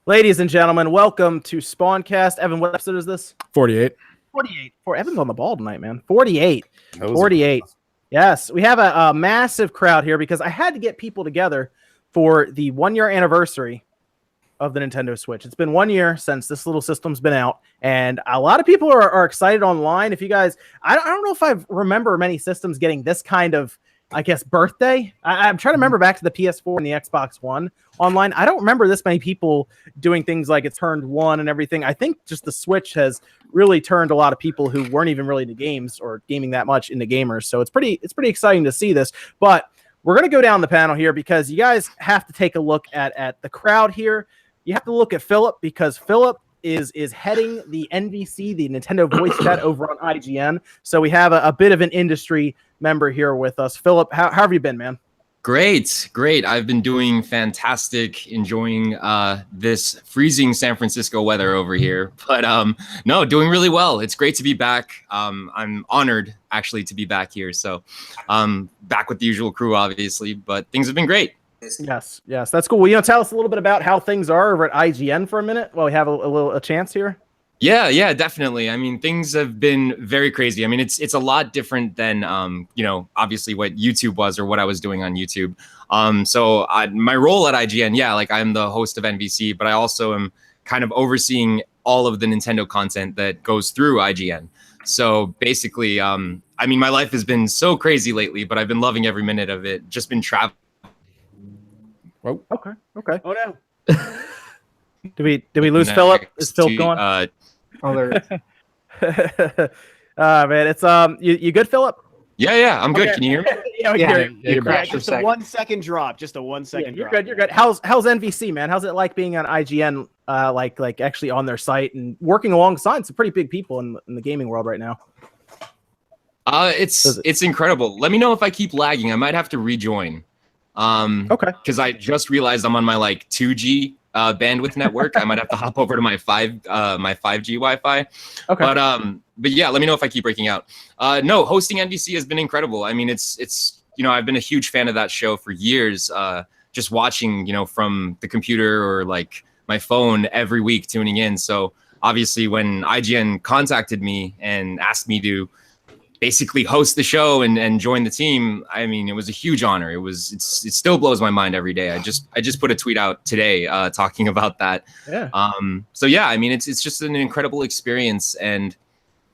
Ladies and gentlemen, welcome to SpawnCast. Evan, what episode is this? 48. 48. Evan's on the ball tonight, man. 48. 48. Yes, we have a massive crowd here because I had to get people together for the 1-year anniversary of the Nintendo Switch. It's been 1 year since this little system's been out, and a lot of people are excited online. If you guys, I don't know if I remember many systems getting this kind of, I guess, birthday. I'm trying to remember back to the PS4 and the Xbox One online. I don't remember this many people doing things like it's turned 1 and everything. I think just the Switch has really turned a lot of people who weren't even really into games or gaming that much into gamers. So it's pretty exciting to see this. But we're going to go down the panel here because you guys have to take a look at the crowd here. You have to look at Filip because Filip is heading the NVC, the Nintendo Voice Chat over on IGN. So we have a bit of an industry member here with us. Filip, how have you been, man? Great. I've been doing fantastic, enjoying this freezing San Francisco weather over here. But no, doing really well. It's great to be back. I'm honored, actually, to be back here. So back with the usual crew, obviously, but things have been great. Yes, that's cool. Will you tell us a little bit about how things are over at IGN for a minute while we have a chance here? Yeah, definitely. I mean, things have been very crazy. I mean, it's a lot different than, obviously what YouTube was or what I was doing on YouTube. So my role at IGN, like I'm the host of NVC, but I also am kind of overseeing all of the Nintendo content that goes through IGN. So basically, I mean, my life has been so crazy lately, but I've been loving every minute of it. Just been traveling. Oh, okay. Oh no. Did we lose Filip? Is Filip going? There. Man, it's you good, Filip? Yeah, I'm good. Okay. Can you hear me? Yeah, just a 1 second drop. Just a 1 second you're drop. You're good. How's NVC, man? How's it like being on IGN, like actually on their site and working alongside some pretty big people in the gaming world right now? It's incredible. Let me know if I keep lagging. I might have to rejoin. Okay. Because I just realized I'm on my 2G bandwidth network. I might have to hop over to my 5G Wi-Fi. Okay. But yeah, let me know if I keep breaking out. No, hosting NBC has been incredible. I mean, it's I've been a huge fan of that show for years. Just watching, from the computer or my phone every week, tuning in. So obviously, when IGN contacted me and asked me to basically host the show and join the team, I mean, it was a huge honor. It still blows my mind every day. I just put a tweet out today talking about that. Yeah. So yeah, I mean, it's just an incredible experience, and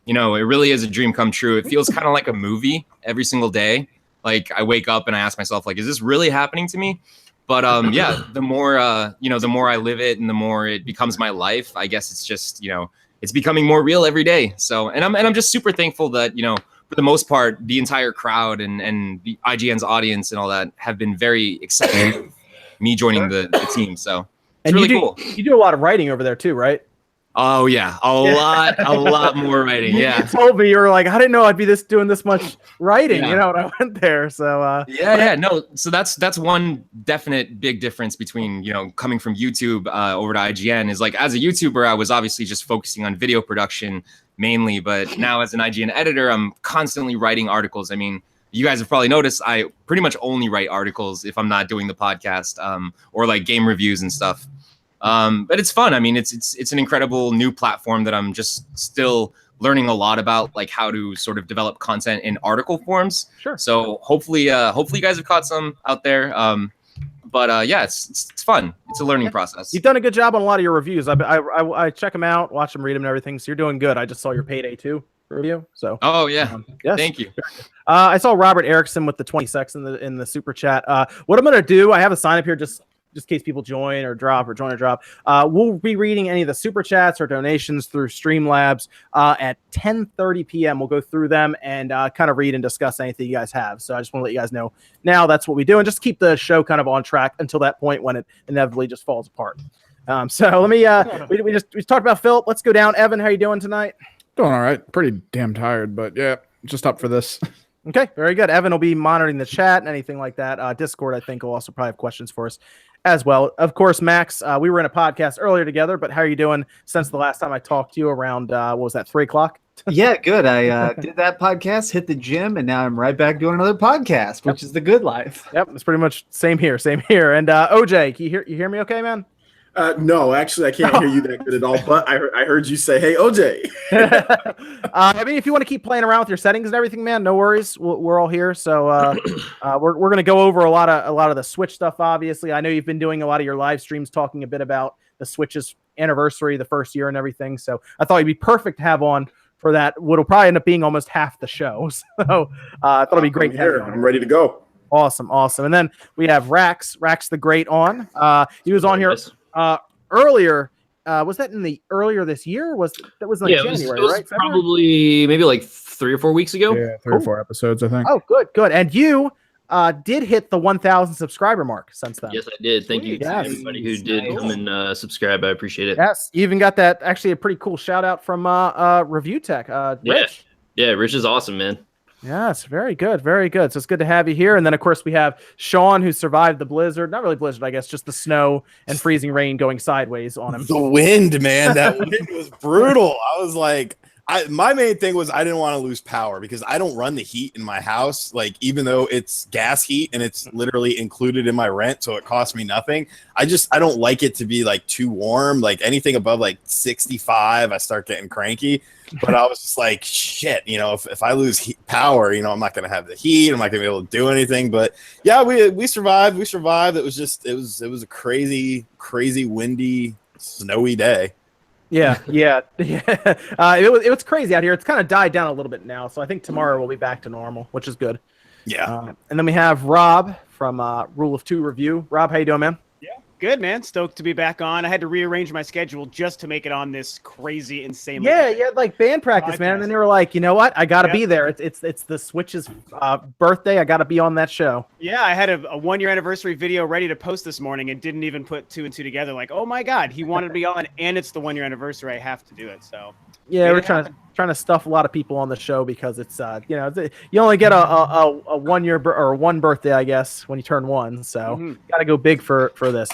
it really is a dream come true. It feels kind of like a movie every single day. Like I wake up and I ask myself, is this really happening to me? But yeah, the more the more I live it and the more it becomes my life, I guess it's just it's becoming more real every day. So and I'm just super thankful that for the most part, the entire crowd and the IGN's audience and all that have been very excited of me joining the team. So it's really cool. You do a lot of writing over there too, right? Oh yeah, a lot more writing. Yeah, you told me you were like, I didn't know I'd be doing this much writing. When I went there. So no. So that's one definite big difference between coming from YouTube over to IGN is as a YouTuber, I was obviously just focusing on video production mainly, but now as an IGN editor, I'm constantly writing articles. I mean, you guys have probably noticed I pretty much only write articles if I'm not doing the podcast or game reviews and stuff. But it's fun. I mean, it's an incredible new platform that I'm just still learning a lot about, how to sort of develop content in article forms. Sure. So hopefully you guys have caught some out there. But yeah, it's fun. It's a learning process. You've done a good job on a lot of your reviews. I check them out, watch them, read them, and everything. So you're doing good. I just saw your Payday 2 review. So yeah, yes. Thank you. I saw Robert Erickson with the 20 secs in the super chat. What I'm gonna do, I have a sign up here just in case people join or drop. We'll be reading any of the super chats or donations through Streamlabs at 10:30 p.m. We'll go through them and kind of read and discuss anything you guys have. So I just want to let you guys know now that's what we do, and just keep the show kind of on track until that point when it inevitably just falls apart. So let me we talked about Filip. Let's go down. Evan, how you doing tonight? Doing all right. Pretty damn tired, but yeah, just up for this. Okay, very good. Evan will be monitoring the chat and anything like that. Discord, I think, will also probably have questions for us as well. Of course, Max, we were in a podcast earlier together, but how are you doing since the last time I talked to you around, what was that, 3 o'clock? Yeah, good. I did that podcast, hit the gym, and now I'm right back doing another podcast, which is the good life. Yep, it's pretty much same here. And OJ, you hear me okay, man? No, actually, I can't hear you that good at all. But I heard you say, "Hey, OJ." I mean, if you want to keep playing around with your settings and everything, man, no worries. We're all here. So we're gonna go over a lot of the Switch stuff. Obviously, I know you've been doing a lot of your live streams talking a bit about the Switch's anniversary, the first year, and everything. So I thought it'd be perfect to have on for that. What'll probably end up being almost half the show. So I thought it'd be great. I'm ready to go. Awesome. And then we have RaxTheGreat on. He was on here earlier. Was that earlier this year? That was like January, it was right? Probably maybe like 3 or 4 weeks ago. Yeah, 3 or 4 episodes, I think. Oh, good. And you did hit the 1,000 subscriber mark since then. Yes, I did. Thank you to everybody who did come and subscribe. I appreciate it. Yes, you even got that. Actually, a pretty cool shout out from Review Tech. Rich. Yeah, Rich is awesome, man. Yes, very good. So it's good to have you here. And then, of course, we have Sean, who survived the blizzard. Not really blizzard, I guess, just the snow and freezing rain going sideways on him. The wind, man. That wind was brutal. I was like, my main thing was I didn't want to lose power because I don't run the heat in my house. Like, even though it's gas heat and it's literally included in my rent, so it costs me nothing. I don't like it to be like too warm. Like anything above like 65, I start getting cranky. But I was just like, shit, if I lose power, I'm not going to have the heat. I'm not going to be able to do anything. But yeah, we survived. It was a crazy, crazy windy, snowy day. Yeah. It was crazy out here. It's kind of died down a little bit now. So I think tomorrow we'll be back to normal, which is good. Yeah. And then we have Rob from Rule of Two Review. Rob, how you doing, man? Good, man. Stoked to be back on. I had to rearrange my schedule just to make it on this crazy, insane. Yeah, like band practice, man. And then they were like, you know what? I got to be there. It's the Switch's birthday. I got to be on that show. Yeah, I had a 1-year anniversary video ready to post this morning and didn't even put 2 and 2 together. Like, oh my God, he wanted to be on, and it's the 1-year anniversary. I have to do it. So yeah, we're trying to stuff a lot of people on the show because it's you only get a 1 year or one birthday, I guess, when you turn 1. So got to go big for this,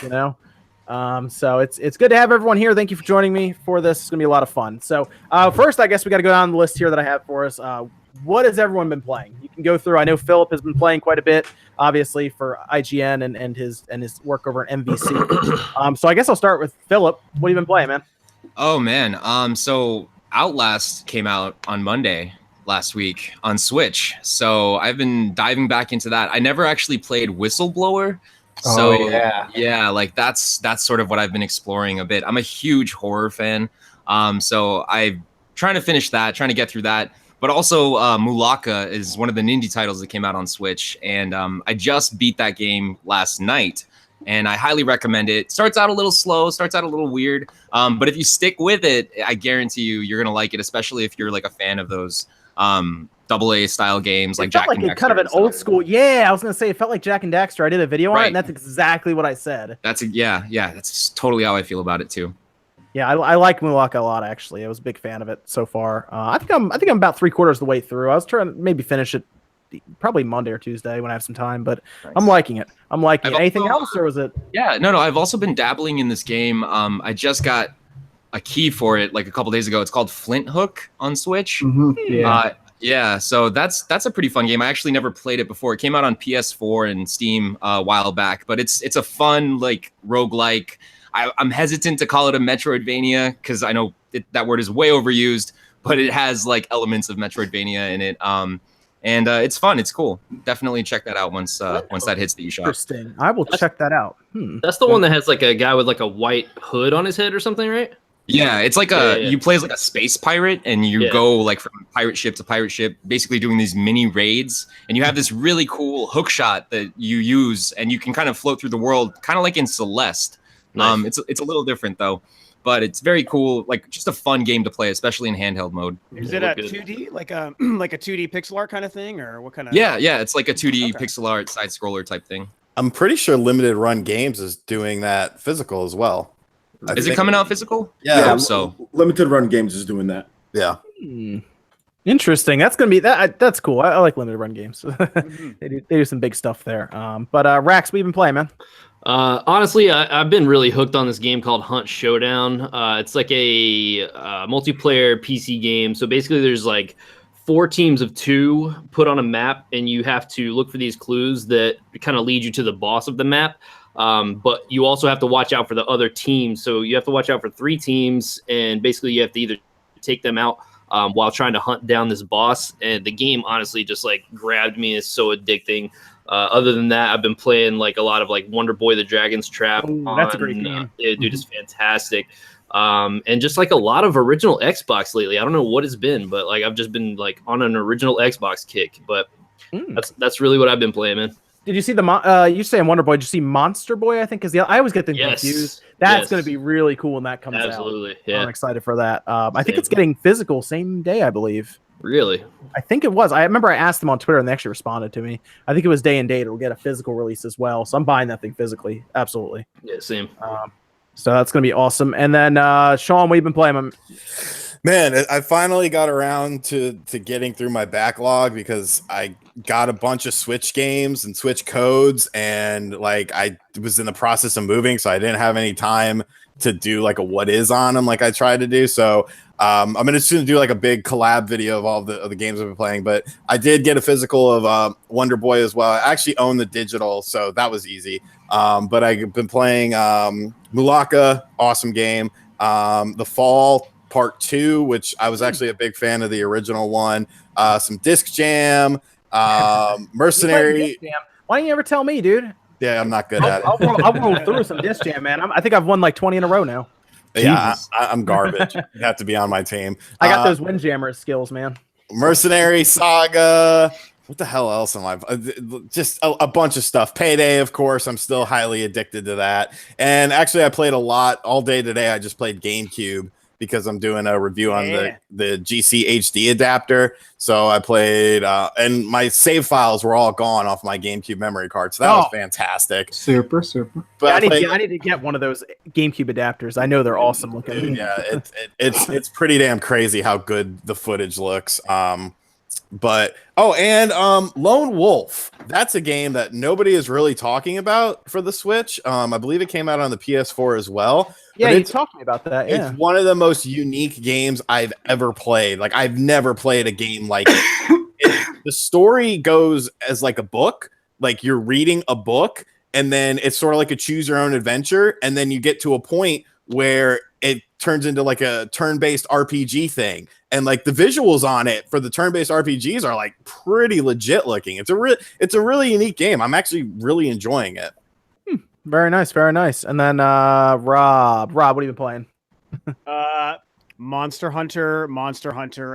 So it's good to have everyone here. Thank you for joining me for this. It's gonna be a lot of fun. So first, I guess we got to go down the list here that I have for us. What has everyone been playing? You can go through. I know Filip has been playing quite a bit, obviously for IGN and his work over at MVC. So I guess I'll start with Filip. What have you been playing, man? Oh man, so Outlast came out on Monday last week on Switch. So I've been diving back into that. I never actually played Whistleblower. So yeah, like that's sort of what I've been exploring a bit. I'm a huge horror fan. So I'm trying to finish that, trying to get through that. But also Mulaka is one of the indie titles that came out on Switch. And I just beat that game last night. And I highly recommend it. Starts out a little slow, starts out a little weird. But if you stick with it, I guarantee you're going to like it, especially if you're like a fan of those AA style games like Jack and Daxter. Kind of an old school. Yeah, I was going to say it felt like Jack and Daxter. I did a video on it, and that's exactly what I said. That's totally how I feel about it too. Yeah, I like Mulaka a lot, actually. I was a big fan of it so far. I think I'm about 3/4 of the way through. I was trying to maybe finish it probably Monday or Tuesday when I have some time, but nice. I'm liking it. Anything else, or was it? Yeah, no. I've also been dabbling in this game. I just got a key for it like a couple days ago. It's called Flint Hook on Switch. Yeah. So that's a pretty fun game. I actually never played it before. It came out on PS4 and Steam a while back, but it's a fun like roguelike. I'm hesitant to call it a Metroidvania because I know that word is way overused, but it has like elements of Metroidvania in it. And it's fun. It's cool. Definitely check that out once that hits the eShop. Interesting. I will check that out. That's the one that has like a guy with like a white hood on his head or something, right? Yeah, it's like you play as like a space pirate, and you go like from pirate ship to pirate ship, basically doing these mini raids. And you have this really cool hook shot that you use, and you can kind of float through the world, kind of like in Celeste. Nice. It's a little different though. But it's very cool, like just a fun game to play, especially in handheld mode. Is it a 2D, like a 2D pixel art kind of thing, or what kind of? Yeah, it's like a 2D pixel art side scroller type thing. I'm pretty sure Limited Run Games is doing that physical as well. Is it coming out physical? Yeah, I hope so. Limited Run Games is doing that. Yeah. Interesting. That's gonna be that's cool. I like Limited Run Games. They do some big stuff there. But Rax, what you been playing, man? Honestly, I've been really hooked on this game called Hunt Showdown. It's like a multiplayer PC game. So basically there's like 4 teams of 2 put on a map, and you have to look for these clues that kind of lead you to the boss of the map. But you also have to watch out for the other teams. So you have to watch out for 3 teams, and basically you have to either take them out while trying to hunt down this boss. And the game honestly just like grabbed me. It's so addicting. Other than that, I've been playing like a lot of like Wonder Boy the Dragon's Trap. That's a great game. Dude, it's fantastic. And just like a lot of original Xbox lately. I don't know what it's been, but like I've just been like on an original Xbox kick. But that's really what I've been playing, man. Did you see the you saying Wonder Boy? Did you see Monster Boy? I think is I always get them confused. That's going to be really cool when that comes out. Absolutely, yeah. I'm excited for that. I think it's getting physical same day, I believe. Really? I think it was. I remember I asked them on Twitter and they actually responded to me. I think it was day and date. It'll get a physical release as well. So I'm buying that thing physically. Absolutely. Yeah, same. So that's going to be awesome. And then, Sean, what have you been playing? Man, I finally got around to getting through my backlog because I got a bunch of Switch games and Switch codes, and like I was in the process of moving, so I didn't have any time to do like a what is on them like I tried to do. So I'm gonna soon do like a big collab video of all of the games I've been playing. But I did get a physical of Wonder Boy as well. I actually own the digital, so that was easy. But I've been playing Mulaka, awesome game. The Fall Part 2, which I was actually a big fan of the original one. Some Disc Jam, Mercenary. Disc Jam. Why didn't you ever tell me, dude? Yeah, I'm not good at it. I'll roll through some Disc Jam, man. I think I've won like 20 in a row now. Yeah, I'm garbage. You have to be on my team. I got those Windjammer skills, man. Mercenary Saga. What the hell else am I? Just a bunch of stuff. Payday, of course. I'm still highly addicted to that. And actually, I played a lot all day today. I just played GameCube because I'm doing a review on the GC HD adapter. So I played, and my save files were all gone off my GameCube memory card. So that was fantastic. Super. But I need to get one of those GameCube adapters. I know they're awesome looking. Yeah, it's pretty damn crazy how good the footage looks. But Lone Wolf. That's a game that nobody is really talking about for the Switch. I believe it came out on the PS4 as well. Yeah, you talked to me about that. Yeah. It's one of the most unique games I've ever played. Like I've never played a game like it. The story goes as like a book, like you're reading a book, and then it's sort of like a choose your own adventure, and then you get to a point where it turns into like a turn-based RPG thing. And like the visuals on it for the turn-based RPGs are like pretty legit looking. It's a really unique game. I'm actually really enjoying it. Very nice, very nice. And then Rob, what have you been playing? Monster Hunter,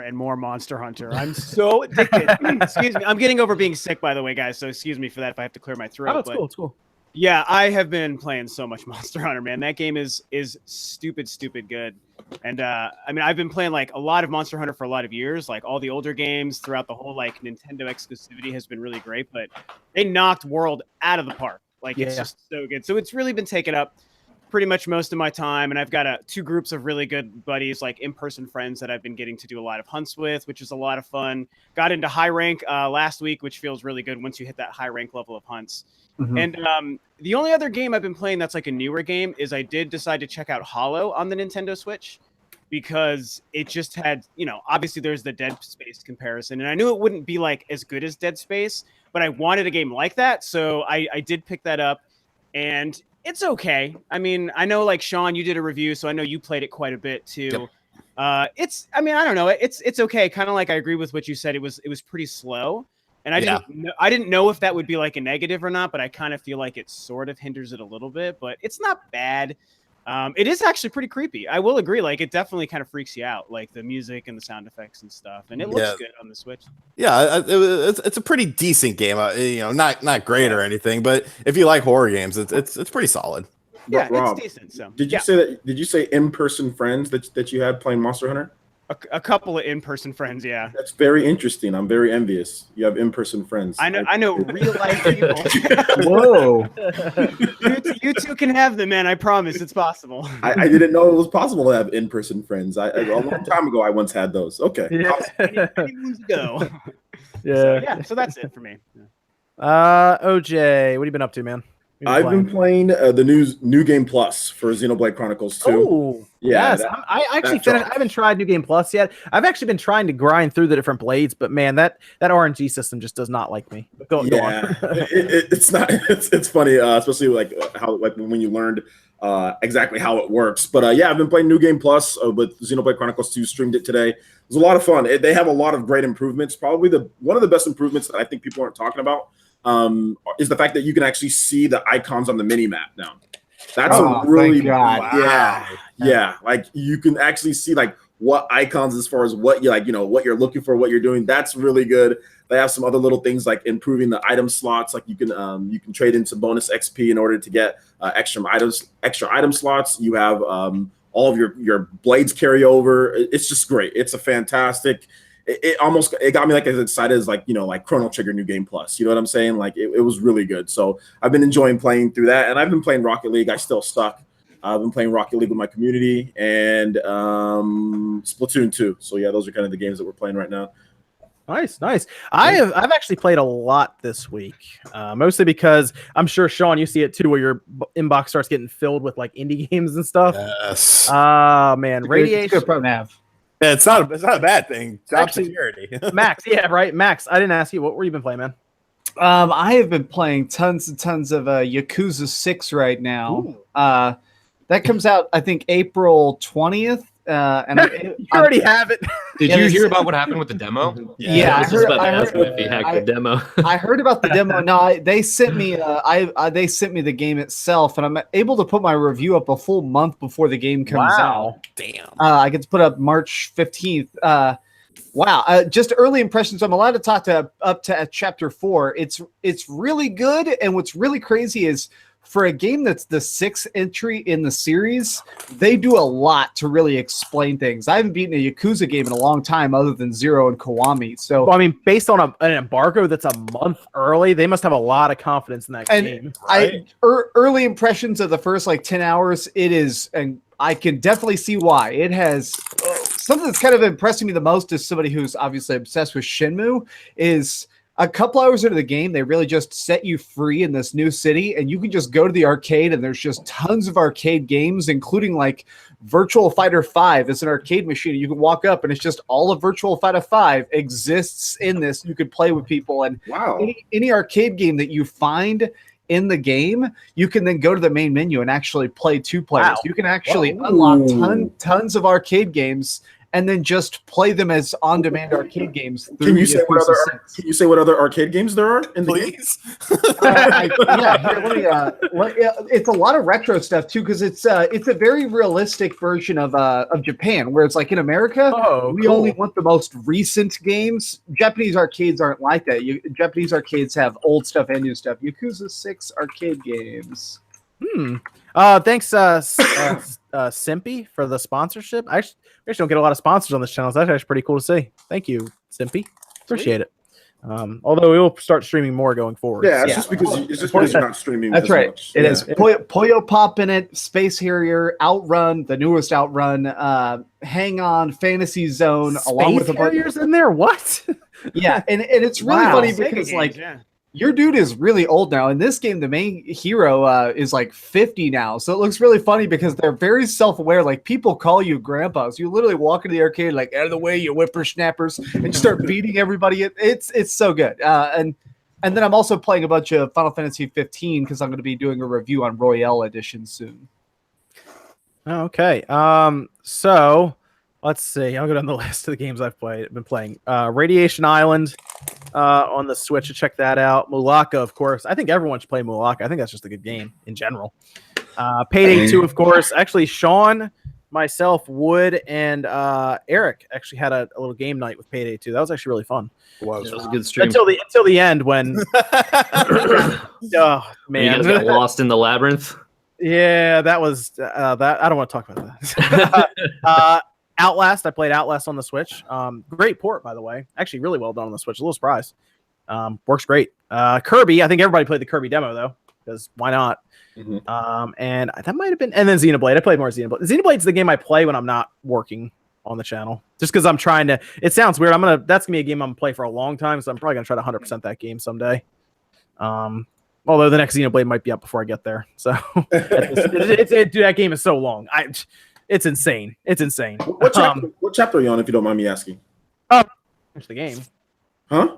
and more Monster Hunter. I'm so addicted. Excuse me. I'm getting over being sick, by the way, guys. So excuse me for that if I have to clear my throat. Oh, it's cool. It's cool. Yeah, I have been playing so much Monster Hunter, man. That game is stupid good. And I mean, I've been playing like a lot of Monster Hunter for a lot of years. Like all the older games throughout the whole like Nintendo exclusivity has been really great. But they knocked World out of the park. Like it's just so good. So it's really been taking up pretty much most of my time. And I've got 2 groups of really good buddies, like in-person friends that I've been getting to do a lot of hunts with, which is a lot of fun. Got into high rank last week, which feels really good once you hit that high rank level of hunts. Mm-hmm. And the only other game I've been playing that's like a newer game is I did decide to check out Hollow on the Nintendo Switch because it just had, obviously there's the Dead Space comparison. And I knew it wouldn't be like as good as Dead Space, but I wanted a game like that. So I did pick that up and it's okay. I mean, I know like Sean, you did a review, so I know you played it quite a bit too. Yep. I don't know. It's okay. Kind of like I agree with what you said. It was pretty slow. And I didn't know if that would be like a negative or not, but I kind of feel like it sort of hinders it a little bit, but it's not bad. It is actually pretty creepy. I will agree. Like it definitely kind of freaks you out, like the music and the sound effects and stuff. And it looks good on the Switch. Yeah, it's a pretty decent game. Not great or anything, but if you like horror games, it's pretty solid. Yeah, Rob, it's decent. So did you say in-person friends that you had playing Monster Hunter? A couple of in-person friends, yeah. That's very interesting. I'm very envious. You have in-person friends. I know real life people. Whoa. You two can have them, man. I promise it's possible. I didn't know it was possible to have in-person friends. A long time ago, I once had those. Okay. Yeah. Many moons ago. Yeah. So that's it for me. OJ, what have you been up to, man? What have I've been playing the new Game Plus for Xenoblade Chronicles 2. Oh, Yeah, yes. I actually finished. I haven't tried New Game Plus yet. I've actually been trying to grind through the different blades, but man, that RNG system just does not like me. But go on. It's not. It's funny, especially like how when you learned exactly how it works. But yeah, I've been playing New Game Plus with Xenoblade Chronicles 2. Streamed it today. It was a lot of fun. They have a lot of great improvements. Probably one of the best improvements that I think people aren't talking about is the fact that you can actually see the icons on the mini map now. That's a really yeah. Like you can actually see like what icons as far as what you like, what you're looking for, what you're doing. That's really good. They have some other little things like improving the item slots. Like you can trade into bonus XP in order to get extra item slots. You have all of your blades carry over. It's just great. It's a fantastic. It got me like as excited as like Chrono Trigger New Game Plus. You know what I'm saying? Like it was really good. So I've been enjoying playing through that, and I've been playing Rocket League. I still suck. I've been playing Rocket League with my community and Splatoon 2. So yeah, those are kind of the games that we're playing right now. Nice. I've actually played a lot this week, mostly because I'm sure Sean, you see it too, where your inbox starts getting filled with like indie games and stuff. Yes. Man, Radiation. Good problem to have. Yeah, it's not a bad thing. Job security. Max, yeah, right. Max, I didn't ask you. What were you been playing, man? I have been playing tons and tons of Yakuza 6 right now. That comes out, I think, April 20th. And you already have it. Did you hear about what happened with the demo? Yeah, I was just about to ask if he hacked the demo. I heard about the demo. No, they sent me. They sent me the game itself, and I'm able to put my review up a full month before the game comes out. Damn. I get to put up March 15th. Wow. Just early impressions. I'm allowed to talk up to chapter 4. It's really good, and what's really crazy is, for a game that's the 6th entry in the series, they do a lot to really explain things. I haven't beaten a Yakuza game in a long time other than Zero and Kiwami. So, well, I mean, based on an embargo that's a month early, they must have a lot of confidence in that game. Right? Early impressions of the first 10 hours, it is, and I can definitely see why. It has something that's kind of impressing me the most as somebody who's obviously obsessed with Shenmue is a couple hours into the game, they really just set you free in this new city, and you can just go to the arcade, and there's just tons of arcade games, including like Virtual Fighter 5 is an arcade machine. You can walk up, and it's just all of Virtual Fighter 5 exists in this. You could play with people, and any arcade game that you find in the game, you can then go to the main menu and actually play 2 players. Wow. You can actually unlock tons of arcade games and then just play them as on-demand arcade games. Can you say what other arcade games there are in the game? It's a lot of retro stuff too, because it's a very realistic version of Japan, where it's like in America, we only want the most recent games. Japanese arcades aren't like that. Japanese arcades have old stuff and new stuff. Yakuza 6 arcade games. Thanks, Simpy, for the sponsorship. I actually don't get a lot of sponsors on this channel, so that's actually pretty cool to see. Thank you, Simpy. Appreciate it. Although we will start streaming more going forward. Yeah, it's just because you're not streaming. That's right. Much. It is Puyo Pop in it, Space Harrier, Outrun, the newest Outrun, Hang On, Fantasy Zone, along with a bunch Harriers in there. What? Yeah, and it's really funny because your dude is really old now. In this game, the main hero is like 50 now. So it looks really funny because they're very self-aware. Like, people call you grandpas. You literally walk into the arcade like, out of the way, you whippersnappers, and you start beating everybody. It's so good. And then I'm also playing a bunch of Final Fantasy 15 because I'm going to be doing a review on Royale Edition soon. Okay. So let's see. I'll go down the list of the games I've been playing. Radiation Island on the Switch. Check that out. Mulaka, of course. I think everyone should play Mulaka. I think that's just a good game in general. Payday 2, of course. Actually, Sean, myself, Wood, and Eric actually had a little game night with Payday 2. That was actually really fun. It was a good stream. Until the end when... oh, man. You guys got lost in the labyrinth? Yeah, that was... that. I don't want to talk about that. Outlast. I played Outlast on the Switch. Great port, by the way. Actually, really well done on the Switch. A little surprise. Works great. Kirby. I think everybody played the Kirby demo though, because why not? Mm-hmm. And that might have been. And then Xenoblade. I played more Xenoblade. Xenoblade's the game I play when I'm not working on the channel, just because I'm trying to. It sounds weird. That's gonna be a game I'm gonna play for a long time, so I'm probably gonna try to 100% that game someday. Although the next Xenoblade might be up before I get there. So dude, that game is so long. It's insane. It's insane. What chapter are you on, if you don't mind me asking? Finish the game. Huh?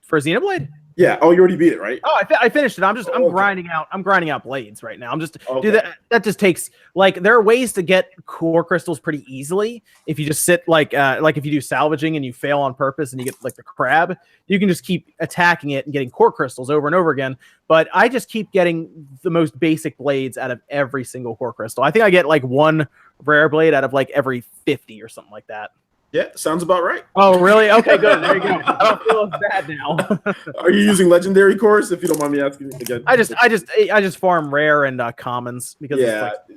For Xenoblade? Yeah. Oh, you already beat it, right? Oh, I finished it. I'm okay. grinding out. I'm grinding out blades right now. I'm just dude. That just takes like there are ways to get core crystals pretty easily if you just sit like if you do salvaging and you fail on purpose and you get like the crab, you can just keep attacking it and getting core crystals over and over again. But I just keep getting the most basic blades out of every single core crystal. I think I get like one rare blade out of like every 50 or something like that. Yeah, sounds about right. Oh, really? Okay, good. There you go. I don't feel as bad now. Are you using legendary cores, if you don't mind me asking again? I just farm rare and commons because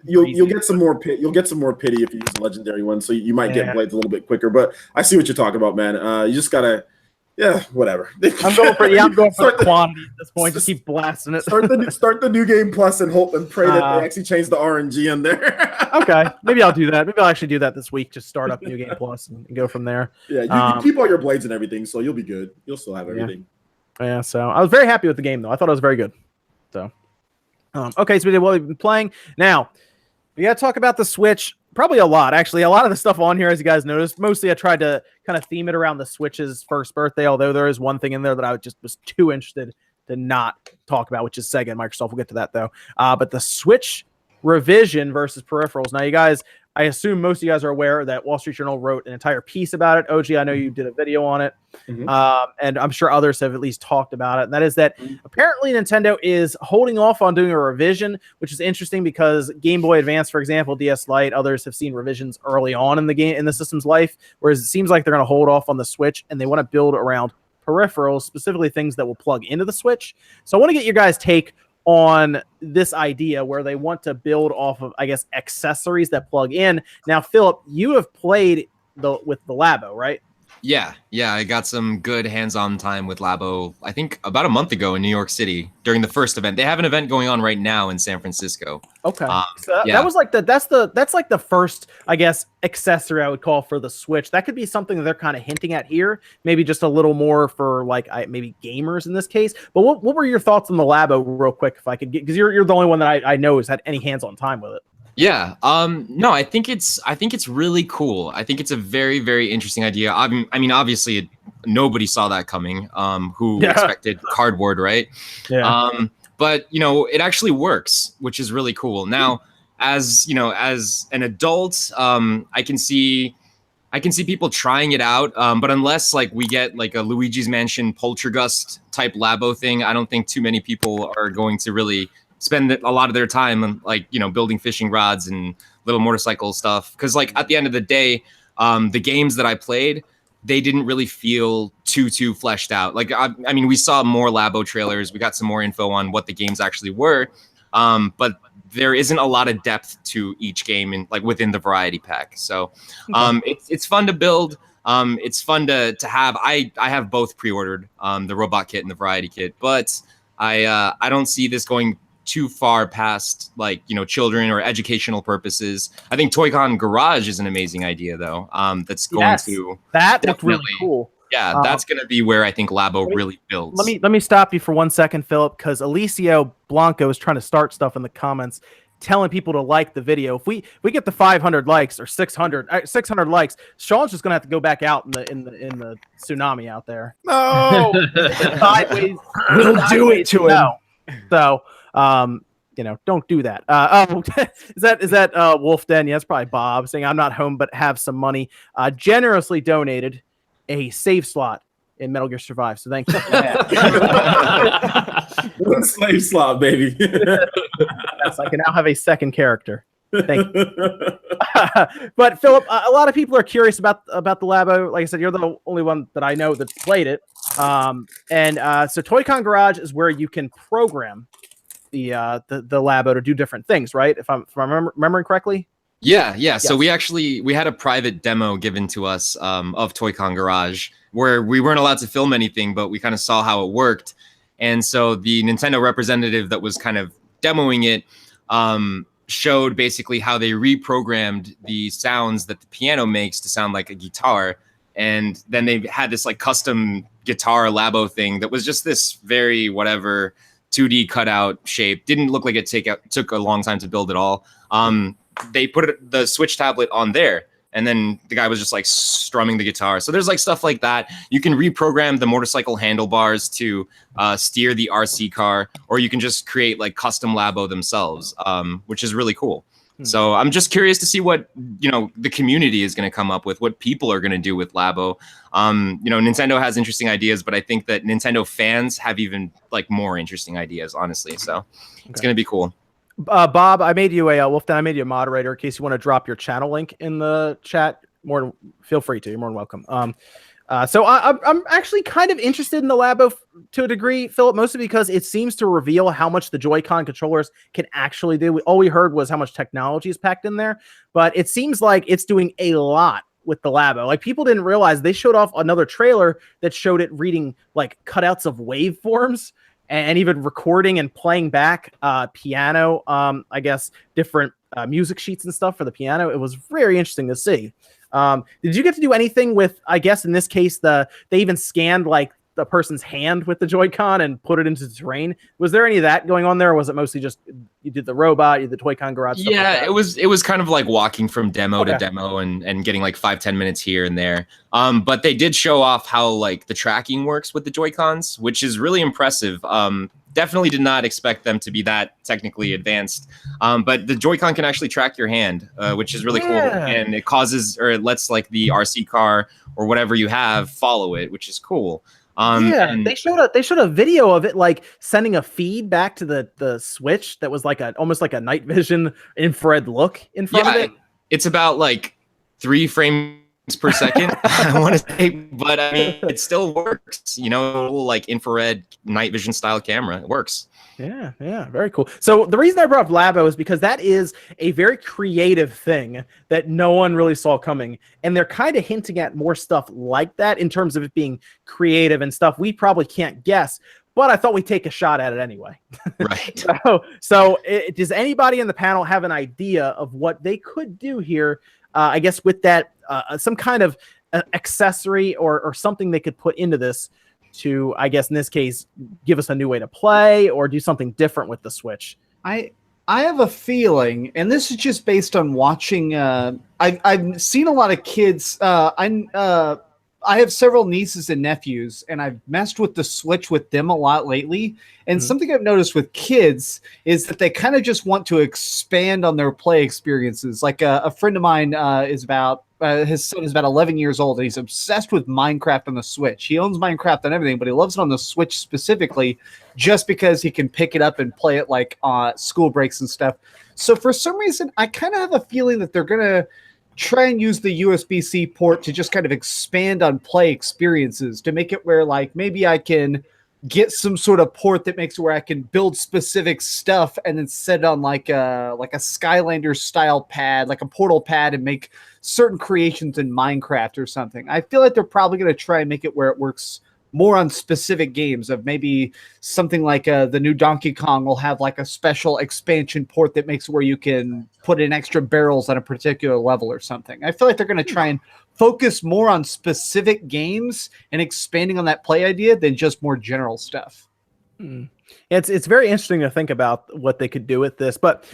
you'll get some more you'll get some more pity if you use a legendary one, so you might get blades a little bit quicker. But I see what you're talking about, man. You just gotta. Yeah, whatever. I'm going for the quantity at this point. Just keep blasting it. Start the new game plus and hope and pray that they actually change the RNG in there. Okay, maybe I'll do that. Maybe I'll actually do that this week. Just start up new game plus and go from there. Yeah, you keep all your blades and everything, so you'll be good. You'll still have everything. Yeah. So I was very happy with the game, though. I thought it was very good. So, okay, so we did what we've been playing. Now we got to talk about the Switch. Probably a lot, actually. A lot of the stuff on here, as you guys noticed, mostly I tried to kind of theme it around the Switch's first birthday, although there is one thing in there that I just was too interested to not talk about, which is Sega and Microsoft. We'll get to that, though. But the Switch revision versus peripherals. Now, you guys, I assume most of you guys are aware that Wall Street Journal wrote an entire piece about it. OG, I know you did a video on it. And I'm sure others have at least talked about it. And that is that apparently Nintendo is holding off on doing a revision, which is interesting because Game Boy Advance, for example, DS Lite, others have seen revisions early on in the system's life, whereas it seems like they're going to hold off on the Switch and they want to build around peripherals, specifically things that will plug into the Switch. So I want to get your guys' take on this idea where they want to build off of, I guess, accessories that plug in. Now, Philip, you have played with the Labo, right? Yeah, I got some good hands-on time with Labo, I think about a month ago in New York City during the first event. They have an event going on right now in San Francisco. Okay. So that was like that's like the first, I guess, accessory I would call for the Switch. That could be something that they're kind of hinting at here. Maybe just a little more for like maybe gamers in this case. But what were your thoughts on the Labo real quick, if I could get, because you're the only one that I know has had any hands-on time with it. Yeah. No, I think it's really cool. I think it's a very, very interesting idea. I mean, obviously nobody saw that coming. Who expected cardboard, right? Yeah. But it actually works, which is really cool. Now, as an adult, I can see people trying it out. But unless like we get like a Luigi's Mansion Poltergust type Labo thing, I don't think too many people are going to really spend a lot of their time on building fishing rods and little motorcycle stuff. Because like at the end of the day, the games that I played, they didn't really feel too fleshed out. Like I mean, we saw more Labo trailers, we got some more info on what the games actually were, but there isn't a lot of depth to each game in like within the variety pack. So it's fun to build. It's fun to have. I have both pre-ordered, the robot kit and the variety kit, but I don't see this going too far past like children or educational purposes. I think Toy-Con Garage is an amazing idea though. That's going to that looked really cool. Yeah, that's going to be where I think Labo really builds. Let me stop you for 1 second, Philip, because Alicio Blanco is trying to start stuff in the comments, telling people to like the video. If we get the 500 likes or 600 likes, Sean's just gonna have to go back out in the tsunami out there. No, Sideways, we'll do it to him. So. Don't do that. Is that Wolf Den? Yeah, that's probably Bob saying I'm not home but have some money. Generously donated a save slot in Metal Gear Survive. So thank you. One slave slot, baby. Yes, I can now have a second character. Thank you. But Philip, a lot of people are curious about the Labo. Like I said, you're the only one that I know that's played it. So Toy-Con Garage is where you can program the Labo to do different things, right? If I'm remembering correctly. Yeah. Yes. So we had a private demo given to us of Toy-Con Garage where we weren't allowed to film anything, but we kind of saw how it worked. And so the Nintendo representative that was kind of demoing it showed basically how they reprogrammed the sounds that the piano makes to sound like a guitar. And then they had this like custom guitar Labo thing that was just this very whatever 2D cutout shape. Didn't look like it took a long time to build at all. They put the Switch tablet on there, and then the guy was just like strumming the guitar. So there's like stuff like that. You can reprogram the motorcycle handlebars to steer the RC car, or you can just create like custom Labo themselves, which is really cool. So I'm just curious to see what, the community is going to come up with, what people are going to do with Labo. Nintendo has interesting ideas, but I think that Nintendo fans have even like more interesting ideas, honestly. So it's going to be cool. Bob, I made you I made you a moderator in case you want to drop your channel link in the chat. Feel free to. You're more than welcome. So I'm actually kind of interested in the Labo to a degree, Philip, mostly because it seems to reveal how much the Joy-Con controllers can actually do. All we heard was how much technology is packed in there, but it seems like it's doing a lot with the Labo. Like, people didn't realize they showed off another trailer that showed it reading like cutouts of waveforms and even recording and playing back piano, I guess, different music sheets and stuff for the piano. It was very interesting to see. Did you get to do anything with, I guess in this case, they even scanned like the person's hand with the Joy-Con and put it into the terrain? Was there any of that going on there, or was it mostly just you did the robot, you did the Toy-Con garage stuff? Yeah, it was kind of like walking from demo to demo and getting like 5-10 minutes here and there. But they did show off how like the tracking works with the Joy-Cons, which is really impressive. Definitely did not expect them to be that technically advanced. But the Joy-Con can actually track your hand, which is really cool. And it lets like the RC car or whatever you have follow it, which is cool. They showed a video of it like sending a feed back to the Switch that was like almost like a night vision infrared look in front of it. It's about like 3 frames per second, I want to say, but I mean, it still works. Like infrared night vision style camera. It works. Yeah, very cool. So the reason I brought up Labo is because that is a very creative thing that no one really saw coming. And they're kind of hinting at more stuff like that in terms of it being creative and stuff we probably can't guess. But I thought we'd take a shot at it anyway. Right. Does anybody in the panel have an idea of what they could do here? I guess with that, some kind of accessory or something they could put into this to, I guess in this case, give us a new way to play or do something different with the Switch. I have a feeling, and this is just based on watching. I've seen a lot of kids. I have several nieces and nephews, and I've messed with the Switch with them a lot lately. And something I've noticed with kids is that they kind of just want to expand on their play experiences. Like a friend of mine his son is about 11 years old, and he's obsessed with Minecraft on the Switch. He owns Minecraft and everything, but he loves it on the Switch specifically just because he can pick it up and play it like school breaks and stuff. So for some reason, I kind of have a feeling that they're going to try and use the USB-C port to just kind of expand on play experiences, to make it where like maybe I can get some sort of port that makes it where I can build specific stuff and then set it on like a Skylander style pad, like a portal pad, and make certain creations in Minecraft or something. I feel like they're probably going to try and make it where it works more on specific games, of maybe something like the new Donkey Kong will have like a special expansion port that makes it where you can put in extra barrels on a particular level or something. I feel like they're going to try and focus more on specific games and expanding on that play idea than just more general stuff. It's very interesting to think about what they could do with this. But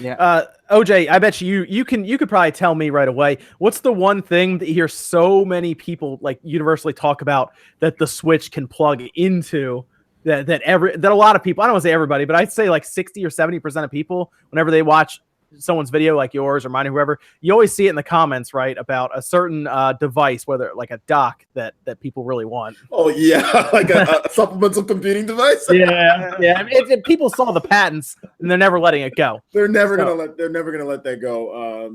OJ, I bet you could probably tell me right away, what's the one thing that you hear so many people like universally talk about that the Switch can plug into, that a lot of people, I don't want to say everybody, but I'd say like 60 or 70% of people, whenever they watch someone's video like yours or mine or whoever, you always see it in the comments, right, about a certain device, whether like a dock that people really want. Oh yeah, like a supplemental computing device. Yeah. I mean, people saw the patents and they're never letting it go. They're never gonna let that go.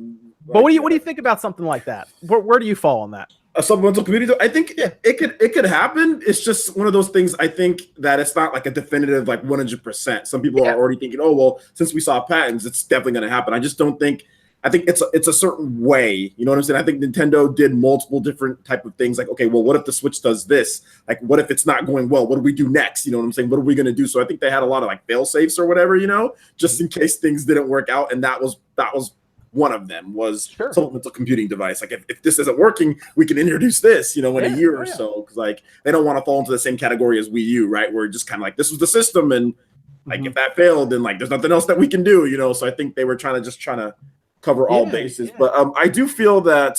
But what do you think about something like that? Where do you fall on that? A supplemental community, I think it could happen. It's just one of those things. I think that it's not like a definitive, like 100%. Some people are already thinking, oh well, since we saw patents, it's definitely going to happen. I just don't think. I think it's a certain way. You know what I'm saying? I think Nintendo did multiple different type of things. Like, okay, well, what if the Switch does this? Like, what if it's not going well? What do we do next? You know what I'm saying? What are we going to do? So I think they had a lot of like fail safes or whatever, just in case things didn't work out. And that was one of them was supplemental computing device. Like if this isn't working, we can introduce this, in a year or so. Because like they don't want to fall into the same category as Wii U, right? Where just kind of like this was the system and Like if that failed, then like there's nothing else that we can do, you know. So I think they were trying to cover all bases. But I do feel that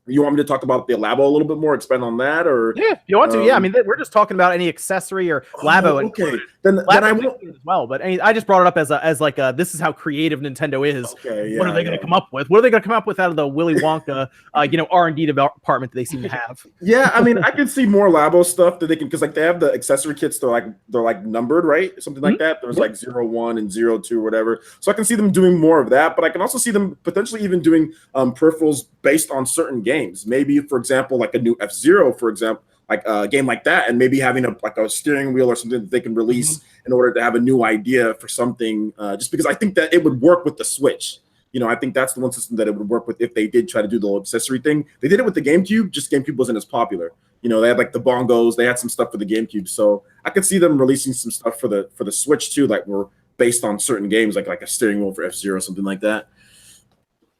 you want me to talk about the Labo a little bit more, expand on that, or if you want to, I mean, we're just talking about any accessory or Labo. Okay, then I won't as well. But I just brought it up as like this is how creative Nintendo is. Okay, what are they going to come up with? What are they going to come up with out of the Willy Wonka, R&D department that they seem to have? Yeah, I mean, I can see more Labo stuff that they can, because like they have the accessory kits. They're like numbered, right? Something like that. There's like 01 and 02 or whatever. So I can see them doing more of that. But I can also see them potentially even doing peripherals based on certain games. Maybe, for example, like a new F-Zero, for example, like a game like that, and maybe having a steering wheel or something that they can release in order to have a new idea for something. Just because I think that it would work with the Switch. You know, I think that's the one system that it would work with if they did try to do the little accessory thing. They did it with the GameCube, just GameCube wasn't as popular. You know, they had like the bongos, they had some stuff for the GameCube. So I could see them releasing some stuff for the Switch too, like were based on certain games, like a steering wheel for F-Zero, something like that.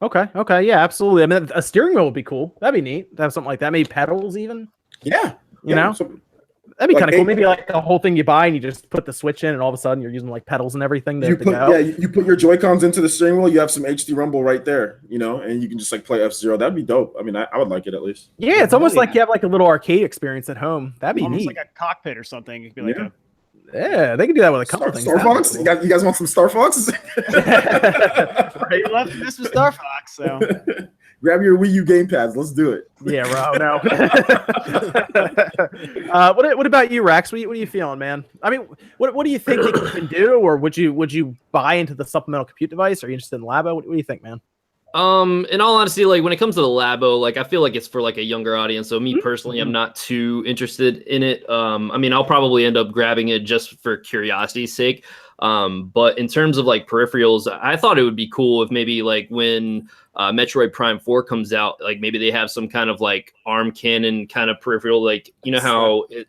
Okay, yeah, absolutely. I mean, a steering wheel would be cool. That'd be neat to have something like that. Maybe pedals even. Yeah, you know, so, that'd be kind of cool. Maybe like a whole thing you buy and you just put the Switch in, and all of a sudden you're using like pedals and everything. You put your Joy-Cons into the steering wheel. You have some HD rumble right there, you know, and you can just like play F-Zero. That'd be dope. I mean, I would like it at least. Yeah, it's almost like you have like a little arcade experience at home. That'd be almost neat. like a cockpit or something. It'd be like yeah, they can do that with a couple things. Star Fox? Cool. You guys want some Star Fox? Right, you love this with Star Fox, so grab your Wii U gamepads. Let's do it. Yeah, bro. No. What about you, Rax? What are you feeling, man? I mean, what do you think you can do, or would you buy into the supplemental compute device? Are you interested in Labo? What do you think, man? In all honesty, like when it comes to the Labo, like I feel like it's for like a younger audience. So me personally, I'm not too interested in it. I mean, I'll probably end up grabbing it just for curiosity's sake. But in terms of like peripherals, I thought it would be cool if maybe like when Metroid Prime 4 comes out, like maybe they have some kind of like arm cannon kind of peripheral, like you know how it.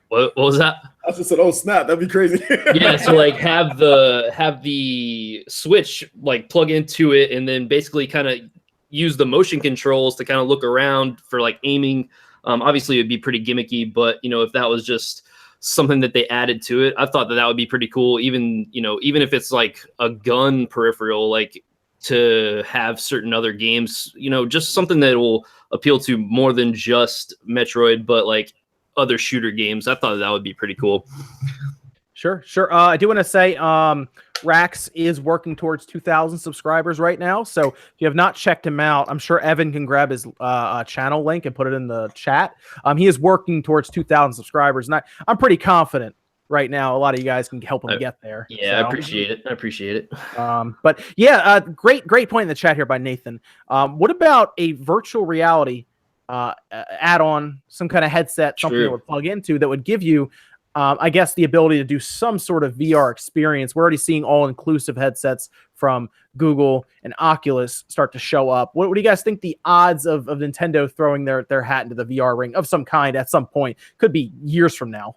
What was that? I just said, "Oh snap, that'd be crazy." Yeah, so like have the Switch like plug into it, and then basically kind of use the motion controls to kind of look around for like aiming. Obviously, it'd be pretty gimmicky, but you know, if that was just something that they added to it, I thought that would be pretty cool. Even if it's like a gun peripheral, like to have certain other games, you know, just something that will appeal to more than just Metroid, but like other shooter games. I thought that would be pretty cool. Sure. I do want to say Rax is working towards 2,000 subscribers right now. So if you have not checked him out, I'm sure Evan can grab his channel link and put it in the chat. He is working towards 2,000 subscribers. And I'm pretty confident right now a lot of you guys can help him get there. Yeah, so. I appreciate it. But yeah, great point in the chat here by Nathan. What about a virtual reality add-on, some kind of headset, something that would plug into that would give you I guess the ability to do some sort of VR experience. We're already seeing all-inclusive headsets from Google and Oculus start to show up. What do you guys think the odds of Nintendo throwing their hat into the VR ring of some kind at some point? Could be years from now.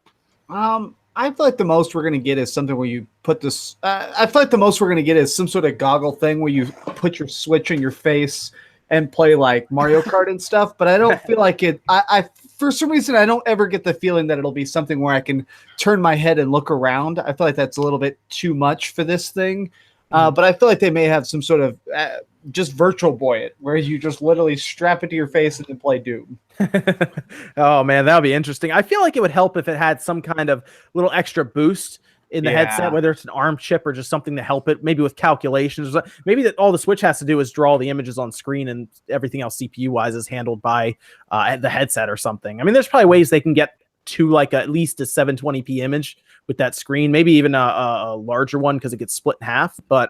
I feel like the most we're going to get is something where you put this. I feel like the most we're going to get is some sort of goggle thing where you put your Switch in your face and play like Mario Kart and stuff. But I don't feel like it. I for some reason, I don't ever get the feeling that it'll be something where I can turn my head and look around. I feel like that's a little bit too much for this thing. But I feel like they may have some sort of just virtual boy it, where you just literally strap it to your face and then play Doom. Oh, man, that would be interesting. I feel like it would help if it had some kind of little extra boost in the headset, whether it's an ARM chip or just something to help it, maybe with calculations. Maybe that all the Switch has to do is draw the images on screen and everything else CPU-wise is handled by the headset or something. I mean, there's probably ways they can get to like at least a 720p image with that screen, maybe even a larger one because it gets split in half. But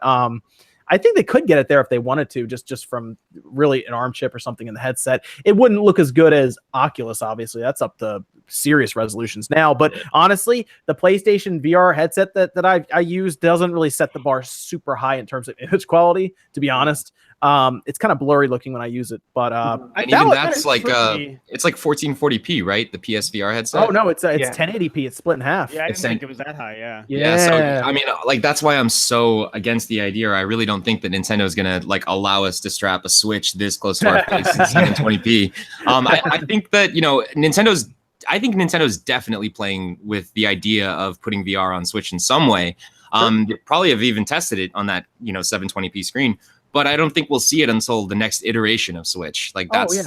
I think they could get it there if they wanted to, just from really an ARM chip or something in the headset. It wouldn't look as good as Oculus, obviously. That's up to serious resolutions now. But honestly, the PlayStation VR headset that I use doesn't really set the bar super high in terms of image quality, to be honest. It's kind of blurry looking when I use it, but and even that's like it's like 1440p, right? The PSVR headset. Oh no, it's 1080p. It's split in half. Yeah, I didn't think it was that high. Yeah. So I mean, like that's why I'm so against the idea. I really don't think that Nintendo is gonna like allow us to strap a Switch this close to our face at 720p. I think that Nintendo's I think Nintendo's definitely playing with the idea of putting VR on Switch in some way. They probably have even tested it on that 720p screen, but I don't think we'll see it until the next iteration of Switch. Like that's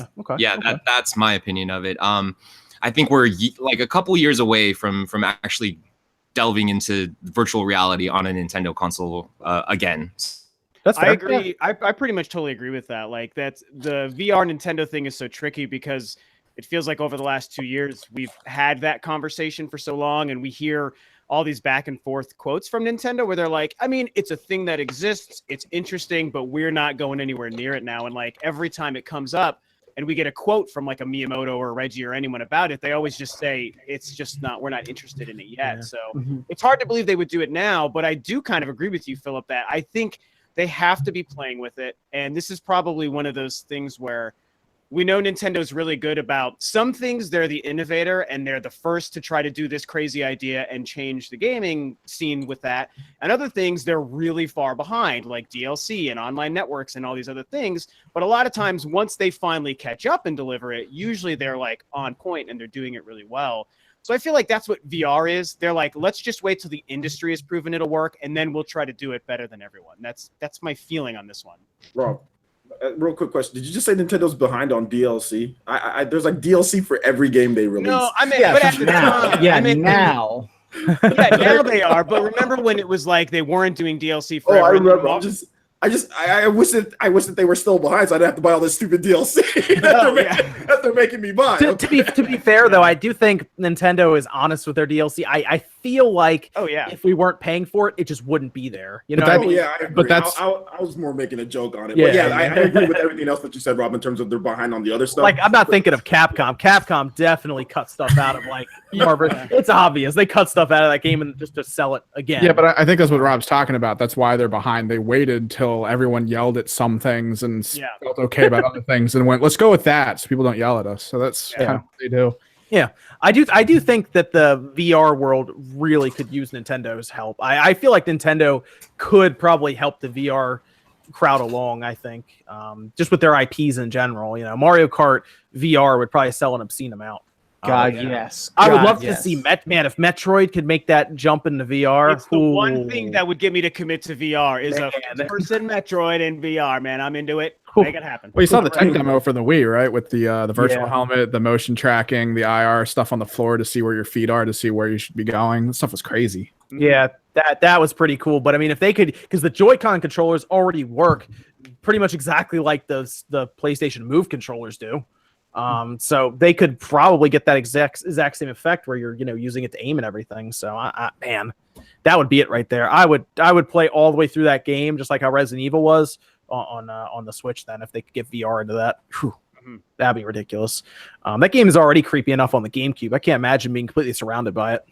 that's my opinion of it. I think we're like a couple years away from actually delving into virtual reality on a Nintendo console again. I agree. I pretty much totally agree with that. Like that's the VR Nintendo thing is so tricky because it feels like over the last 2 years we've had that conversation for so long, and we hear all these back and forth quotes from Nintendo where they're like, I mean, it's a thing that exists, it's interesting, but we're not going anywhere near it now. And like every time it comes up and we get a quote from like a Miyamoto or Reggie or anyone about it, they always just say it's just not, we're not interested in it yet. So it's hard to believe they would do it now, but I do kind of agree with you, Philip, that I think they have to be playing with it. And this is probably one of those things where we know Nintendo's really good about some things. They're the innovator and they're the first to try to do this crazy idea and change the gaming scene with that. And other things, they're really far behind, like DLC and online networks and all these other things. But a lot of times, once they finally catch up and deliver it, usually they're like on point and they're doing it really well. So I feel like that's what VR is. They're like, let's just wait till the industry has proven it'll work, and then we'll try to do it better than everyone. That's my feeling on this one. Rob, real quick question. Did you just say Nintendo's behind on DLC? There's like DLC for every game they release. No, I mean, but at the time, now. Yeah, now they are. But remember when it was like they weren't doing DLC for I remember. I wish that they were still behind, so I didn't have to buy all this stupid DLC that they're making me buy. To be fair, though, I do think Nintendo is honest with their DLC. I feel like if we weren't paying for it, it just wouldn't be there. You know what I mean? Yeah, I agree. But that's I was more making a joke on it. But I agree with everything else that you said, Rob, in terms of they're behind on the other stuff. Like, I'm not thinking of Capcom. Capcom definitely cut stuff out of like Marvel. It's obvious they cut stuff out of that game and just to sell it again. Yeah, but I think that's what Rob's talking about. That's why they're behind. They waited till everyone yelled at some things and felt okay about other things and went, let's go with that so people don't yell at us. So that's kind of what they do. Yeah, I do think that the VR world really could use Nintendo's help. I feel like Nintendo could probably help the VR crowd along, I think, just with their IPs in general. Mario Kart VR would probably sell an obscene amount. Yes. I would love to see if Metroid could make that jump into VR. It's the one thing that would get me to commit to VR is a first-person Metroid in VR, man. I'm into it. Make it happen. Well, you saw the tech demo for the Wii, right? With the virtual helmet, the motion tracking, the IR stuff on the floor to see where your feet are, to see where you should be going. That stuff was crazy. Yeah, that was pretty cool. But I mean, if they could, because the Joy-Con controllers already work pretty much exactly like the PlayStation Move controllers do. So they could probably get that exact same effect where you're, using it to aim and everything. So man, that would be it right there. I would play all the way through that game, just like how Resident Evil was on the Switch. Then if they could get VR into that, that'd be ridiculous. That game is already creepy enough on the GameCube. I can't imagine being completely surrounded by it.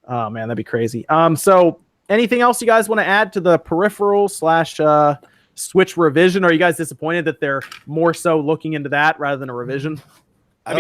Oh man, that'd be crazy. So anything else you guys want to add to the peripheral / Switch revision? Are you guys disappointed that they're more so looking into that rather than a revision? Are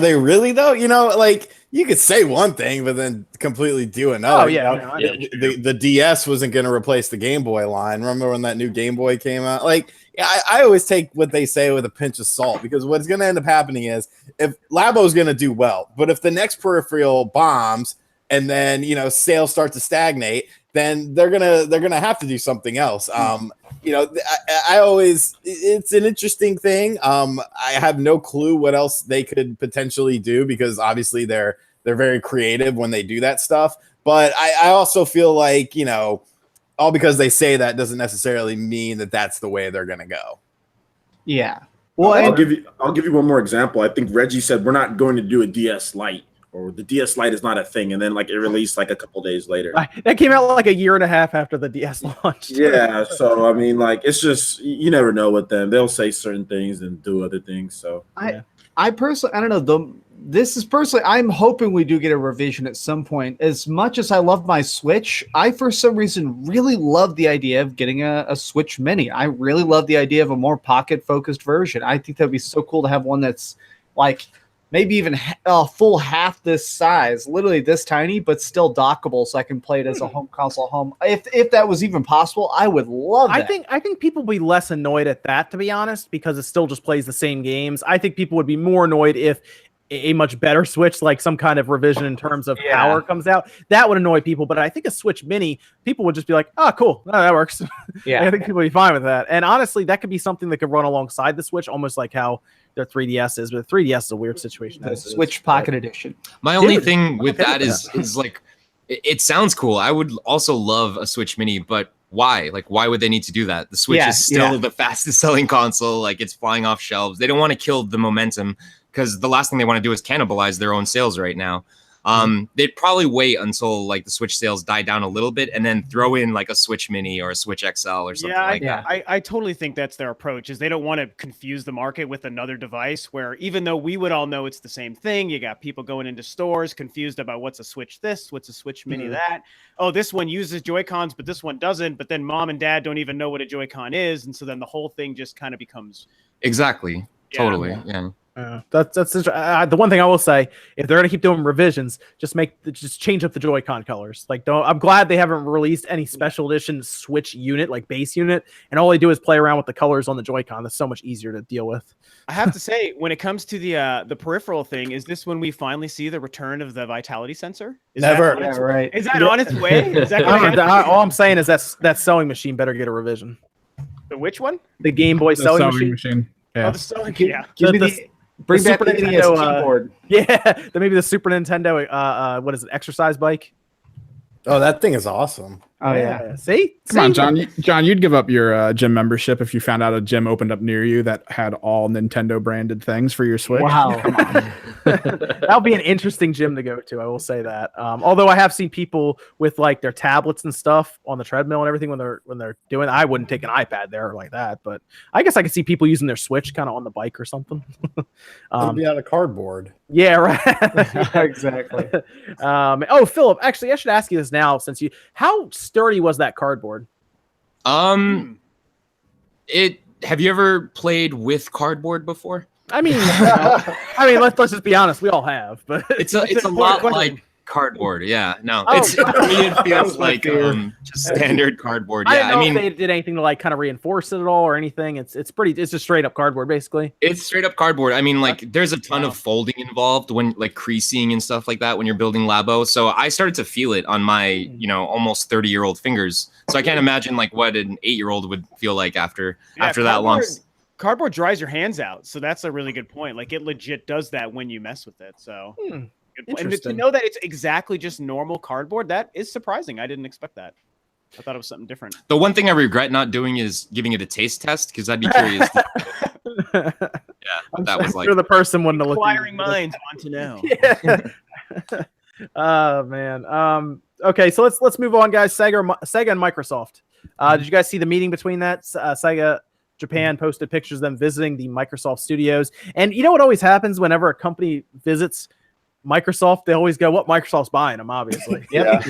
they really though? Like you could say one thing, but then completely do another. The DS wasn't going to replace the Game Boy line. Remember when that new Game Boy came out? Like, I always take what they say with a pinch of salt, because what's going to end up happening is if Labo's going to do well, but if the next peripheral bombs and then sales start to stagnate, then they're gonna have to do something else. I always, it's an interesting thing. I have no clue what else they could potentially do, because obviously they're very creative when they do that stuff. But I also feel like all because they say that doesn't necessarily mean that that's the way they're gonna go. Yeah. Well, I'll give you one more example. I think Reggie said we're not going to do a DS Lite, or the DS Lite is not a thing, and then it released a couple days later. That came out like a year and a half after the DS launched. Yeah, so I mean, it's just you never know with them. They'll say certain things and do other things. So I personally, I don't know though. This is personally, I'm hoping we do get a revision at some point. As much as I love my Switch, I for some reason really love the idea of getting a Switch Mini. I really love the idea of a more pocket-focused version. I think that'd be so cool to have one that's like maybe even a full half this size, literally this tiny, but still dockable, so I can play it as a home console home. If that was even possible, I would love that. I think people would be less annoyed at that, to be honest, because it still just plays the same games. I think people would be more annoyed if a much better Switch, like some kind of revision in terms of power comes out. That would annoy people, but I think a Switch Mini, people would just be like, oh, cool, no, that works. Yeah. I think people would be fine with that. And honestly, that could be something that could run alongside the Switch, almost like how their 3DS is, but the 3DS is a weird situation. The Switch Pocket Edition. My only thing with that is like, it sounds cool. I would also love a Switch Mini, but why? Like, why would they need to do that? The Switch is still the fastest selling console. Like, it's flying off shelves. They don't want to kill the momentum, because the last thing they want to do is cannibalize their own sales right now. They'd probably wait until like the Switch sales die down a little bit and then throw in like a Switch Mini or a Switch XL or something like that. I totally think that's their approach, is they don't want to confuse the market with another device where, even though we would all know it's the same thing, you got people going into stores confused about what's a Switch this, what's a Switch Mini that. Oh, this one uses Joy-Cons, but this one doesn't. But then mom and dad don't even know what a Joy-Con is. And so then the whole thing just kind of becomes. Exactly. Totally. Yeah. That's the one thing I will say. If they're gonna keep doing revisions, just change up the Joy-Con colors. Like, I'm glad they haven't released any special edition Switch unit, like base unit, and all they do is play around with the colors on the Joy-Con. That's so much easier to deal with. I have to say, when it comes to the peripheral thing, is this when we finally see the return of the vitality sensor? Is Never. Is that on its way? Is that all I'm saying is that sewing machine better get a revision. The which one? The Game Boy sewing machine. Yeah. Oh, the sewing. Yeah. Bring back the NES keyboard. Maybe the Super Nintendo. What is it? Exercise bike. Oh, that thing is awesome. Oh yeah. See? Come on, John. John, you'd give up your gym membership if you found out a gym opened up near you that had all Nintendo branded things for your Switch. Wow. That'll be an interesting gym to go to. I will say that. Although I have seen people with like their tablets and stuff on the treadmill and everything when they're doing. I wouldn't take an iPad there like that, but I guess I could see people using their Switch kind of on the bike or something. It'd be out of cardboard. Yeah, right. Exactly. Philip, actually, I should ask you this now, since how sturdy was that cardboard? Have you ever played with cardboard before? I mean, let's just be honest. We all have, but it's a lot like cardboard. Yeah, no, it feels like just standard cardboard. Yeah, I mean, if they did anything to like kind of reinforce it at all or anything. It's just straight up cardboard, basically. It's straight up cardboard. I mean, like there's a ton of folding involved when like creasing and stuff like that when you're building Labo. So I started to feel it on my almost 30-year-old fingers. So I can't imagine like what an 8-year-old would feel like after that long. Cardboard dries your hands out, so that's a really good point. Like, it legit does that when you mess with it. So, and to know that it's exactly just normal cardboard, that is surprising. I didn't expect that. I thought it was something different. The one thing I regret not doing is giving it a tast test, because I'd be curious. That was like the person wouldn't have inquiring minds want to know. Oh man. Okay, so let's move on, guys. Sega and Microsoft. Did you guys see the meeting between that? Sega Japan posted pictures of them visiting the Microsoft studios. And you know what always happens whenever a company visits Microsoft? They always go, "What Microsoft's buying them?" Obviously. Yep.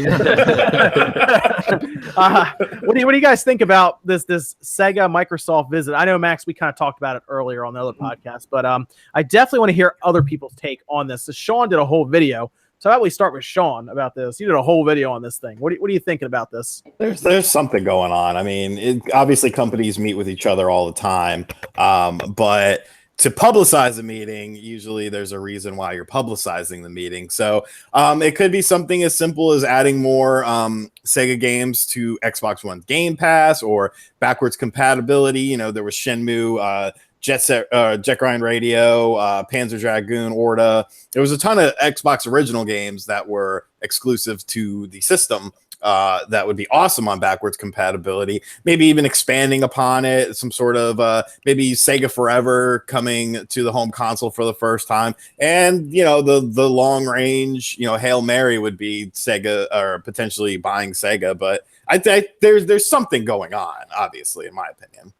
What do you guys think about this Sega Microsoft visit? I know, Max, we kind of talked about it earlier on the other podcast, but I definitely want to hear other people's take on this. So Sean did a whole video. So how about we start with Sean about this? You did a whole video on this thing. What are you thinking about this? There's something going on. I mean, obviously companies meet with each other all the time, but to publicize a meeting, usually there's a reason why you're publicizing the meeting. So it could be something as simple as adding more Sega games to Xbox One Game Pass or backwards compatibility. There was Shenmue, Jet Grind Radio, Panzer Dragoon, Orta. There was a ton of Xbox original games that were exclusive to the system that would be awesome on backwards compatibility. Maybe even expanding upon it, some sort of maybe Sega Forever coming to the home console for the first time. And, the long range, Hail Mary would be Sega or potentially buying Sega. But I think there's something going on, obviously, in my opinion.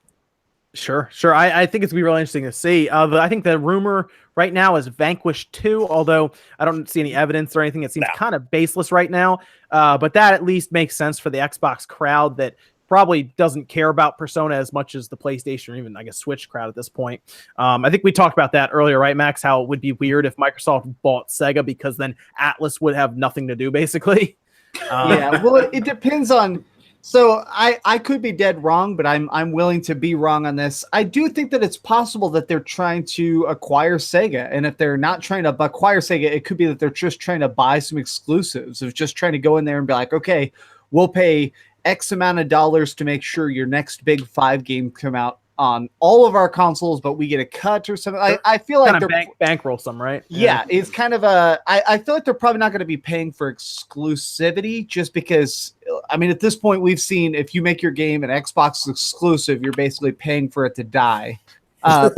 Sure. I think it's going to be really interesting to see. I think the rumor right now is Vanquish 2, although I don't see any evidence or anything. It seems kind of baseless right now. But that at least makes sense for the Xbox crowd that probably doesn't care about Persona as much as the PlayStation or even, I guess, Switch crowd at this point. I think we talked about that earlier, right, Max? How it would be weird if Microsoft bought Sega because then Atlas would have nothing to do, basically. Yeah, well, it depends on. So I could be dead wrong, but I'm willing to be wrong on this. I do think that it's possible that they're trying to acquire Sega, and if they're not trying to acquire Sega, it could be that they're just trying to buy some exclusives. Of just trying to go in there and be like, okay, we'll pay X amount of dollars to make sure your next big 5 game come out on all of our consoles, but we get a cut or something. I feel like they're bankroll some, right? Yeah, it's kind of I feel like they're probably not going to be paying for exclusivity just because, I mean, at this point we've seen if you make your game an Xbox exclusive, you're basically paying for it to die. But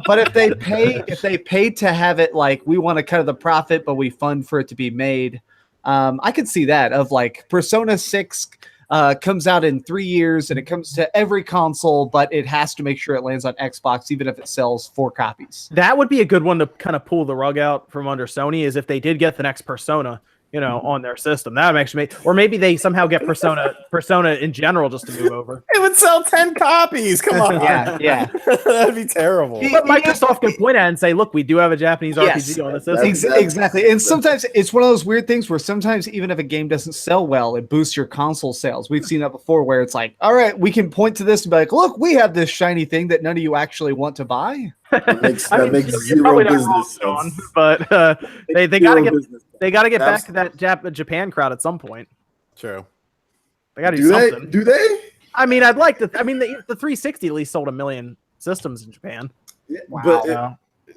if they pay to have it, like, we want to cut of the profit, but we fund for it to be made. I could see that of like Persona 6 comes out in 3 years and it comes to every console, but it has to make sure it lands on Xbox, even if it sells 4 copies. That would be a good one to kind of pull the rug out from under Sony, is if they did get the next Persona, on their system. That would actually make, or maybe they somehow get Persona in general just to move over. It would sell 10 copies. Come on. Yeah. That'd be terrible. But Microsoft can point at it and say, look, we do have a Japanese RPG on the system. Exactly. And sometimes it's one of those weird things where sometimes even if a game doesn't sell well, it boosts your console sales. We've seen that before where it's like, all right, we can point to this and be like, look, we have this shiny thing that none of you actually want to buy. That makes zero business sense. But they got to get back to that Japan crowd at some point. True. They got to do something. Do they? I mean, I'd like to. I mean, the 360 at least sold 1 million systems in Japan. Yeah, wow. But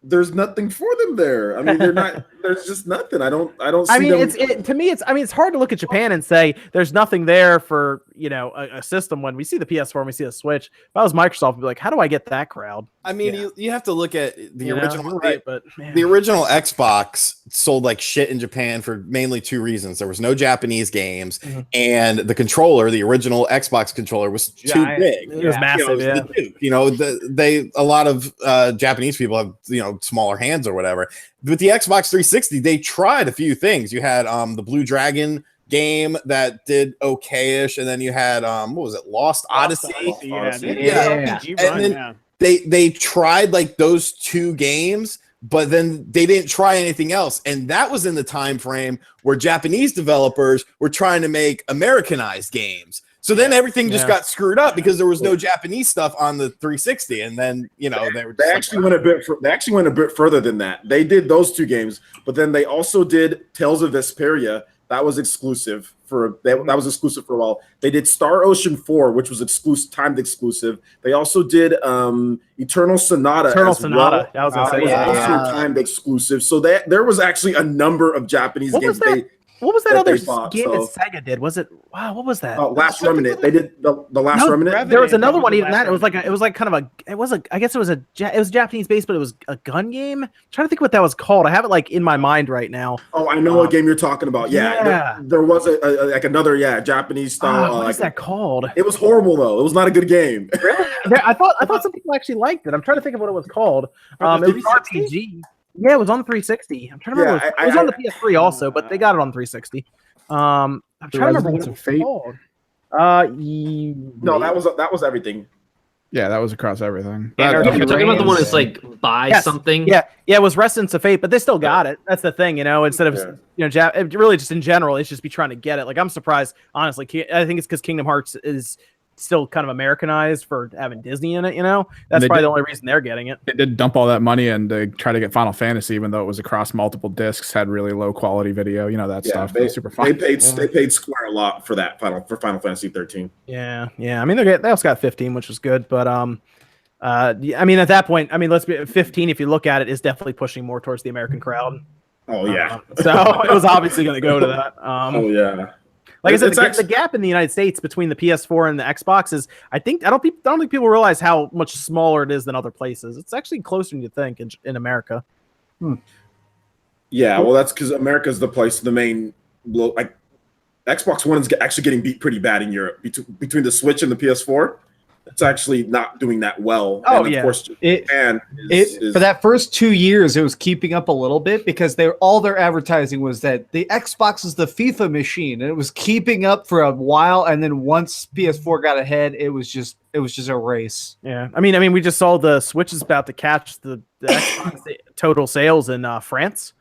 there's nothing for them there. I mean, they're not. There's just nothing. I don't see. I mean, them. to me, it's hard to look at Japan and say there's nothing there for a system when we see the PS4 and we see the Switch. If I was Microsoft, I'd be like, how do I get that crowd? I mean, you have to look at the original. Right, but man. The original Xbox sold like shit in Japan for mainly 2 reasons. There was no Japanese games, and the controller, the original Xbox controller, was too big. It was massive. A lot of Japanese people have smaller hands or whatever. With the Xbox 360, they tried a few things. You had the Blue Dragon game that did okay-ish, and then you had what was it, Lost Odyssey? And then they tried like those 2 games, but then they didn't try anything else, and that was in the time frame where Japanese developers were trying to make Americanized games. So then everything just got screwed up because there was no Japanese stuff on the 360, and then they actually went a bit further than that. They did those 2 games, but then they also did Tales of Vesperia. That was exclusive for a while. They did Star Ocean 4, which was timed exclusive. They also did Eternal Sonata. That was also timed exclusive. So there was actually a number of Japanese games. What was that other game that Sega did? Was it what was that? Last Remnant. They did the Last Remnant. There was another one even that. It was Japanese based, but it was a gun game. I'm trying to think what that was called. I have it like in my mind right now. Oh, I know what game you're talking about. Yeah. There was another Japanese style. What is that called? It was horrible though. It was not a good game. Really? I thought some people actually liked it. I'm trying to think of what it was called. It was RPG. Yeah, it was on the 360. I'm trying to remember. It was on the PS3 also, but they got it on 360. I'm trying to remember what it was called. No, that was everything. Yeah, that was across everything. You're talking about the one that's like something. Yeah, it was Resonance of Fate, but they still got it. That's the thing, instead of really just in general, it's just be trying to get it. Like, I'm surprised, honestly. I think it's because Kingdom Hearts is still kind of Americanized for having Disney in it, That's probably the only reason they're getting it. They did dump all that money and they try to get Final Fantasy, even though it was across multiple discs, had really low quality video, that stuff. They super fun. They paid Square a lot for that Final Fantasy 13. Yeah. I mean, they also got 15, which was good, but I mean, at that point, let's be 15. If you look at it, is definitely pushing more towards the American crowd. Oh yeah. So it was obviously going to go to that. Oh yeah. Like I said, the gap in the United States between the PS4 and the Xbox is, I don't think people realize how much smaller it is than other places. It's actually closer than you think in America. Yeah, well, that's because America is the place, the main, like, Xbox One is actually getting beat pretty bad in Europe between the Switch and the PS4. it's actually not doing that well. Oh, and of yeah. course, Japan for that first 2 years, it was keeping up a little bit because all their advertising was that the Xbox is the FIFA machine, and it was keeping up for a while. And then once PS4 got ahead, it was just a race. Yeah, I mean, we just saw the Switch is about to catch the Xbox total sales in France.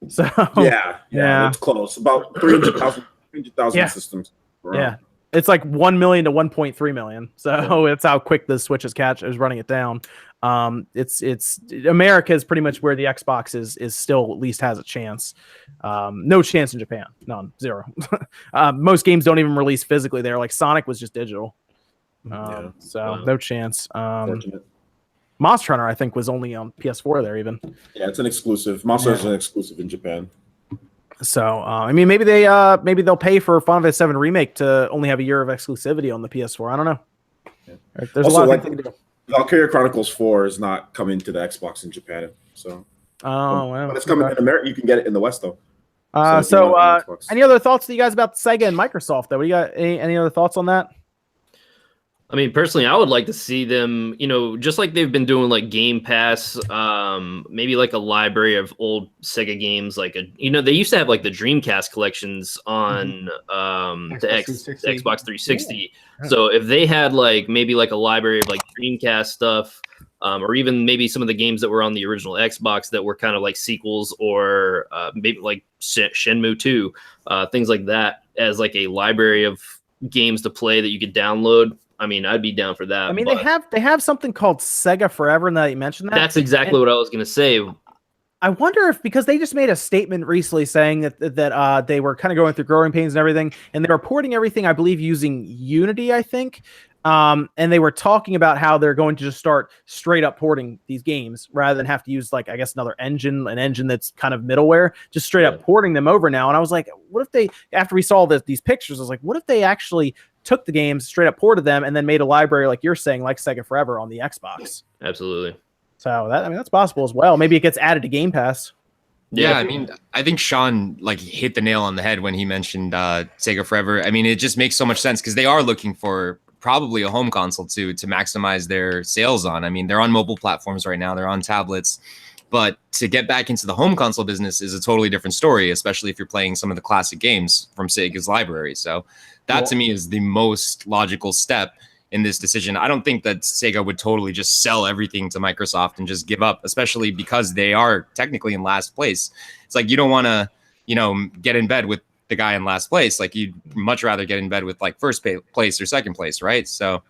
So yeah, it's close. About 300,000 systems. Yeah, it's like 1 million to 1.3 million. So it's how quick the Switch is running it down. It's America is pretty much where the Xbox is still at least has a chance. No chance in Japan, none, zero. Most games don't even release physically there. Like Sonic was just digital. No chance. Monster Hunter, I think, was only on PS4 there even. Yeah, it's an exclusive. Monster is an exclusive in Japan. So I mean, maybe they'll pay for Final Fantasy VII Remake to only have a year of exclusivity on the PS4. I don't know. Yeah. There's also, a lot of things to do. Valkyria Chronicles 4 is not coming to the Xbox in Japan. So but it's coming in America. You can get it in the West though. Any other thoughts to you guys about Sega and Microsoft though? What do you got? Any other thoughts on that? I mean, personally, I would like to see them, just like they've been doing like Game Pass, maybe like a library of old Sega games. Like, they used to have like the Dreamcast collections on the Xbox 360. Yeah. So if they had like maybe like a library of like Dreamcast stuff, or even maybe some of the games that were on the original Xbox that were kind of like sequels, or maybe like Shenmue 2, things like that, as like a library of games to play that you could download. I mean, I'd be down for that. I mean, they have something called Sega Forever, and that you mentioned that. That's exactly what I was going to say. I wonder if, because they just made a statement recently saying that they were kind of going through growing pains and everything, and they were porting everything, I believe, using Unity, I think. And they were talking about how they're going to just start straight up porting these games rather than have to use, like, I guess, an engine that's kind of middleware, just straight up porting them over now. And I was like, what if they, after we saw these pictures, I was like, what if they actually took the games, straight up ported them, and then made a library, like you're saying, like Sega Forever on the Xbox? Absolutely. So that's possible as well. Maybe it gets added to Game Pass. Yeah, I mean, I think Sean hit the nail on the head when he mentioned Sega Forever. I mean, it just makes so much sense because they are looking for probably a home console to maximize their sales on. I mean, they're on mobile platforms right now, they're on tablets, but to get back into the home console business is a totally different story, especially if you're playing some of the classic games from Sega's library. So that to me is the most logical step in this decision. I don't think that Sega would totally just sell everything to Microsoft and just give up, especially because they are technically in last place. It's like, you don't want to, get in bed with the guy in last place. Like, you'd much rather get in bed with like first place or second place, right? So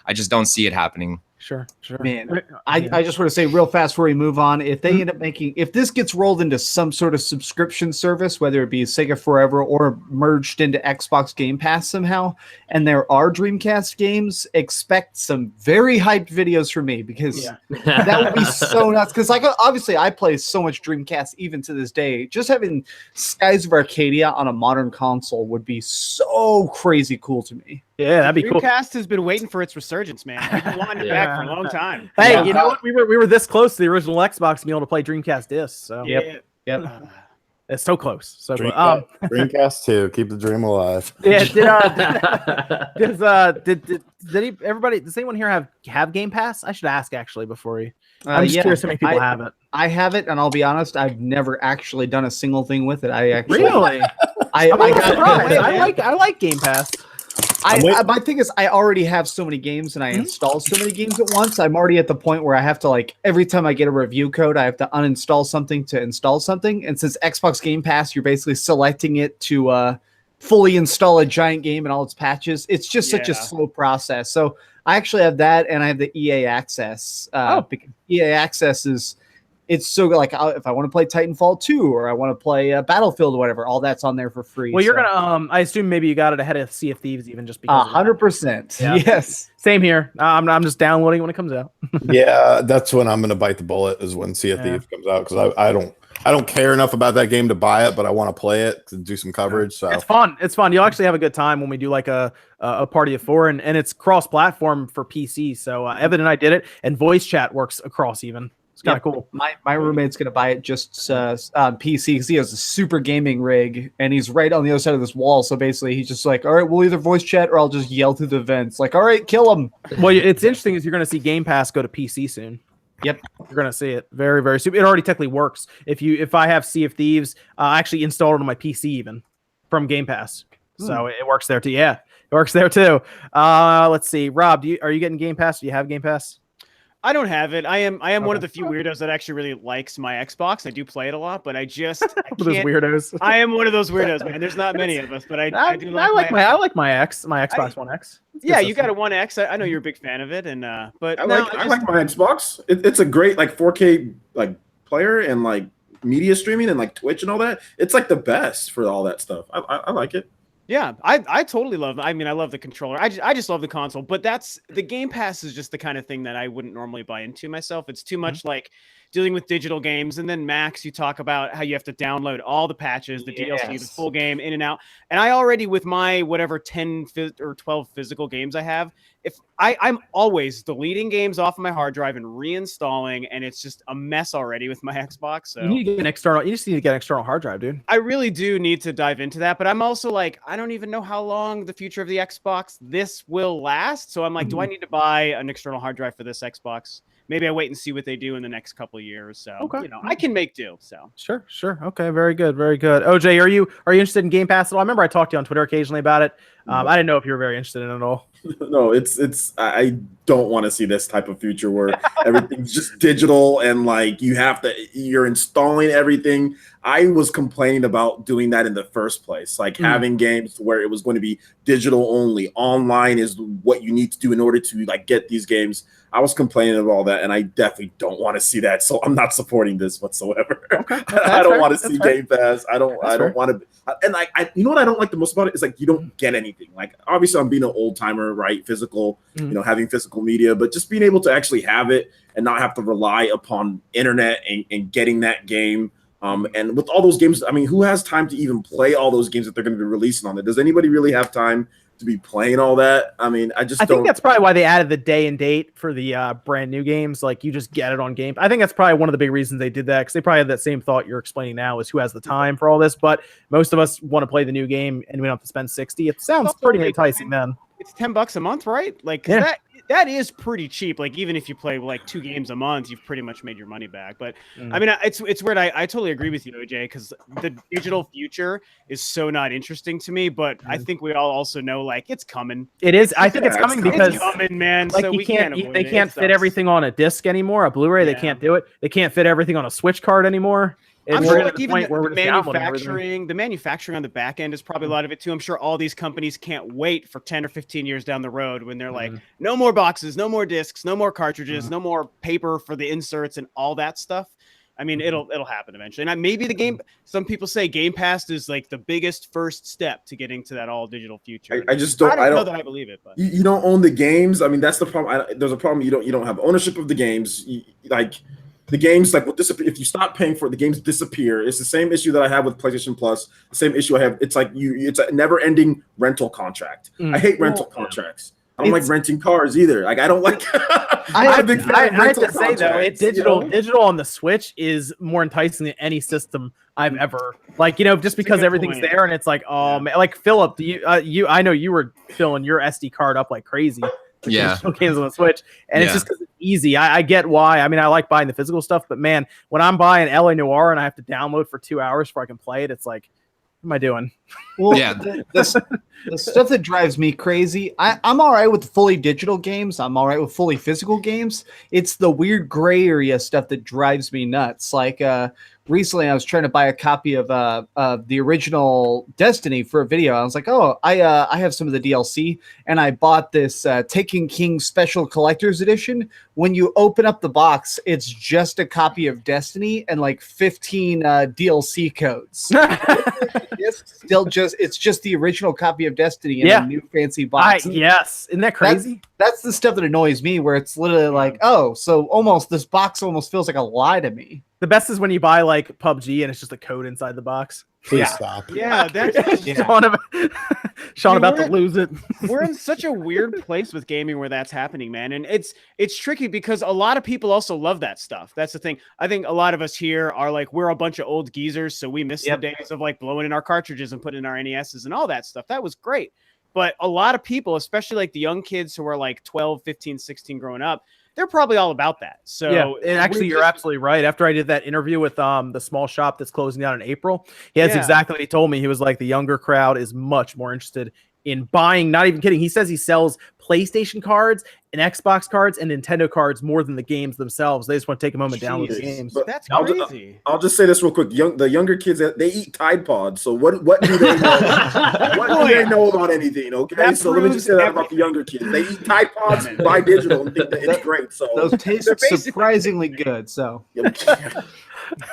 I just don't see it happening. Sure. Man, I just want to say real fast before we move on, if they end up if this gets rolled into some sort of subscription service, whether it be Sega Forever or merged into Xbox Game Pass somehow, and there are Dreamcast games, expect some very hyped videos from me, because that would be so nuts. Because obviously I play so much Dreamcast even to this day. Just having Skies of Arcadia on a modern console would be so crazy cool to me. Yeah, that'd be cool. Dreamcast has been waiting for its resurgence, man. We've been wanting it back for a long time. Hey, you know what? We were this close to the original Xbox being able to play Dreamcast discs. So yep. It's so close. So Dreamcast 2, keep the dream alive. Yeah. Does anyone here have Game Pass? I should ask actually before we. I'm just curious how many people have it. I have it, and I'll be honest, I've never actually done a single thing with it. I actually really. I like Game Pass. My thing is, I already have so many games and I install so many games at once. I'm already at the point where I have to, every time I get a review code, I have to uninstall something to install something. And since Xbox Game Pass, you're basically selecting it to fully install a giant game and all its patches. It's just such a slow process. So I actually have that, and I have the EA Access. Because EA Access it's so if I want to play Titanfall 2 or I want to play Battlefield or whatever, all that's on there for free. Well, you're gonna I assume maybe you got it ahead of Sea of Thieves, even just because 100%. Yes, same here. I'm just downloading when it comes out. Yeah, that's when I'm gonna bite the bullet, is when Sea of Thieves comes out, because I don't care enough about that game to buy it, but I want to play it to do some coverage. So it's fun. You'll actually have a good time when we do like a party of 4, and it's cross-platform for PC. So Evan and I did it, and voice chat works across even. It's kind of cool. My roommate's gonna buy it just on PC because he has a super gaming rig and he's right on the other side of this wall. So basically, he's just like, all right, we'll either voice chat or I'll just yell through the vents, like, all right, kill him. Well, it's interesting is you're gonna see Game Pass go to PC soon. Yep, you're gonna see it very, very soon. It already technically works. If I have Sea of Thieves, I actually installed it on my PC even from Game Pass, so it works there too. Yeah, it works there too. Let's see, Rob, are you getting Game Pass? Do you have Game Pass? I don't have it. I am one of the few weirdos that actually really likes my Xbox. I do play it a lot, but I can't. Those weirdos. I am one of those weirdos, man. There's not many of us, but I do like my Xbox One X. Yeah, you got a One X. I know you're a big fan of it, and but I like my Xbox. It's a great like 4K like player and like media streaming and like Twitch and all that. It's like the best for all that stuff. I like it. Yeah, I totally love it. I mean, I love the controller. I just love the console, but the Game Pass is just the kind of thing that I wouldn't normally buy into myself. It's too much like dealing with digital games. And then Max, you talk about how you have to download all the patches, the DLC, the full game in and out. And I already, with my whatever 10 or 12 physical games I have, if I'm always deleting games off of my hard drive and reinstalling, and it's just a mess already with my Xbox. So you need to get an external. You just need to get an external hard drive, dude. I really do need to dive into that, but I'm also like, I don't even know how long the future of the Xbox this will last. So I'm like, do I need to buy an external hard drive for this Xbox? Maybe I wait and see what they do in the next couple of years. So I can make do. So sure. Okay, very good, very good. OJ, are you interested in Game Pass at all? I remember I talked to you on Twitter occasionally about it. I didn't know if you were very interested in it at all. No, I don't want to see this type of future where everything's just digital and like you're installing everything. I was complaining about doing that in the first place, like having games where it was going to be digital only. Online is what you need to do in order to like get these games. I was complaining of all that, and I definitely don't want to see that. So I'm not supporting this whatsoever. Okay. I don't want to see Game Pass. I don't want to. And I you know what I don't like the most about it is like you don't get anything. Like obviously I'm being an old timer, right? Physical, having physical media, but just being able to actually have it and not have to rely upon internet and getting that game. And with all those games, I mean, who has time to even play all those games that they're going to be releasing on it? Does anybody really have time to be playing all that? I mean, I think that's probably why they added the day and date for the brand new games. Like you just get it on Game. I think that's probably one of the big reasons they did that, because they probably had that same thought you're explaining now, is who has the time for all this. But most of us want to play the new game and we don't have to spend $60. It sounds pretty enticing then. It's $10 a month, right? Like that is pretty cheap. Like even if you play like 2 games a month, you've pretty much made your money back. But I mean, it's weird. I totally agree with you, OJ, because the digital future is so not interesting to me. But I think we all also know like it's coming. It is. I think it's coming because it's coming, man. Like so they can't fit everything on a disc anymore, a Blu-ray. They can't do it. They can't fit everything on a Switch card anymore. I'm sure like even the manufacturing on the back end is probably a lot of it too. I'm sure all these companies can't wait for 10 or 15 years down the road when they're like, no more boxes, no more discs, no more cartridges, no more paper for the inserts and all that stuff. I mean, it'll happen eventually. And maybe some people say Game Pass is like the biggest first step to getting to that all digital future. I just don't know that I believe it, but you don't own the games. I mean, that's the problem. There's a problem. You don't have ownership of the games. The games like will disappear if you stop paying for it. The games disappear. It's the same issue that I have with PlayStation Plus. The same issue I have. It's like it's a never-ending rental contract. I hate rental contracts. I don't like renting cars either. Like I don't like. I have to say though, digital on the Switch is more enticing than any system I've ever just because everything's there and it's like man, like Philip, I know you were filling your SD card up like crazy. Yeah, games on the Switch, and it's just because it's easy. I get why. I mean, I like buying the physical stuff, but man, when I'm buying LA Noire and I have to download for 2 hours before I can play it, it's like, what am I doing? Well, the stuff that drives me crazy, I'm all right with fully digital games. I'm all right with fully physical games. It's the weird gray area stuff that drives me nuts. Like recently, I was trying to buy a copy of the original Destiny for a video. I was like, oh, I have some of the DLC, and I bought this Taken King Special Collector's Edition. When you open up the box, it's just a copy of Destiny and like 15 DLC codes. It's just the original copy of Destiny in a new fancy box. Yes, isn't that crazy? That's the stuff that annoys me, where it's literally like, oh, so this box almost feels like a lie to me. The best is when you buy like PUBG and it's just a code inside the box. Please stop. Yeah, that's Sean about to lose it. We're in such a weird place with gaming where that's happening, man. And it's tricky because a lot of people also love that stuff. That's the thing. I think a lot of us here are like, we're a bunch of old geezers, so we miss the days of like blowing in our cartridges and putting in our NESs and all that stuff. That was great. But a lot of people, especially like the young kids who are like 12, 15, 16 growing up, they're probably all about that. So yeah, and actually you're absolutely right. After I did that interview with the small shop that's closing down in April, that's exactly what he told me. He was like, the younger crowd is much more interested in buying, not even kidding. He says he sells PlayStation cards and Xbox cards and Nintendo cards more than the games themselves. They just want to take a moment down with the games. But that's crazy. I'll just say this real quick. The younger kids, they eat Tide Pods. So what do they know? What do they know about anything? Okay, so let me just say that about the younger kids. They eat Tide Pods, buy digital, and think that it's great. So those taste surprisingly good. So.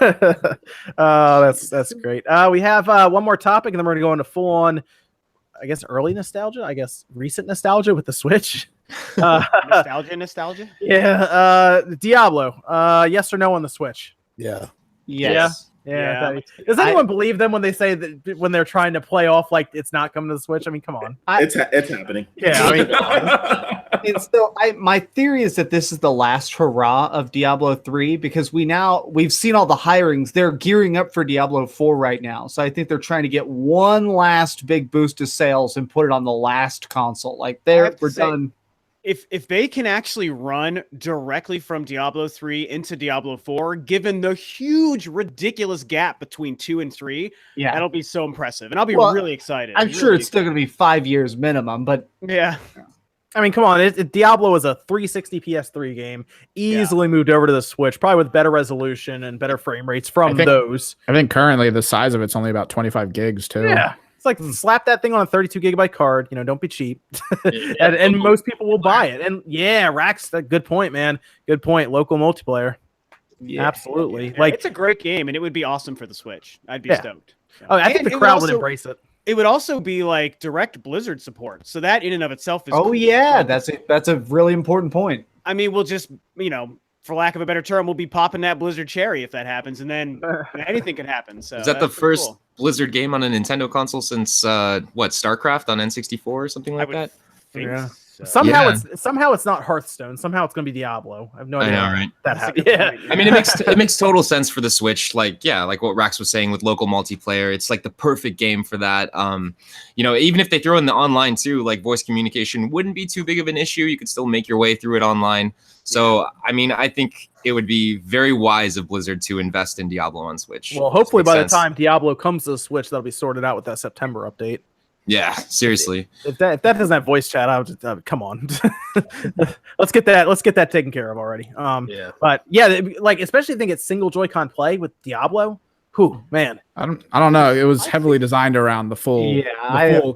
That's great. We have one more topic, and then we're gonna go into full on, I guess, early nostalgia. I guess recent nostalgia with the Switch. Nostalgia. Yeah. Diablo. Yes or no on the Switch? Yeah. Yes. Yeah. Does anyone believe them when they say that when they're trying to play off like it's not coming to the Switch? I mean, come on. It's happening. Yeah. I mean, and so my theory is that this is the last hurrah of Diablo 3 because we've seen all the hirings. They're gearing up for Diablo 4 right now. So I think they're trying to get one last big boost of sales and put it on the last console. Like we're done. If they can actually run directly from Diablo 3 into Diablo 4, given the huge, ridiculous gap between 2 and 3, that'll be so impressive. And I'll be really excited. I'm sure it's still going to be 5 years minimum, but yeah. I mean, come on. Diablo is a 360 PS3 game, easily moved over to the Switch, probably with better resolution and better frame rates from those. I think currently the size of it's only about 25 gigs, too. Yeah. It's like slap that thing on a 32 gigabyte card. Don't be cheap. and most people will buy it. And Rax, good point, man. Good point. Local multiplayer. Yeah, absolutely. Yeah. Like, it's a great game, and it would be awesome for the Switch. I'd be stoked. Oh, I think the crowd would embrace it. It would also be like direct Blizzard support. So that in and of itself is cool. Yeah, that's a really important point. I mean, we'll just, for lack of a better term, we'll be popping that Blizzard cherry if that happens, and then anything can happen. So is that the first Blizzard game on a Nintendo console since StarCraft on N64 or something like that? So. Somehow it's not Hearthstone. Somehow it's going to be Diablo. I have no idea. I know, right? That happened. Yeah. I mean, it makes total sense for the Switch. Like what Rax was saying with local multiplayer, it's like the perfect game for that. Even if they throw in the online too, like voice communication wouldn't be too big of an issue. You could still make your way through it online. So, I mean, I think it would be very wise of Blizzard to invest in Diablo on Switch. Well, hopefully by the time Diablo comes to the Switch, that'll be sorted out with that September update. Yeah, seriously. If that doesn't have voice chat, I would just come on. Let's get that taken care of already. But especially think it's single Joy-Con play with Diablo. Whew, man. I don't know. It was heavily designed around the full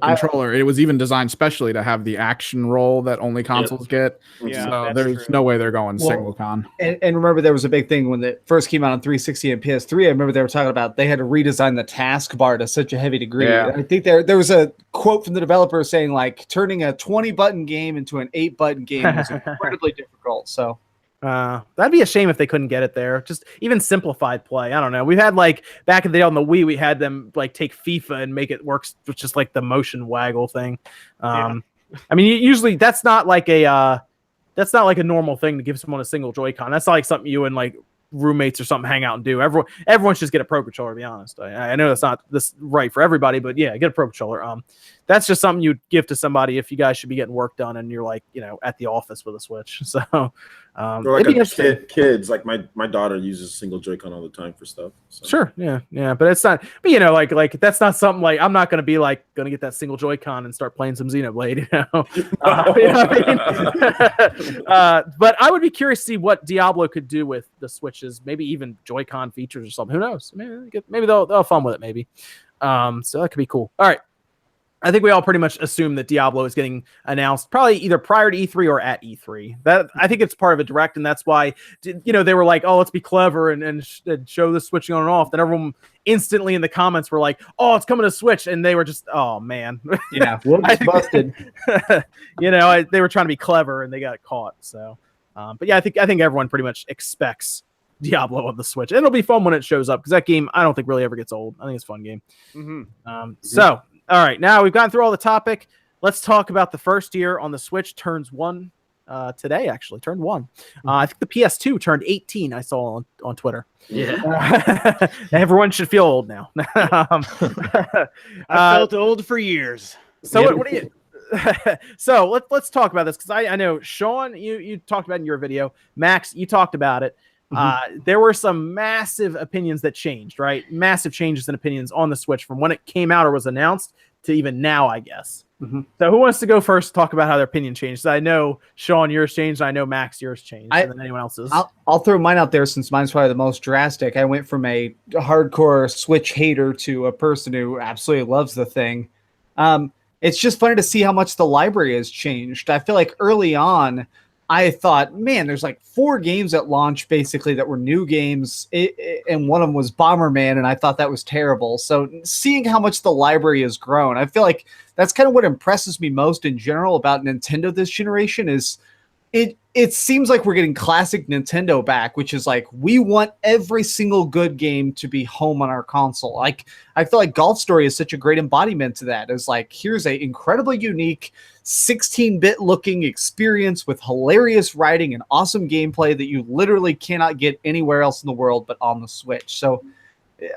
controller. It was even designed specially to have the action roll that only consoles get. Yeah, so there's no way they're going single con. And remember, there was a big thing when it first came out on 360 and PS3. I remember they were talking about they had to redesign the taskbar to such a heavy degree. Yeah. I think there was a quote from the developer saying like turning a 20-button game into an 8-button game was incredibly difficult. So. That'd be a shame if they couldn't get it there. Just even simplified play. I don't know. We had back in the day on the Wii, we had them take FIFA and make it work with just the motion waggle thing. I mean, usually that's not like a normal thing to give someone a single Joy-Con. That's not like something you and roommates or something hang out and do. Everyone should just get a Pro Controller, to be honest. I know that's not right for everybody, but yeah, get a Pro Controller. That's just something you'd give to somebody if you guys should be getting work done and you're at the office with a Switch. So or kids, like my daughter uses single Joy-Con all the time for stuff. So. Sure, yeah, but it's not. But that's not something I'm not going to be going to get that single Joy-Con and start playing some Xenoblade. But I would be curious to see what Diablo could do with the Switches, maybe even Joy-Con features or something. Who knows? Maybe they'll have fun with it. Maybe. So that could be cool. All right. I think we all pretty much assume that Diablo is getting announced probably either prior to E3 or at E3. That I think it's part of a direct, and that's why they were like, "Oh, let's be clever and show this switching on and off." Then everyone instantly in the comments were like, "Oh, it's coming to Switch," and they were just, "Oh man, yeah, busted." They were trying to be clever and they got caught. So, but yeah, I think everyone pretty much expects Diablo on the Switch. And it'll be fun when it shows up because that game I don't think really ever gets old. I think it's a fun game. So, all right, now we've gone through all the topic. Let's talk about the first year on the Switch. Turns 1 today, actually. Turned 1. I think the PS2 turned 18. I saw on Twitter. Yeah. Everyone should feel old now. I felt old for years. So what do you? So let's talk about this because I know Sean, you talked about it in your video. Max, you talked about it. There were some massive opinions that changed, right? Massive changes in opinions on the Switch from when it came out or was announced to even now, I guess. So who wants to go first to talk about how their opinion changed? So I know, Sean, yours changed. I know, Max, yours changed. And then anyone else's. I'll throw mine out there since mine's probably the most drastic. I went from a hardcore Switch hater to a person who absolutely loves the thing. It's just funny to see how much the library has changed. I feel like early on, I thought, man, there's like 4 games at launch basically that were new games, and one of them was Bomberman, and I thought that was terrible. So seeing how much the library has grown, I feel like that's kind of what impresses me most in general about Nintendo this generation is it seems like we're getting classic Nintendo back, which is like we want every single good game to be home on our console. Like I feel like Golf Story is such a great embodiment to that. It's like here's a incredibly unique 16-bit looking experience with hilarious writing and awesome gameplay that you literally cannot get anywhere else in the world but on the Switch. So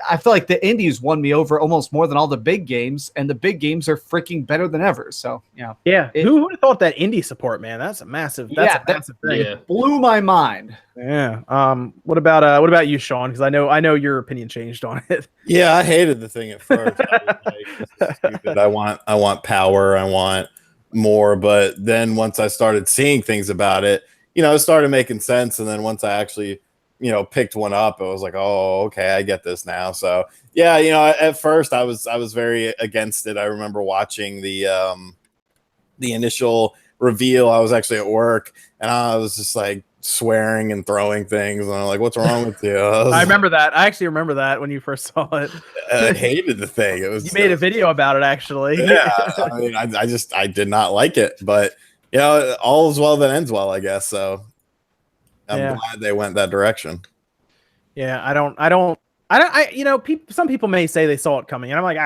I feel like the indies won me over almost more than all the big games, and the big games are freaking better than ever. So yeah. Who would have thought that indie support, man? That's a massive thing. Yeah. Blew my mind. Yeah. What about you, Sean? Because I know your opinion changed on it. Yeah, I hated the thing at first. I was like, this is stupid. I want power. I want more. But then once I started seeing things about it, it started making sense. And then once I actually picked one up, I was like, oh, okay, I get this now. So yeah, at first I was very against it. I remember watching the initial reveal. I was actually at work and I was just like swearing and throwing things. And I'm like, what's wrong with you? I remember that. I actually remember that when you first saw it. I hated the thing. It was you made a video about it actually. Yeah. I mean, I did not like it, but all is well that ends well, I guess. So I'm glad they went that direction. Yeah, some people may say they saw it coming, and I'm like,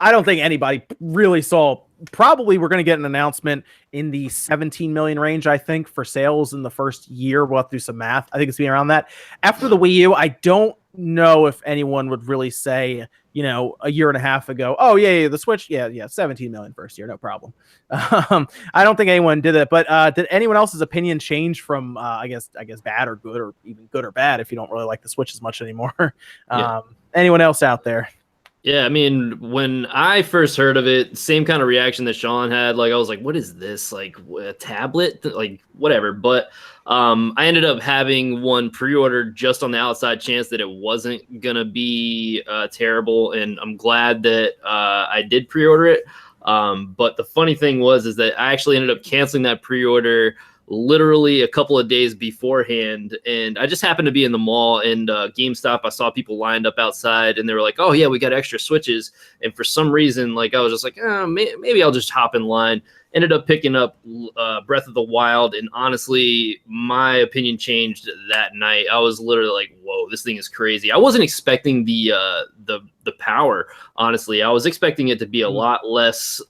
I don't think anybody really saw. Probably we're going to get an announcement in the 17 million range, I think, for sales in the first year. We'll have to do some math. I think it's being around that. After the Wii U, I don't know if anyone would really say, a year and a half ago, oh yeah, the Switch, yeah, 17 million first year, no problem. I don't think anyone did it, but did anyone else's opinion change from I guess bad or good, or even good or bad if you don't really like the Switch as much anymore? Anyone else out there? Yeah, I mean, when I first heard of it, same kind of reaction that Sean had. Like, I was like, what is this? Like, a tablet? Like, whatever. But I ended up having one pre-ordered just on the outside chance that it wasn't going to be terrible. And I'm glad that I did pre-order it. But the funny thing is that I actually ended up canceling that pre-order literally a couple of days beforehand, and I just happened to be in the mall, and GameStop, I saw people lined up outside, and they were like, oh yeah, we got extra Switches, and for some reason, like, I was just like, maybe I'll just hop in line. Ended up picking up Breath of the Wild, and honestly, my opinion changed that night. I was literally like, whoa, this thing is crazy. I wasn't expecting the power, honestly. I was expecting it to be a lot less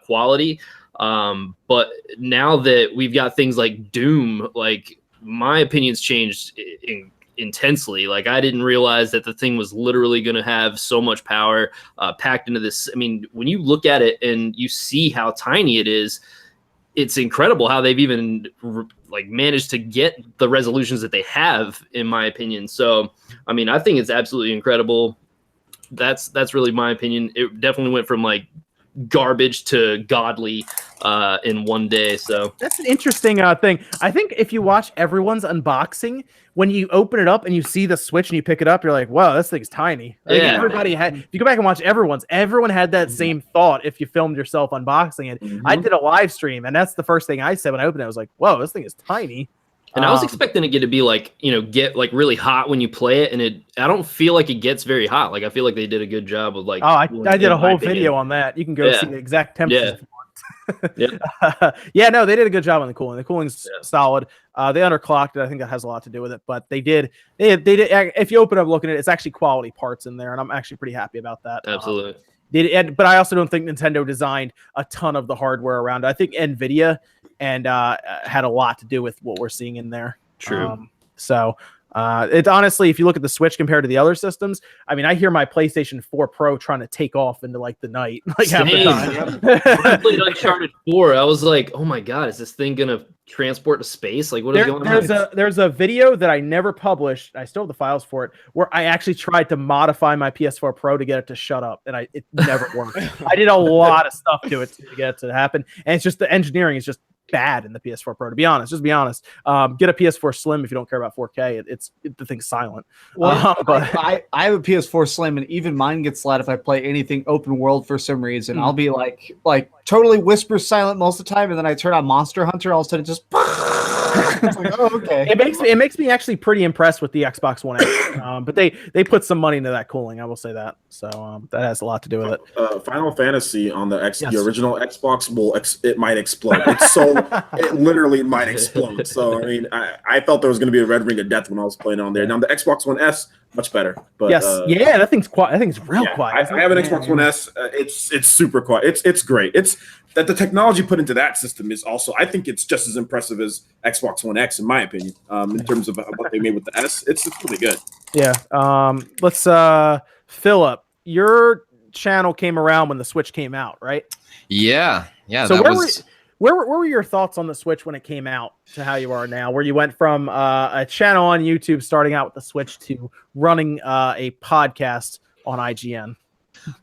quality. But now that we've got things like Doom, like, my opinion's changed intensely. Like, I didn't realize that the thing was literally going to have so much power packed into this. I mean, when you look at it and you see how tiny it is, it's incredible how they've even managed to get the resolutions that they have, in my opinion. So, I mean, I think it's absolutely incredible. That's really my opinion. It definitely went from garbage to godly in one day. So that's an interesting thing. I think if you watch everyone's unboxing, when you open it up and you see the Switch and you pick it up, you're like, wow, this thing's tiny. Everybody had, if you go back and watch everyone had that same thought if you filmed yourself unboxing it. I did a live stream, and that's the first thing I said when I opened it. I was like, whoa, this thing is tiny. And I was expecting it to be get really hot when you play it, and I don't feel like it gets very hot. Like, I feel like they did a good job of I did a whole video on that. You can go see the exact temperature. Yeah, no, they did a good job on the cooling. The cooling's solid. They underclocked it. I think that has a lot to do with it. But they did. They did. If you open up looking at it, it's actually quality parts in there, and I'm actually pretty happy about that. Absolutely. But I also don't think Nintendo designed a ton of the hardware around it. I think Nvidia and had a lot to do with what we're seeing in there. True. It's honestly, if you look at the Switch compared to the other systems, I mean, I hear my PlayStation 4 Pro trying to take off into like the night, like half the time. I played Uncharted 4. I was like, oh my god, is this thing gonna transport to space? Like, what is going on? There's a video that I never published. I still have the files for it, where I actually tried to modify my PS4 Pro to get it to shut up, and it never worked. I did a lot of stuff to it to get it to happen, and it's just the engineering is just bad in the PS4 Pro, to be honest. Just be honest. Get a PS4 Slim if you don't care about 4K. The thing's silent. Well, but I have a PS4 Slim, and even mine gets loud if I play anything open world for some reason. I'll be like totally whisper silent most of the time, and then I turn on Monster Hunter, all of a sudden it just it's like, oh, okay. It makes me actually pretty impressed with the Xbox One X. But they put some money into that cooling, I will say that. So that has a lot to do with it. Final Fantasy on the original Xbox it might explode. It's it literally might explode. So I mean, I felt there was going to be a red ring of death when I was playing on there. Now the Xbox One S, much better. But that thing's quiet. That thing's real quiet. I have an Xbox One S. It's super quiet. It's great. It's that the technology put into that system is also, I think it's just as impressive as Xbox One X, in my opinion, in terms of what they made with the S. It's really good. Yeah. Let's Philip, your channel came around when the Switch came out, right? Yeah. So where were your thoughts on the Switch when it came out to how you are now, where you went from a channel on YouTube starting out with the Switch to running a podcast on IGN?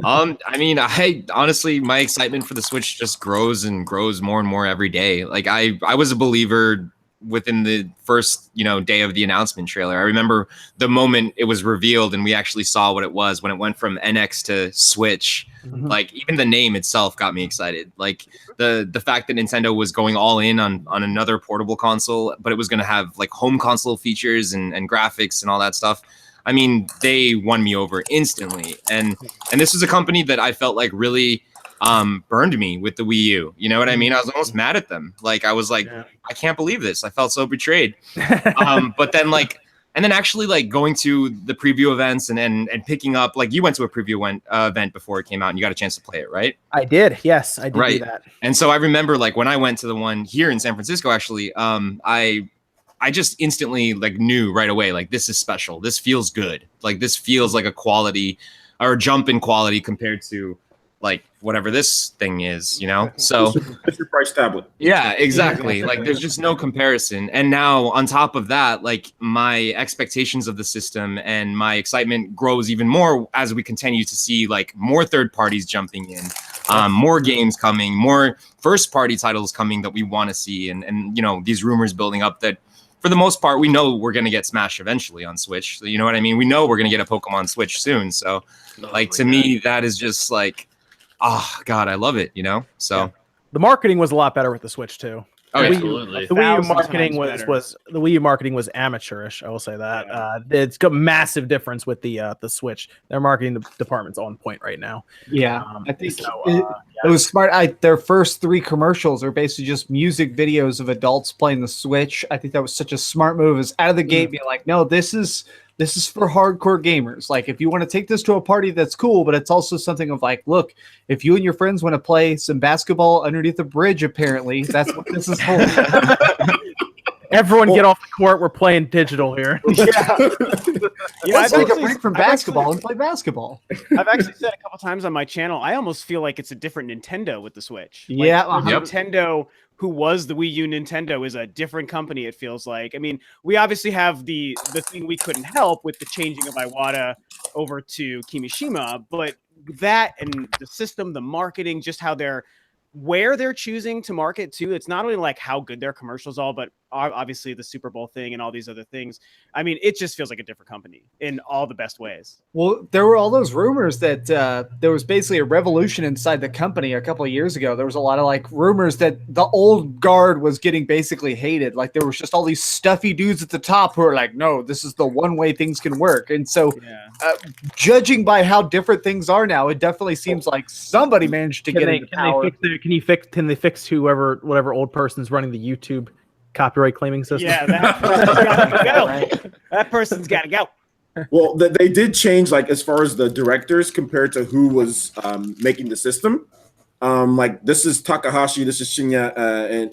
I mean, I honestly, my excitement for the Switch just grows and grows more and more every day. Like I was a believer within the first, day of the announcement trailer. I remember the moment it was revealed and we actually saw what it was when it went from NX to Switch. Mm-hmm. Like even the name itself got me excited. Like the fact that Nintendo was going all in on another portable console, but it was going to have like home console features and graphics and all that stuff. I mean, they won me over instantly. And this was a company that I felt like really burned me with the Wii U. You know what I mean? I was almost mad at them. Like, I was like, I can't believe this. I felt so betrayed. But then and then actually like going to the preview events and picking up, like you went to a preview event before it came out and you got a chance to play it, right? I did. Yes, I did do that. And so I remember like when I went to the one here in San Francisco, actually, I just instantly like knew right away, like this is special. This feels good. Like this feels like a quality or a jump in quality compared to like whatever this thing is, So it's your price tablet. Yeah, exactly. Like there's just no comparison. And now on top of that, like my expectations of the system and my excitement grows even more as we continue to see like more third parties jumping in, more games coming, more first party titles coming that we want to see. And these rumors building up that for the most part, we know we're going to get Smash eventually on Switch. So, you know what I mean? We know we're going to get a Pokemon Switch soon. So to me, that is just like, oh God, I love it, So the marketing was a lot better with the Switch too. Oh, absolutely. The Wii U marketing the Wii U marketing was amateurish. I will say that. It's got massive difference with the Switch. Their marketing department's on point right now. Yeah, I think it was smart. Their first 3 commercials are basically just music videos of adults playing the Switch. I think that was such a smart move. Is out of the gate being like, no, this is for hardcore gamers. Like, if you want to take this to a party, that's cool, but it's also something of like, look, if you and your friends want to play some basketball underneath the bridge, apparently, that's what this is for. Everyone get off the court. We're playing digital here. Let's take a break from basketball and play basketball. I've actually said a couple times on my channel, I almost feel like it's a different Nintendo with the Switch. Nintendo, who was the Wii U Nintendo, is a different company, it feels like. I mean, we obviously have the thing we couldn't help with the changing of Iwata over to Kimishima, but that and the system, the marketing, just how where they're choosing to market to, it's not only like how good their commercials are, but obviously the Super Bowl thing and all these other things. I mean, it just feels like a different company in all the best ways. Well, there were all those rumors that there was basically a revolution inside the company a couple of years ago. There was a lot of like rumors that the old guard was getting basically hated. Like there was just all these stuffy dudes at the top who are like, no, this is the one way things can work. And so Yeah. Judging by how different things are now, it definitely seems like somebody managed to get into power. Can you fix? Can they fix whatever old person's running the YouTube copyright claiming system? Yeah, that person's got to go. That person's got to go. Well, they did change, like, as far as the directors compared to who was making the system. Like, this is Takahashi, this is Shinya, and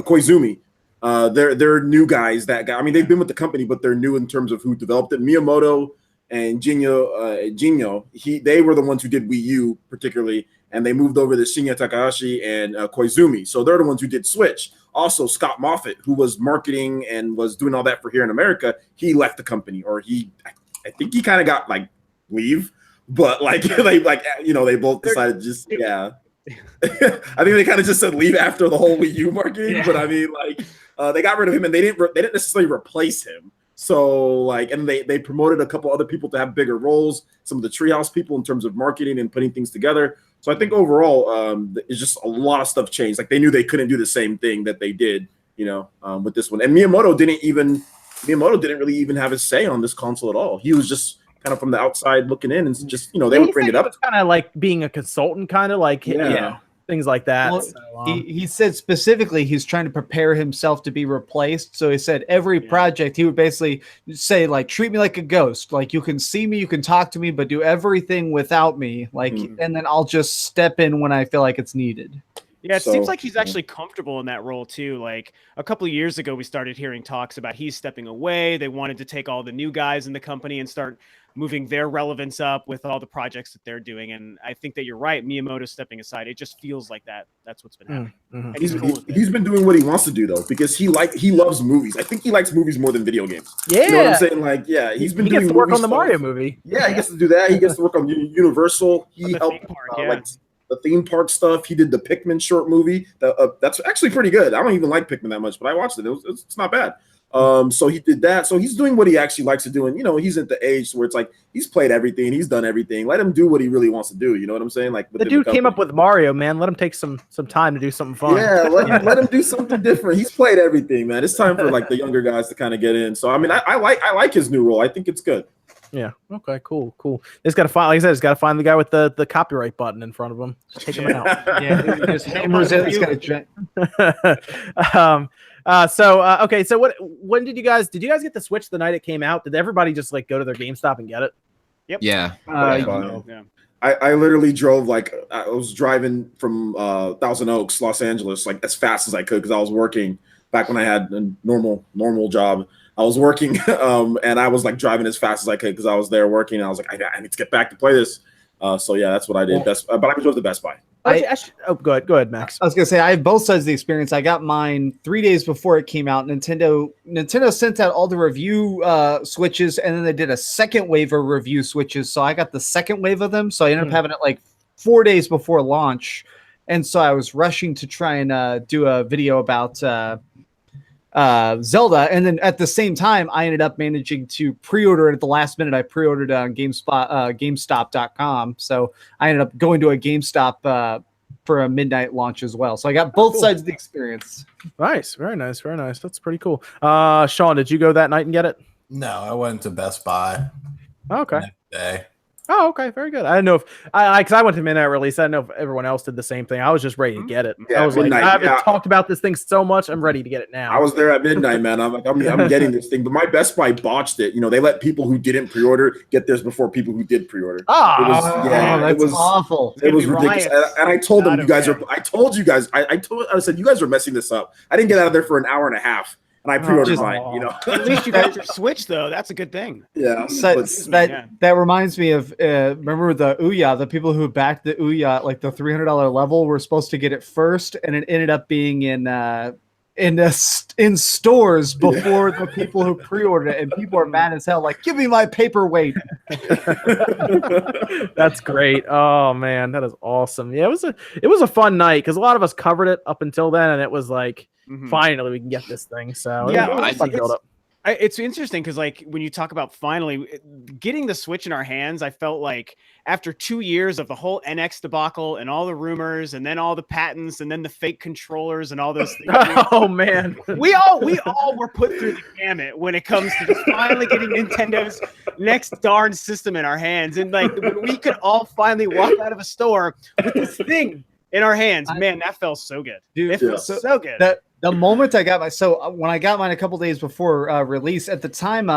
Koizumi. They're new guys. I mean, they've been with the company, but they're new in terms of who developed it. Miyamoto and Jinyo, they were the ones who did Wii U particularly, and they moved over to Shinya Takahashi and Koizumi. So they're the ones who did Switch. Also, Scott Moffat, who was marketing and was doing all that for here in America, he left the company, or I think he kind of got like leave, but like they both decided to just I think they kind of just said leave after the whole Wii U marketing, but I mean, like, they got rid of him, and they didn't necessarily replace him. So, like, and they promoted a couple other people to have bigger roles, some of the Treehouse people in terms of marketing and putting things together. So I think overall, it's just a lot of stuff changed. Like, they knew they couldn't do the same thing that they did, with this one. And Miyamoto didn't really even have his say on this console at all. He was just kind of from the outside looking in, and just they would bring it up. Kind of like being a consultant, kind of like things like that. Well, so, he said specifically he's trying to prepare himself to be replaced. So he said every project he would basically say, like, treat me like a ghost. Like, you can see me, you can talk to me, but do everything without me. Like, and then I'll just step in when I feel like it's needed. Yeah, it seems like he's actually comfortable in that role too. Like, a couple of years ago, we started hearing talks about he's stepping away. They wanted to take all the new guys in the company and start moving their relevance up with all the projects that they're doing. And I think that you're right. Miyamoto stepping aside. It just feels like that's what's been happening. And he's been doing what he wants to do, though, because he loves movies. I think he likes movies more than video games. Yeah. You know what I'm saying? Like, yeah, he gets to work on the Mario movie. Yeah, he gets to do that. He gets to work on Universal. He helped like the theme park stuff. He did the Pikmin short movie. That's actually pretty good. I don't even like Pikmin that much, but I watched it. It's not bad. So he did that. So he's doing what he actually likes to do. And, he's at the age where it's like, he's played everything. He's done everything. Let him do what he really wants to do. You know what I'm saying? Like, the dude came up with Mario, man. Let him take some time to do something fun. Yeah. Let him do something different. He's played everything, man. It's time for like the younger guys to kind of get in. So, I mean, I like his new role. I think it's good. Yeah. Okay. Cool. It's got to find, like I said, it's got to find the guy with the copyright button in front of him. Just take him out. Yeah. Just hammers it. It's got okay. So when did you guys get the Switch the night it came out? Did everybody just like go to their GameStop and get it? Yep. Yeah. I literally drove, like, I was driving from Thousand Oaks, Los Angeles, like as fast as I could, because I was working back when I had a normal job. I was working and I was like driving as fast as I could because I was there working. I was like, I need to get back to play this. So yeah, that's what I did. But I drove to Best Buy. Go ahead, Max. I was gonna say I have both sides of the experience. I got mine 3 days before it came out. Nintendo sent out all the review Switches, and then they did a second wave of review Switches. So I got the second wave of them. So I ended up having it like 4 days before launch, and so I was rushing to try and do a video about Zelda, and then at the same time I ended up managing to pre-order it at the last minute. I pre-ordered it on GameStop.com, so I ended up going to a GameStop for a midnight launch as well. So I got both sides of the experience. Nice, very nice. That's pretty cool. Sean, did you go that night and get it? No, I went to Best Buy. Okay. Next day. Oh, okay, very good. I didn't know if because I went to midnight release. I didn't know if everyone else did the same thing. I was just ready to get it. Yeah, I was midnight, like, I've talked about this thing so much. I'm ready to get it now. I was there at midnight, man. I'm like, I'm getting this thing, but my Best Buy botched it. They let people who didn't pre-order get theirs before people who did pre-order. That's awful. It was ridiculous. And I told them, I said, you guys are messing this up. I didn't get out of there for an hour and a half. And I pre-ordered mine, At least you got your Switch, though. That's a good thing. Yeah. That reminds me of remember the Ouya, the people who backed the Ouya, like the $300 level, were supposed to get it first, and it ended up being in stores before the people who pre-ordered it, and people are mad as hell. Like, give me my paperweight. That's great. Oh man, that is awesome. Yeah, it was a fun night because a lot of us covered it up until then, and it was like. Finally, we can get this thing. So it's interesting because, like, when you talk about finally getting the Switch in our hands, I felt like after 2 years of the whole NX debacle and all the rumors, and then all the patents, and then the fake controllers and all those things. Oh man, we all were put through the gamut when it comes to just finally getting Nintendo's next darn system in our hands, and like when we could all finally walk out of a store with this thing in our hands. Man, that felt so good. Dude, it felt so good. The moment I got when I got mine a couple days before release, at the time,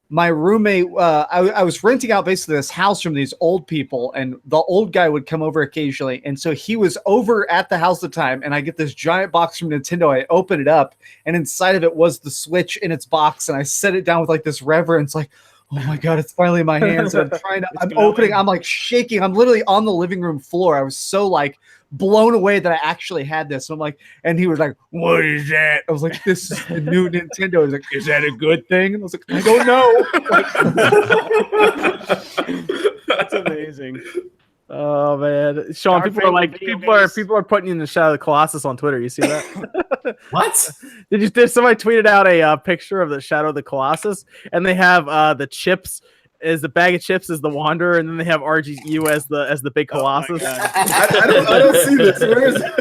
my roommate, I was renting out basically this house from these old people, and the old guy would come over occasionally. And so he was over at the house at the time, and I get this giant box from Nintendo. I open it up, and inside of it was the Switch in its box, and I set it down with like this reverence, like, oh my God, it's finally in my hands. And I'm opening, I'm like shaking. I'm literally on the living room floor. I was so like blown away that I actually had this. So I'm like, and he was like, what is that? I was like, this is the new Nintendo. He was like, is that a good thing? And I was like, I don't know. That's amazing. Oh man, Sean, people are putting you in the Shadow of the Colossus on Twitter. You see that? What? Did somebody tweeted out a picture of the Shadow of the Colossus, and they have the chips as the bag of chips as the Wanderer, and then they have RGU as the big Colossus. I don't see this. Where is it?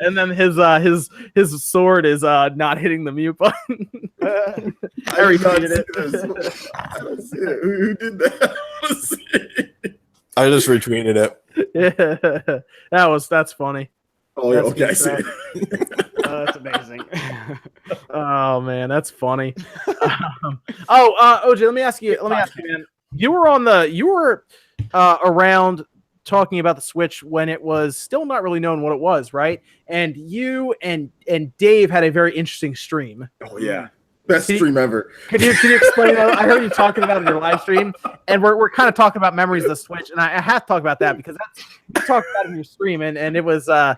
And then his sword is not hitting the mute button. I retweeted it. I don't see it. Who did that? I just retweeted it. Yeah, that's funny. Oh, yeah, okay, I see it. That's amazing. Oh man, that's funny. OJ, let me ask you, man. You were around talking about the Switch when it was still not really known what it was, right? And you and Dave had a very interesting stream. Oh yeah. Best stream ever. Can you explain that? I heard you talking about it in your live stream, and we're kind of talking about memories of the Switch, and I have to talk about that because you talked about it in your stream, and it was an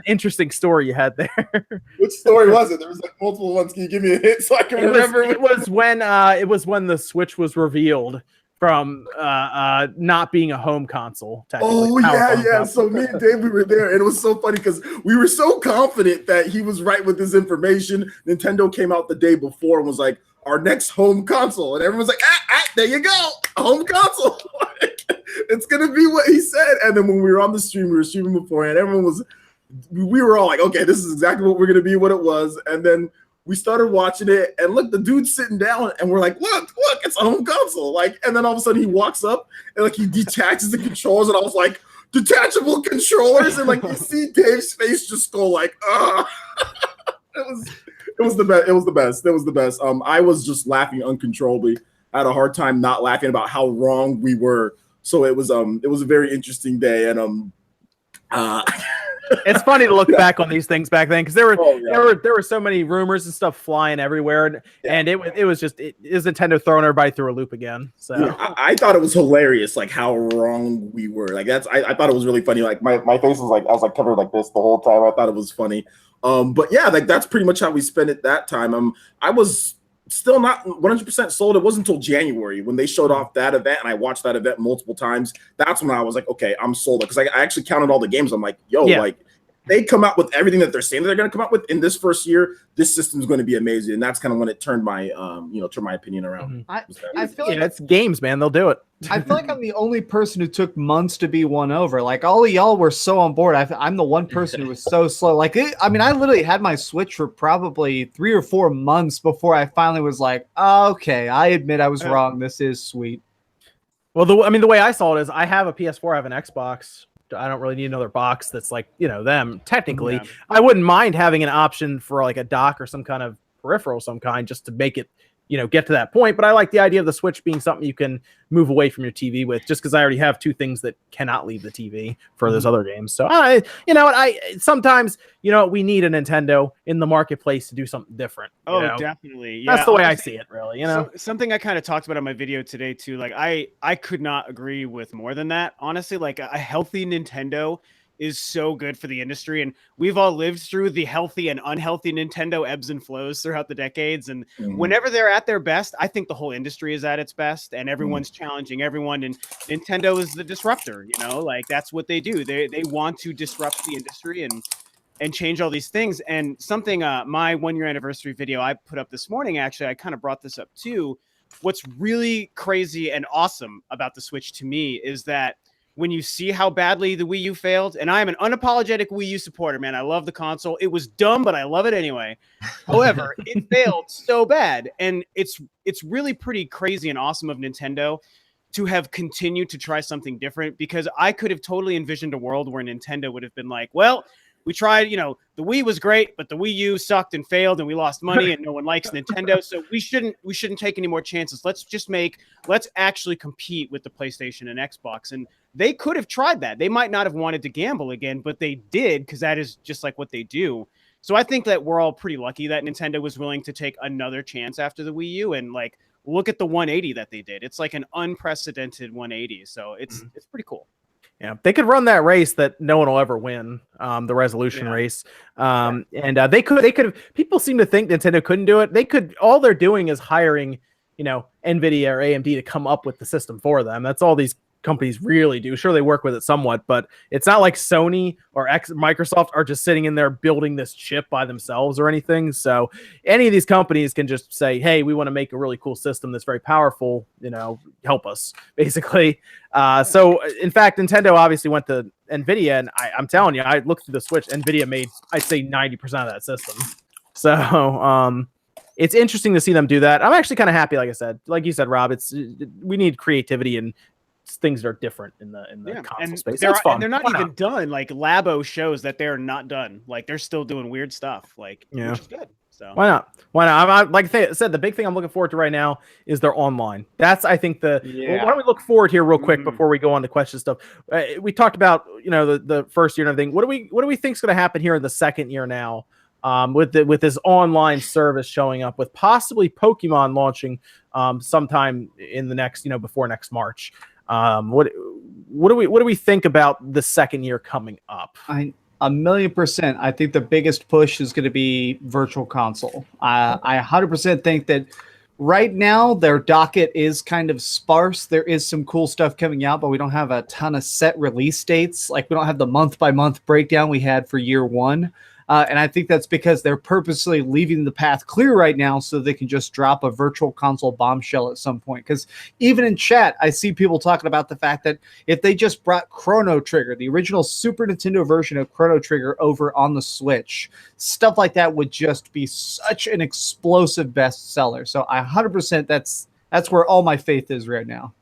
interesting story you had there. Which story was it? There was like multiple ones. Can you give me a hint so I can remember? It was when the Switch was revealed from not being a home console. Oh yeah. So me and Dave, we were there, and it was so funny because we were so confident that he was right with this information. Nintendo came out the day before and was like, our next home console, and everyone's like, there you go, a home console. It's gonna be what he said. And then when we were on the stream, we were streaming beforehand, we were all like, okay, this is exactly what we're gonna be, what it was. And then we started watching it, and look, the dude's sitting down, and we're like, look, it's a home console. Like, and then all of a sudden he walks up and like he detaches the controls, and I was like, detachable controllers, and like you see Dave's face just go like, It was the best. It was the best. I was just laughing uncontrollably. I had a hard time not laughing about how wrong we were. So it was a very interesting day, and it's funny to look back on these things back then because there were so many rumors and stuff flying everywhere, and it was Nintendo throwing everybody through a loop again. So I thought it was hilarious, like how wrong we were. Like I thought it was really funny. Like my face was like I was like covered like this the whole time. I thought it was funny. But yeah, like that's pretty much how we spent it that time. I was still not 100% sold. It wasn't until January when they showed off that event, and I watched that event multiple times. That's when I was like, okay, I'm sold. Because I actually counted all the games. I'm like, like they come out with everything that they're saying that they're going to come out with in this first year. This system is going to be amazing, and that's kind of when it turned my opinion around. I feel like it's games, man. They'll do it. I feel like I'm the only person who took months to be won over. Like all of y'all were so on board. I'm the one person who was so slow. Like I literally had my Switch for probably 3 or 4 months before I finally was like, okay, I admit I was wrong. This is sweet. Well, the way I saw it is I have a PS4, I have an Xbox. I don't really need another box that's like, them technically. Yeah. I wouldn't mind having an option for like a dock or some kind of peripheral of some kind just to make it, get to that point. But I like the idea of the Switch being something you can move away from your TV with, just because I already have 2 things that cannot leave the TV for those other games. So sometimes, we need a Nintendo in the marketplace to do something different. Definitely. Yeah. That's the way I see it, really. Something I kind of talked about on my video today too. Like I could not agree with more than that. Honestly, like a healthy Nintendo is so good for the industry, and we've all lived through the healthy and unhealthy Nintendo ebbs and flows throughout the decades, and whenever they're at their best, I think the whole industry is at its best, and everyone's challenging everyone, and Nintendo is the disruptor. Like that's what they do. They want to disrupt the industry and change all these things. And something my 1-year anniversary video I put up this morning, actually I kind of brought this up too. What's really crazy and awesome about the Switch to me is that when you see how badly the Wii U failed, and I am an unapologetic Wii U supporter, man. I love the console. It was dumb, but I love it anyway. However, it failed so bad. And it's really pretty crazy and awesome of Nintendo to have continued to try something different, because I could have totally envisioned a world where Nintendo would have been like, well, we tried, the Wii was great, but the Wii U sucked and failed and we lost money and no one likes Nintendo. So we shouldn't take any more chances. Let's actually compete with the PlayStation and Xbox. And they could have tried that. They might not have wanted to gamble again, but they did, because that is just like what they do. So I think that we're all pretty lucky that Nintendo was willing to take another chance after the Wii U, and like, look at the 180 that they did. It's like an unprecedented 180. So it's pretty cool. Yeah, they could run that race that no one will ever win, the resolution race. And they could. People seem to think Nintendo couldn't do it. They could. All they're doing is hiring, NVIDIA or AMD to come up with the system for them. That's all these companies really do. Sure, they work with it somewhat, but it's not like Sony or Microsoft are just sitting in there building this chip by themselves or anything. So any of these companies can just say, hey, we want to make a really cool system that's very powerful, help us, basically. So in fact, Nintendo obviously went to NVIDIA, and I'm telling you, I looked through the Switch, NVIDIA made, I'd say 90% of that system. So it's interesting to see them do that. I'm actually kind of happy, like I said, like you said, Rob, we need creativity and things that are different in the console space. They're not even done. Like Labo shows that they're not done. Like they're still doing weird stuff. Like which is good. So why not? I'm like I said, the big thing I'm looking forward to right now is their online. That's I think well, why don't we look forward here real quick before we go on to question stuff? We talked about the first year and everything. What do we think is going to happen here in the second year now? With this online service showing up, with possibly Pokemon launching sometime in the next before next March. What do we think about the second year coming up? 1,000,000%. I think the biggest push is going to be Virtual Console. I 100% think that right now their docket is kind of sparse. There is some cool stuff coming out, but we don't have a ton of set release dates. Like we don't have the month by month breakdown we had for year one. And I think that's because they're purposely leaving the path clear right now so they can just drop a Virtual Console bombshell at some point. Because even in chat, I see people talking about the fact that if they just brought Chrono Trigger, the original Super Nintendo version of Chrono Trigger, over on the Switch, stuff like that would just be such an explosive bestseller. So I 100% that's where all my faith is right now.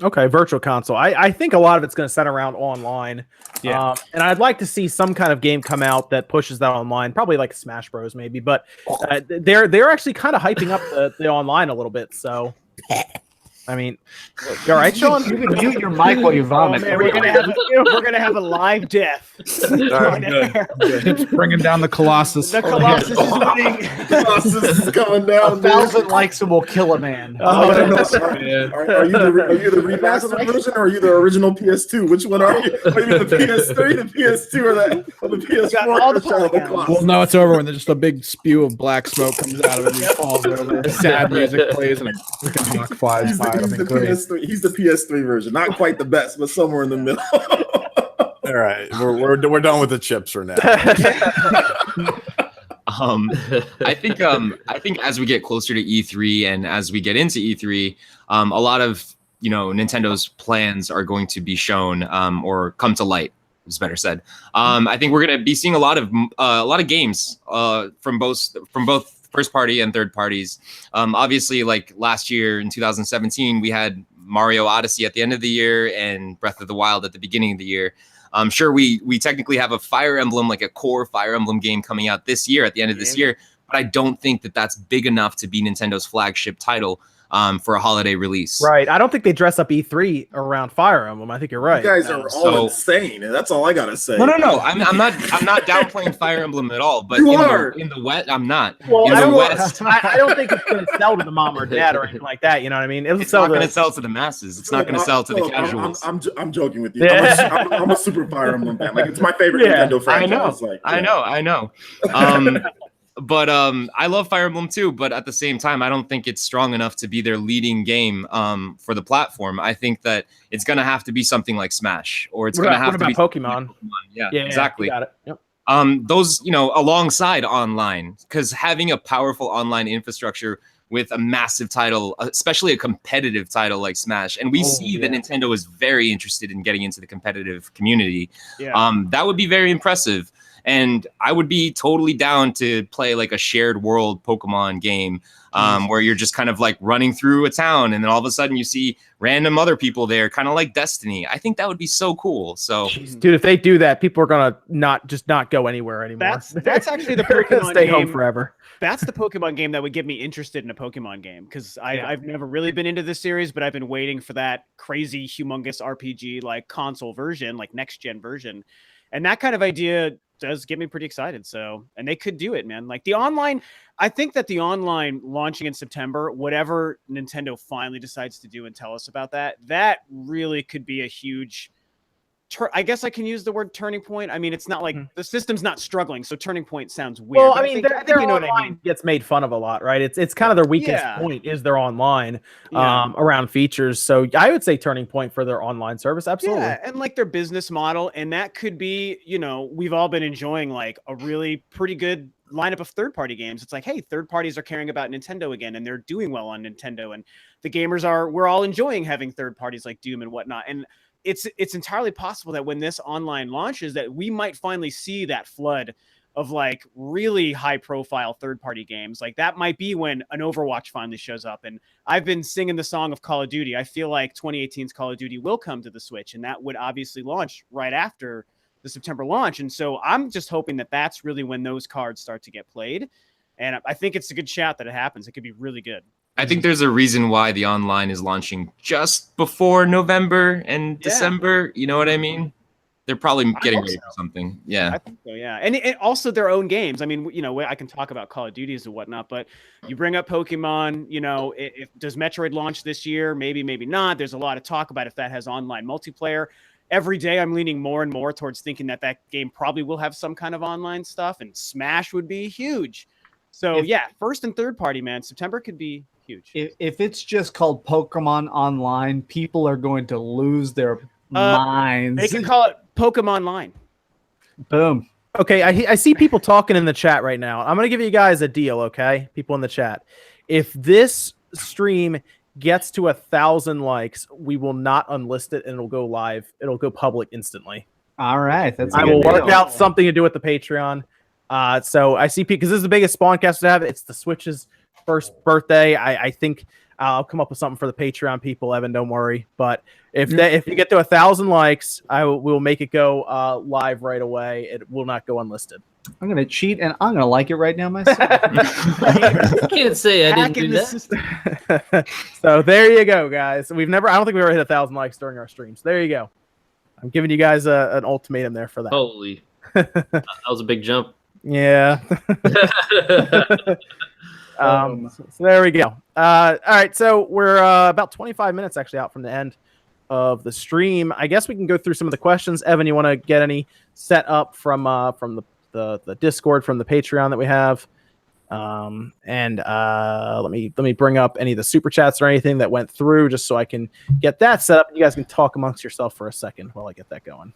Okay, Virtual Console. I think a lot of it's going to center around online. Yeah, and I'd like to see some kind of game come out that pushes that online. Probably like Smash Bros. Maybe, but they're actually kind of hyping up the online a little bit. So, I mean, you all right, Sean? You can mute your mic while you vomit. Man, we're gonna have a live death. It's bringing down the Colossus. The Colossus is winning. Colossus is coming down. 1,000 likes and will kill a man. Are you the remastered version, or are you the original PS2? Which one are you? Are you the PS3, the PS2, or the PS4? All the well, no, it's over when there's just a big spew of black smoke comes out of it and it falls over. Sad music plays and a freaking hawk flies by. He's the PS3 version. Not quite the best, but somewhere in the middle. All right, we're done with the chips for now. I think as we get closer to E3 and as we get into E3, a lot of Nintendo's plans are going to be shown or come to light. Is better said. I think we're going to be seeing a lot of games from both first party and third parties. Obviously, like last year in 2017, we had Mario Odyssey at the end of the year and Breath of the Wild at the beginning of the year. I'm sure we technically have a Fire Emblem, like a core Fire Emblem game coming out this year at the end of this year, but I don't think that that's big enough to be Nintendo's flagship title for a holiday release. Right. I don't think they dress up E3 around Fire Emblem. I think you're right. You guys are all insane. That's all I gotta say. No. I'm not downplaying Fire Emblem at all. But in the West, I'm not. Well, in the West, I don't think it's going to sell to the mom or dad or anything like that. You know what I mean? It's not going to sell to the masses. It's not going to sell to the casuals. I'm joking with you. Yeah. I'm a super Fire Emblem fan. Like it's my favorite Nintendo franchise. I know. But I love Fire Emblem too, but at the same time, I don't think it's strong enough to be their leading game for the platform. I think that it's going to have to be something like Smash, or it's going to have to be Pokemon. Yeah, exactly. Got it. Yep. Those, alongside online, because having a powerful online infrastructure with a massive title, especially a competitive title like Smash, and we see that Nintendo is very interested in getting into the competitive community. Yeah. That would be very impressive. And I would be totally down to play like a shared world Pokemon game where you're just kind of like running through a town and then all of a sudden you see random other people there, kind of like Destiny. I think that would be so cool. So, jeez, dude, if they do that, people are gonna not go anywhere anymore. That's actually the They're gonna Pokemon stay game. home forever. That's the Pokemon game that would get me interested in a Pokemon game, because I've never really been into this series, but I've been waiting for that crazy, humongous RPG like console version, like next gen version, and that kind of idea does get me pretty excited. So, and they could do it, man. Like the online, I think that the online launching in September, whatever Nintendo finally decides to do and tell us about that, that really could be a huge. I guess I can use the word turning point. I mean, it's not like the system's not struggling, so turning point sounds weird. Well, I mean, I think their you know online what I mean. gets made fun of a lot, right? It's kind of their weakest point is their online around features. So I would say turning point for their online service, absolutely. Yeah, and like their business model, and that could be, you know, we've all been enjoying like a really pretty good lineup of third-party games. It's like, hey, third parties are caring about Nintendo again, and they're doing well on Nintendo, and the gamers we're all enjoying having third parties like Doom and whatnot. And it's entirely possible that when this online launches, that we might finally see that flood of like really high profile third-party games. Like that might be when an Overwatch finally shows up. And I've been singing the song of Call of Duty. I feel like 2018's Call of Duty will come to the Switch, and that would obviously launch right after the September launch. And so I'm just hoping that that's really when those cards start to get played. And I think it's a good shout that it happens. It could be really good. I think there's a reason why the online is launching just before November and December. You know what I mean? They're probably getting ready for something. Yeah. I think so, yeah. And also their own games. I mean, you know, I can talk about Call of Duties and whatnot, but you bring up Pokemon, you know, does Metroid launch this year? Maybe, maybe not. There's a lot of talk about if that has online multiplayer. Every day I'm leaning more and more towards thinking that game probably will have some kind of online stuff, and Smash would be huge. So first and third party, man, September could be huge. If it's just called Pokemon Online, people are going to lose their minds. They can call it Pokemon Line. Boom. Okay, I see people talking in the chat right now. I'm going to give you guys a deal, okay? People in the chat. If this stream gets to 1,000 likes, we will not unlist it and it'll go live. It'll go public instantly. All right. I will work out something to do with the Patreon. So I see people, because this is the biggest SpawnCast to have. It's the Switch's first birthday. I think I'll come up with something for the Patreon people, Evan, don't worry. But if you get to 1,000 likes, we'll make it go live right away. It will not go unlisted. I'm going to cheat, and I'm going to like it right now myself. I can't say I didn't do that. So there you go, guys. I don't think we've ever hit 1,000 likes during our streams. There you go. I'm giving you guys an ultimatum there for that. Holy. That was a big jump. Yeah. So there we go. All right, so we're about 25 minutes actually out from the end of the stream. I guess we can go through some of the questions. Evan, you want to get any set up from the Discord, from the Patreon that we have? And let me bring up any of the super chats or anything that went through, just so I can get that set up. You guys can talk amongst yourself for a second while I get that going.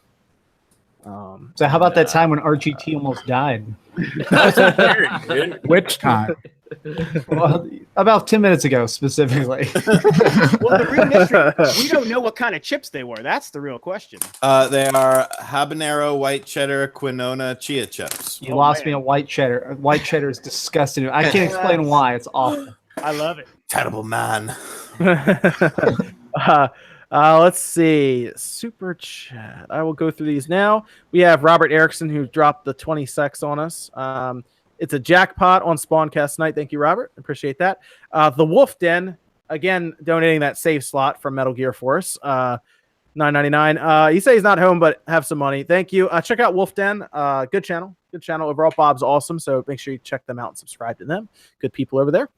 So how about that time when RGT almost died? Which time? Well, about 10 minutes ago, specifically. Well, the real mystery, we don't know what kind of chips they were. That's the real question. They are habanero, white cheddar, quinona, chia chips. You lost me at white cheddar. White cheddar is disgusting. I can't explain why. It's awful. I love it. Terrible man. Let's see. Super chat. I will go through these now. We have Robert Erickson, who dropped the 20 secs on us. It's a jackpot on SpawnCast tonight. Thank you, Robert. Appreciate that. The Wolf Den, again, donating that save slot from Metal Gear for us. $9.99. He says he's not home, but have some money. Thank you. Check out Wolf Den. Good channel. Good channel overall. Bob's awesome. So make sure you check them out and subscribe to them. Good people over there.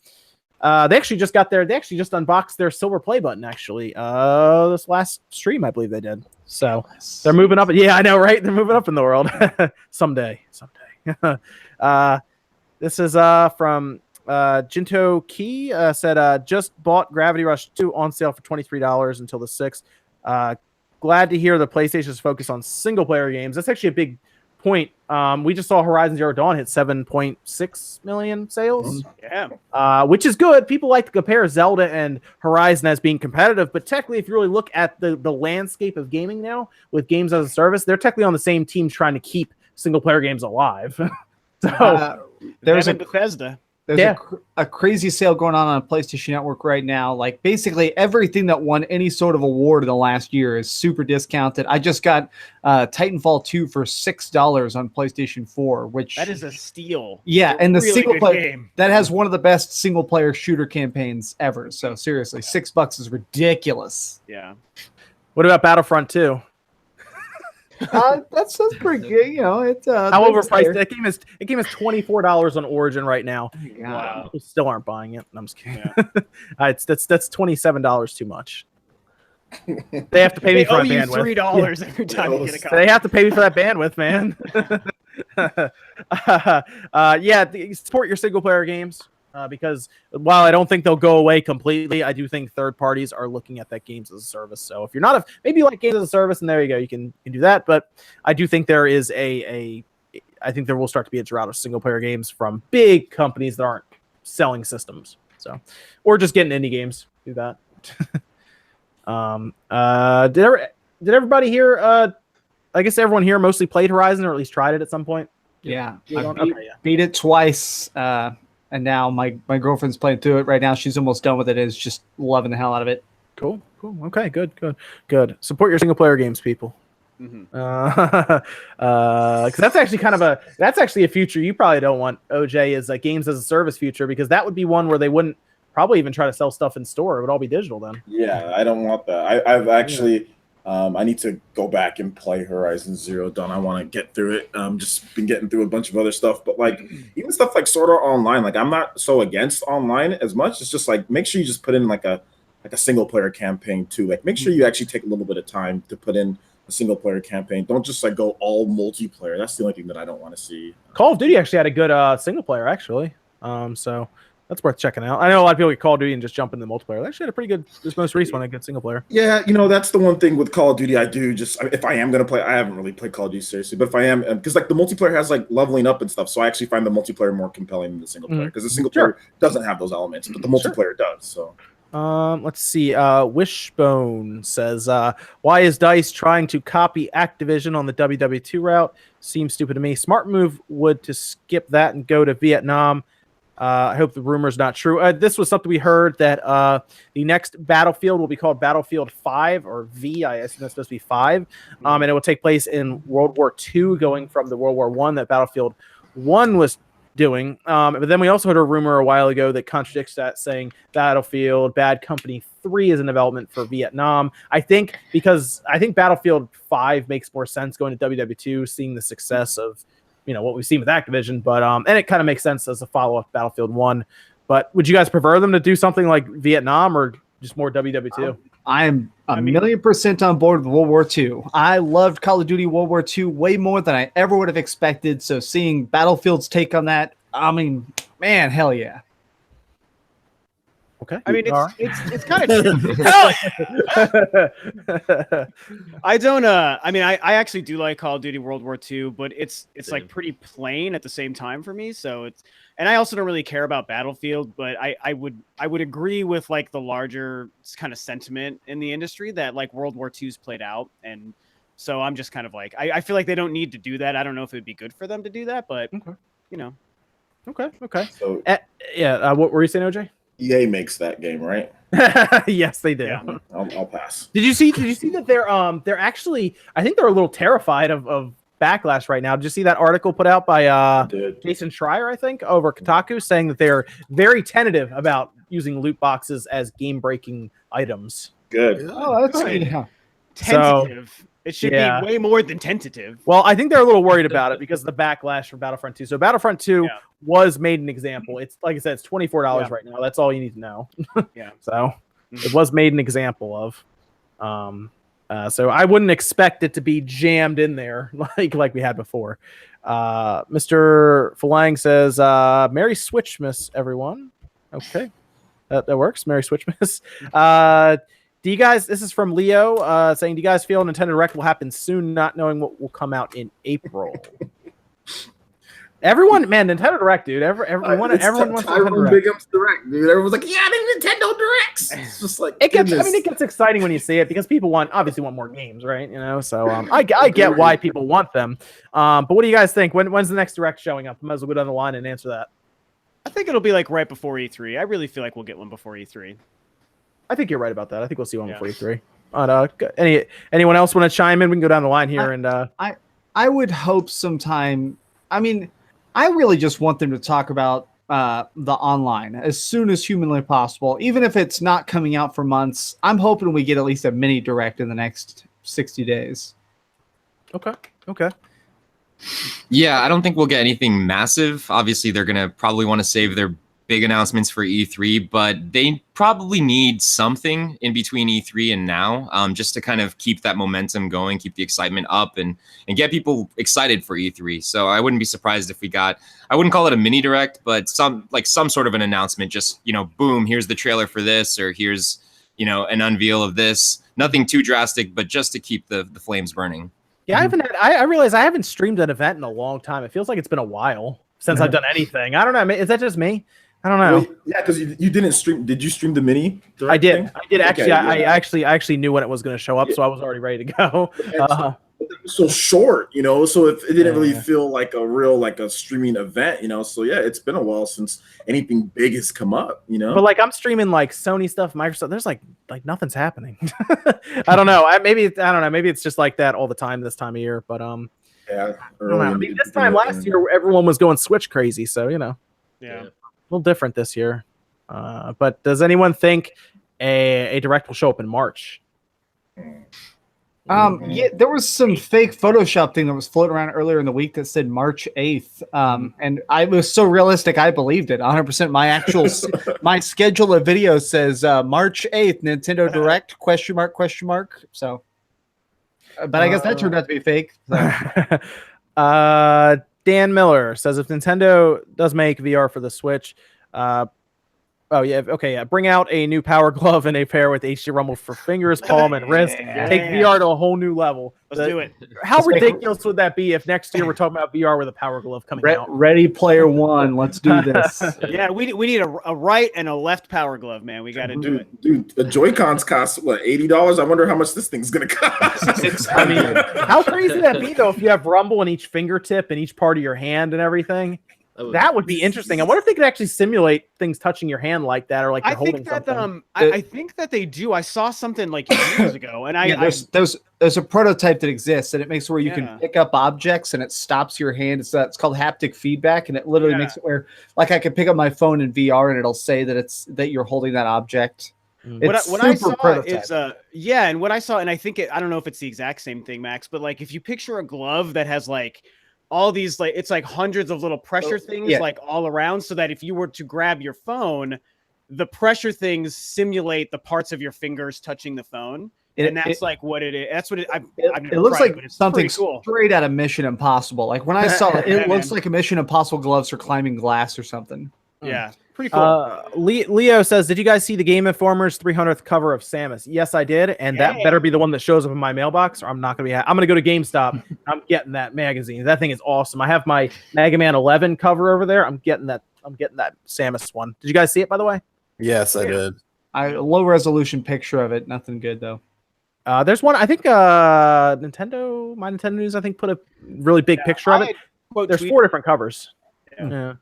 They actually just unboxed their silver play button, actually. This last stream, I believe they did. So they're moving up. Yeah, I know, right? They're moving up in the world. Someday. This is from Jinto Key. Said, just bought Gravity Rush 2 on sale for $23 until the 6th. Glad to hear the PlayStation's focus on single-player games. That's actually a big point. We just saw Horizon Zero Dawn hit 7.6 million sales. Yeah. Which is good. People like to compare Zelda and Horizon as being competitive, but technically, if you really look at the landscape of gaming now with games as a service, they're technically on the same team trying to keep single player games alive. So there's a Bethesda. There's a crazy sale going on PlayStation Network right now. Like basically everything that won any sort of award in the last year is super discounted. I just got Titanfall 2 for $6 on PlayStation 4, which that is a steal. Yeah, and the really single player game that has one of the best single player shooter campaigns ever. So seriously, $6 is ridiculous. Yeah. What about Battlefront 2? That's pretty good. You know, it's how overpriced that game is. It game is $24 on Origin right now. Wow. People still aren't buying it. I'm just kidding. Yeah. That's $27 too much. They have to pay me for that bandwidth. $3 every time you get a copy. They have to pay me for that bandwidth, man. Support your single player games. Because while I don't think they'll go away completely, I do think third parties are looking at that games as a service. So if you're not maybe you like games as a service, and there you go, you can do that. But I do think there is I think there will start to be a drought of single player games from big companies that aren't selling systems. So, or just getting indie games. Do that. Did everybody here? I guess everyone here mostly played Horizon, or at least tried it at some point. Yeah, beat it twice. And now my girlfriend's playing through it right now. She's almost done with it. Is just loving the hell out of it. Cool. Okay, good. Support your single player games, people. Because that's actually a future you probably don't want. OJ is games as a service future, because that would be one where they wouldn't probably even try to sell stuff in store. It would all be digital then. Yeah, I don't want that. I've actually. I need to go back and play Horizon Zero Dawn. I want to get through it. Just been getting through a bunch of other stuff, but even stuff like Sword Art Online, I'm not so against online as much. It's just make sure you just put in a single player campaign too. Make sure you actually take a little bit of time to put in a single player campaign. Don't just go all multiplayer. That's the only thing that I don't want to see. Call of Duty actually had a good single player actually. So that's worth checking out. I know a lot of people get Call of Duty and just jump into the multiplayer. They actually had a pretty good, this most recent one, a good single player. Yeah, that's the one thing with Call of Duty. I do if I am going to play, I haven't really played Call of Duty seriously, but if I am, because the multiplayer has leveling up and stuff, so I actually find the multiplayer more compelling than the single player, because the single player doesn't have those elements, but the multiplayer does. So. Let's see. Wishbone says, why is DICE trying to copy Activision on the WW2 route? Seems stupid to me. Smart move would to skip that and go to Vietnam. I hope the rumor's not true. This was something we heard that the next Battlefield will be called Battlefield 5 or V. I assume that's supposed to be 5. And it will take place in World War II, going from the World War I that Battlefield 1 was doing. But then we also heard a rumor a while ago that contradicts that, saying Battlefield Bad Company 3 is in development for Vietnam. I think Battlefield 5 makes more sense going to WW2, seeing the success of what we've seen with Activision, but and it kind of makes sense as a follow-up to Battlefield 1. But would you guys prefer them to do something like Vietnam or just more WW2? I'm a million% on board with World War II. I loved Call of Duty World War II way more than I ever would have expected. So seeing Battlefield's take on that, man, hell yeah. Okay. It's kind of I don't I actually do like Call of Duty World War II, but it's pretty plain at the same time for me. So and I also don't really care about Battlefield, but I would agree with the larger kind of sentiment in the industry that World War II's played out, and so I'm just kind of I feel like they don't need to do that. I don't know if it would be good for them to do that, but Okay. So what were you saying, OJ? EA makes that game, right? Yes, they do. Yeah. I'll pass. Did you see that they're actually, I think they're a little terrified of backlash right now. Did you see that article put out by Jason Schreier, I think, over Kotaku, saying that they're very tentative about using loot boxes as game-breaking items? Good. Oh, that's good. Tentative. It should be way more than tentative. Well, I think they're a little worried about it because of the backlash from Battlefront 2. So Battlefront 2 was made an example. It's like I said, it's $24 right now. That's all you need to know. Yeah. So it was made an example of. So I wouldn't expect it to be jammed in there like we had before. Mr. Falang says, Merry Switchmas, everyone. Okay. That works. Merry Switchmas. Do you guys, this is from Leo, saying, do you guys feel Nintendo Direct will happen soon, not knowing what will come out in April? Everyone, man, Nintendo Direct, dude. Everyone wants Nintendo Direct. Direct, dude. Everyone's like, yeah, the Nintendo Directs. It's just like it gets exciting when you see it because people obviously want more games, right? You know, so I get why people want them. But what do you guys think? When's the next Direct showing up? I might as well go down the line and answer that. I think it'll be like right before E3. I really feel like we'll get one before E3. I think you're right about that. I think we'll see one before E3. Anyone else want to chime in? We can go down the line here. I would hope sometime. I mean, I really just want them to talk about the online as soon as humanly possible, even if it's not coming out for months. I'm hoping we get at least a mini Direct in the next 60 days. Okay. Yeah, I don't think we'll get anything massive. Obviously, they're going to probably want to save their big announcements for E3, but they probably need something in between E3 and now, just to kind of keep that momentum going, keep the excitement up, and get people excited for E3. So I wouldn't be surprised if we got, I wouldn't call it a mini Direct, but some sort of an announcement, just, boom, here's the trailer for this, or here's, an unveil of this. Nothing too drastic, but just to keep the flames burning. Yeah, I realize I haven't streamed an event in a long time. It feels like it's been a while since I've done anything. I don't know. Is that just me? I don't know. Well, yeah, because you didn't stream. Did you stream the mini? I did. Thing? I did actually. Okay, I actually knew when it was going to show up, so I was already ready to go. So short, so it didn't really feel like a real a streaming event, So yeah, it's been a while since anything big has come up, But I'm streaming Sony stuff, Microsoft. There's like nothing's happening. I don't know. Maybe it's just like that all the time this time of year. But yeah. I don't know. I mean, this time last year, everyone was going Switch crazy, so Yeah. A little different this year. But does anyone think a Direct will show up in March? Yeah, there was some fake Photoshop thing that was floating around earlier in the week that said March 8th. And I was so realistic, I believed it 100%. My actual my schedule of videos says March 8th, Nintendo Direct, ? So, but I guess that turned out to be fake. So. Dan Miller says if Nintendo does make VR for the Switch, bring out a new Power Glove and a pair with HD Rumble for fingers, palm, and wrist. Take VR to a whole new level. Let's do it. How ridiculous would that be if next year we're talking about VR with a Power Glove coming out? Ready Player One. Let's do this. Yeah, we need a right and a left Power Glove, man. We got to do it. Dude, the Joy-Cons cost $80? I wonder how much this thing's gonna cost. I mean, how crazy would that be though if you have Rumble in each fingertip and each part of your hand and everything? That would be interesting. I wonder if they could actually simulate things touching your hand like that, or like you're holding something. I think that they do. I saw something years ago, and there's a prototype that exists, and it makes it where you can pick up objects, and it stops your hand. It's called haptic feedback, and it literally makes it where, I can pick up my phone in VR, and it'll say that you're holding that object. What I saw is and what I saw, and I think I don't know if it's the exact same thing, Max, but if you picture a glove that has all these it's hundreds of little pressure things all around, so that if you were to grab your phone, the pressure things simulate the parts of your fingers touching the phone. And that's what it is. That's what it looks like something cool. Straight out of Mission Impossible. When I saw it, it looks like a Mission Impossible gloves for climbing glass or something. Yeah. Pretty cool. Leo says, did you guys see the Game Informer's 300th cover of Samus? Yes, I did. And that better be the one that shows up in my mailbox, or I'm not going to be I'm going to go to GameStop. I'm getting that magazine. That thing is awesome. I have my Mega Man 11 cover over there. I'm getting that Samus one. Did you guys see it, by the way? Yes, I did. A low resolution picture of it. Nothing good though. There's one, I think my Nintendo News, I think, put a really big picture of it. There's 4 different covers. Yeah.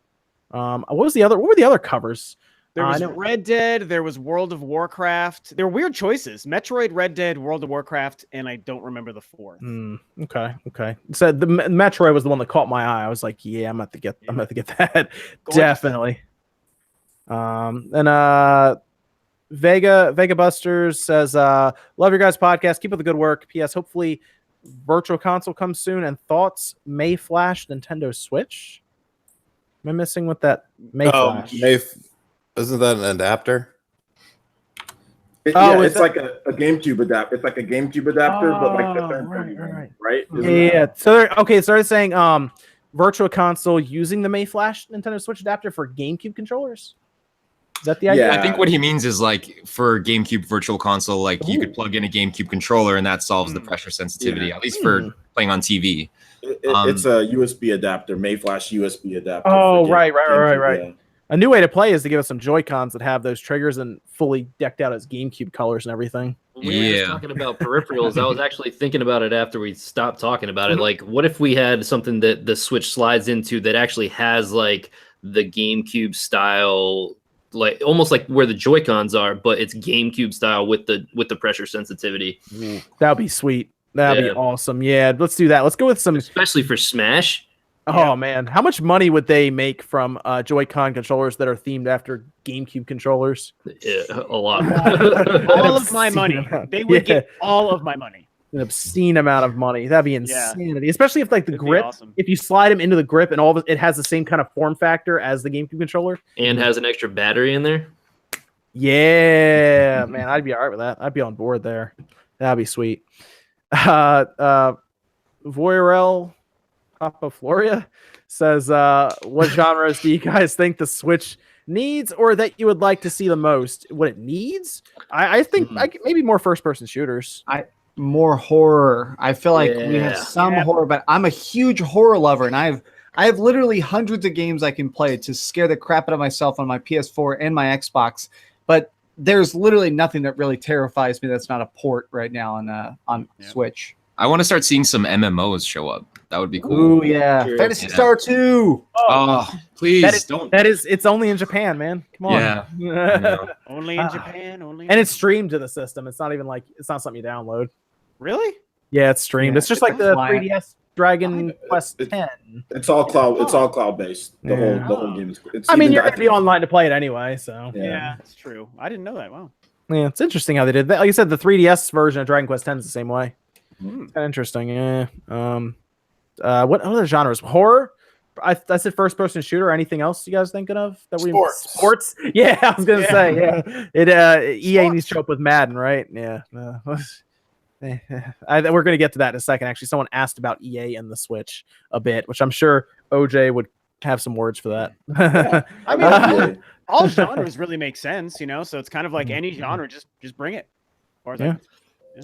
What were the other covers? There was Red Dead, there was World of Warcraft. There were weird choices. Metroid, Red Dead, World of Warcraft, and I don't remember the 4th. Okay. So the Metroid was the one that caught my eye. I was like, yeah, I'm about to get that. Definitely. Vega Busters says, love your guys' podcast. Keep up the good work. P.S. Hopefully Virtual Console comes soon, and thoughts may flash Nintendo Switch. Am I missing with that Flash? Isn't that an adapter? It's like a GameCube adapter. It's like a GameCube adapter, but right? Yeah. So they're saying Virtual Console using the Flash Nintendo Switch adapter for GameCube controllers. Is that the idea? Yeah, I think what he means is for GameCube Virtual Console, you could plug in a GameCube controller and that solves the pressure sensitivity, at least for playing on TV. It's a USB adapter, Mayflash USB adapter. Oh, for right. GameCube, yeah. A new way to play is to give us some Joy-Cons that have those triggers and fully decked out as GameCube colors and everything. We were just talking about peripherals. I was actually thinking about it after we stopped talking about it. Like, what if we had something that the Switch slides into that actually has like the GameCube style, like almost like where the Joy-Cons are, but it's GameCube style with the pressure sensitivity. That'd be sweet. That'd be awesome. Yeah, let's do that. Let's go with some, especially for Smash. Oh man, how much money would they make from Joy-Con controllers that are themed after GameCube controllers? Yeah, a lot. All of my money. They would get all of my money. An obscene amount of money. That'd be insanity. Especially if like the grip, if you slide them into the grip and all of it has the same kind of form factor as the GameCube controller. And has an extra battery in there. Yeah, man, I'd be all right with that. I'd be on board there. That'd be sweet. Voirel Papa Floria says, what genres do you guys think the Switch needs or that you would like to see the most? What it needs? I think maybe more first-person shooters. More horror. I feel like we have some horror, but I'm a huge horror lover, and I have literally hundreds of games I can play to scare the crap out of myself on my PS4 and my Xbox. But there's literally nothing that really terrifies me that's not a port right now on Switch. I want to start seeing some MMOs show up. That would be cool. Ooh, yeah. Fantasy Star 2. Oh, please don't. It's only in Japan, man. Come on. Yeah. Only in Japan. And it's streamed to the system. It's not even like, it's not something you download. Really? Yeah, it's streamed. It's just like the 3DS Dragon Quest 10. It's all cloud. It's all cloud based. The whole game is. I mean, you're gonna be online to play it anyway, so yeah, it's true. I didn't know that. Wow. Yeah, it's interesting how they did that. Like you said, the 3DS version of Dragon Quest 10 is the same way. It's kind of interesting. Yeah. What other genres? Horror. I said first person shooter. Anything else you guys thinking of that we sports? Yeah, I was gonna say EA needs to show up with Madden, right? Yeah. We're going to get to that in a second. Actually, someone asked about EA and the Switch a bit, which I'm sure OJ would have some words for that. Yeah. I mean, all genres really make sense, so it's kind of like any genre, just bring it. I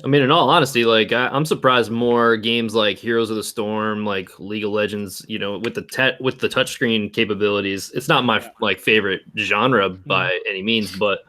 mean, in all honesty, like I'm surprised more games like Heroes of the Storm, like League of Legends, with the touchscreen capabilities. It's not my favorite genre by any means, but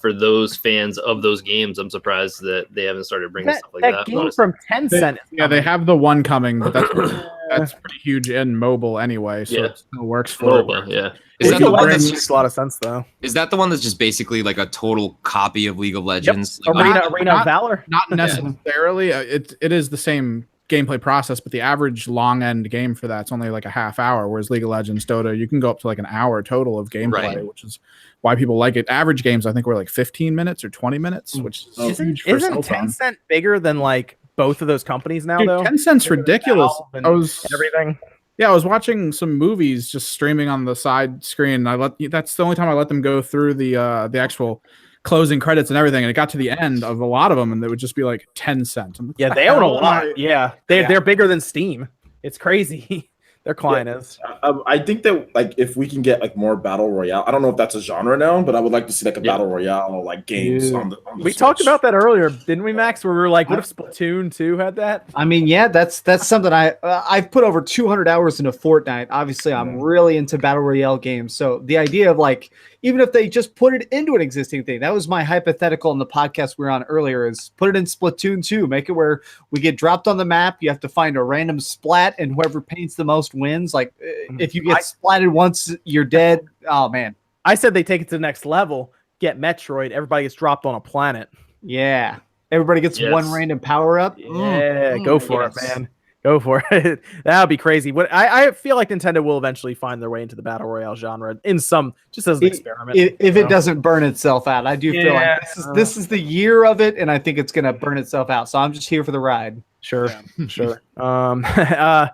for those fans of those games, I'm surprised that they haven't started bringing stuff like that. That game from Tencent. Yeah, they have the one coming, but that's pretty huge in mobile anyway, so it still works for mobile. Yeah. Is that the one that's makes a lot of sense though? Is that the one that's just basically like a total copy of League of Legends? Yep. Arena of Valor? Not necessarily. It is the same gameplay process, but the average long end game for that's only like a half hour, whereas League of Legends, Dota, you can go up to like an hour total of gameplay, which is why people like it. Average games, I think, were like 15 minutes or 20 minutes, which is huge for Isn't Tencent bigger than like both of those companies now? Though Tencent's ridiculous. Everything. Yeah, I was watching some movies just streaming on the side screen. That's the only time I let them go through the actual closing credits and everything, and it got to the end of a lot of them, and they would just be like 10 cents. Yeah, they own a lot. Yeah, they're bigger than Steam. It's crazy. Their client is. I think that like if we can get like more battle royale, I don't know if that's a genre now, but I would like to see like a battle royale like games on the We talked about that earlier, didn't we, Max? Where we were like, what if Splatoon 2 had that? I mean, yeah, that's something I've put over 200 hours into Fortnite. Obviously, I'm really into battle royale games, so the idea of like even if they just put it into an existing thing, that was my hypothetical in the podcast we were on earlier, is put it in Splatoon 2, make it where we get dropped on the map, you have to find a random splat, and whoever paints the most wins. Like if you get splatted once, you're dead. Oh man. I said they take it to the next level, get Metroid, everybody gets dropped on a planet. Yeah. Everybody gets one random power up. Yeah, go for it, man. Go for it. That would be crazy. I feel like Nintendo will eventually find their way into the battle royale genre in some, just as an experiment. If it doesn't burn itself out, I do feel like this is the year of it, and I think it's going to burn itself out. So I'm just here for the ride. Sure, sure. NX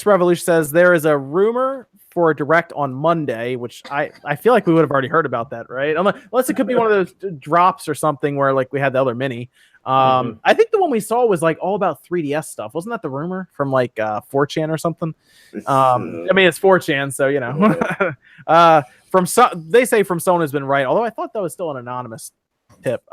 Revolution says there is a rumor for a direct on Monday, which I feel like we would have already heard about that, right? Unless it could be one of those drops or something where like we had the other mini. I think the one we saw was like all about 3DS stuff. Wasn't that the rumor from like 4chan or something? I mean, it's 4chan, so you know. They say from someone who's been right, although I thought that was still an anonymous tip.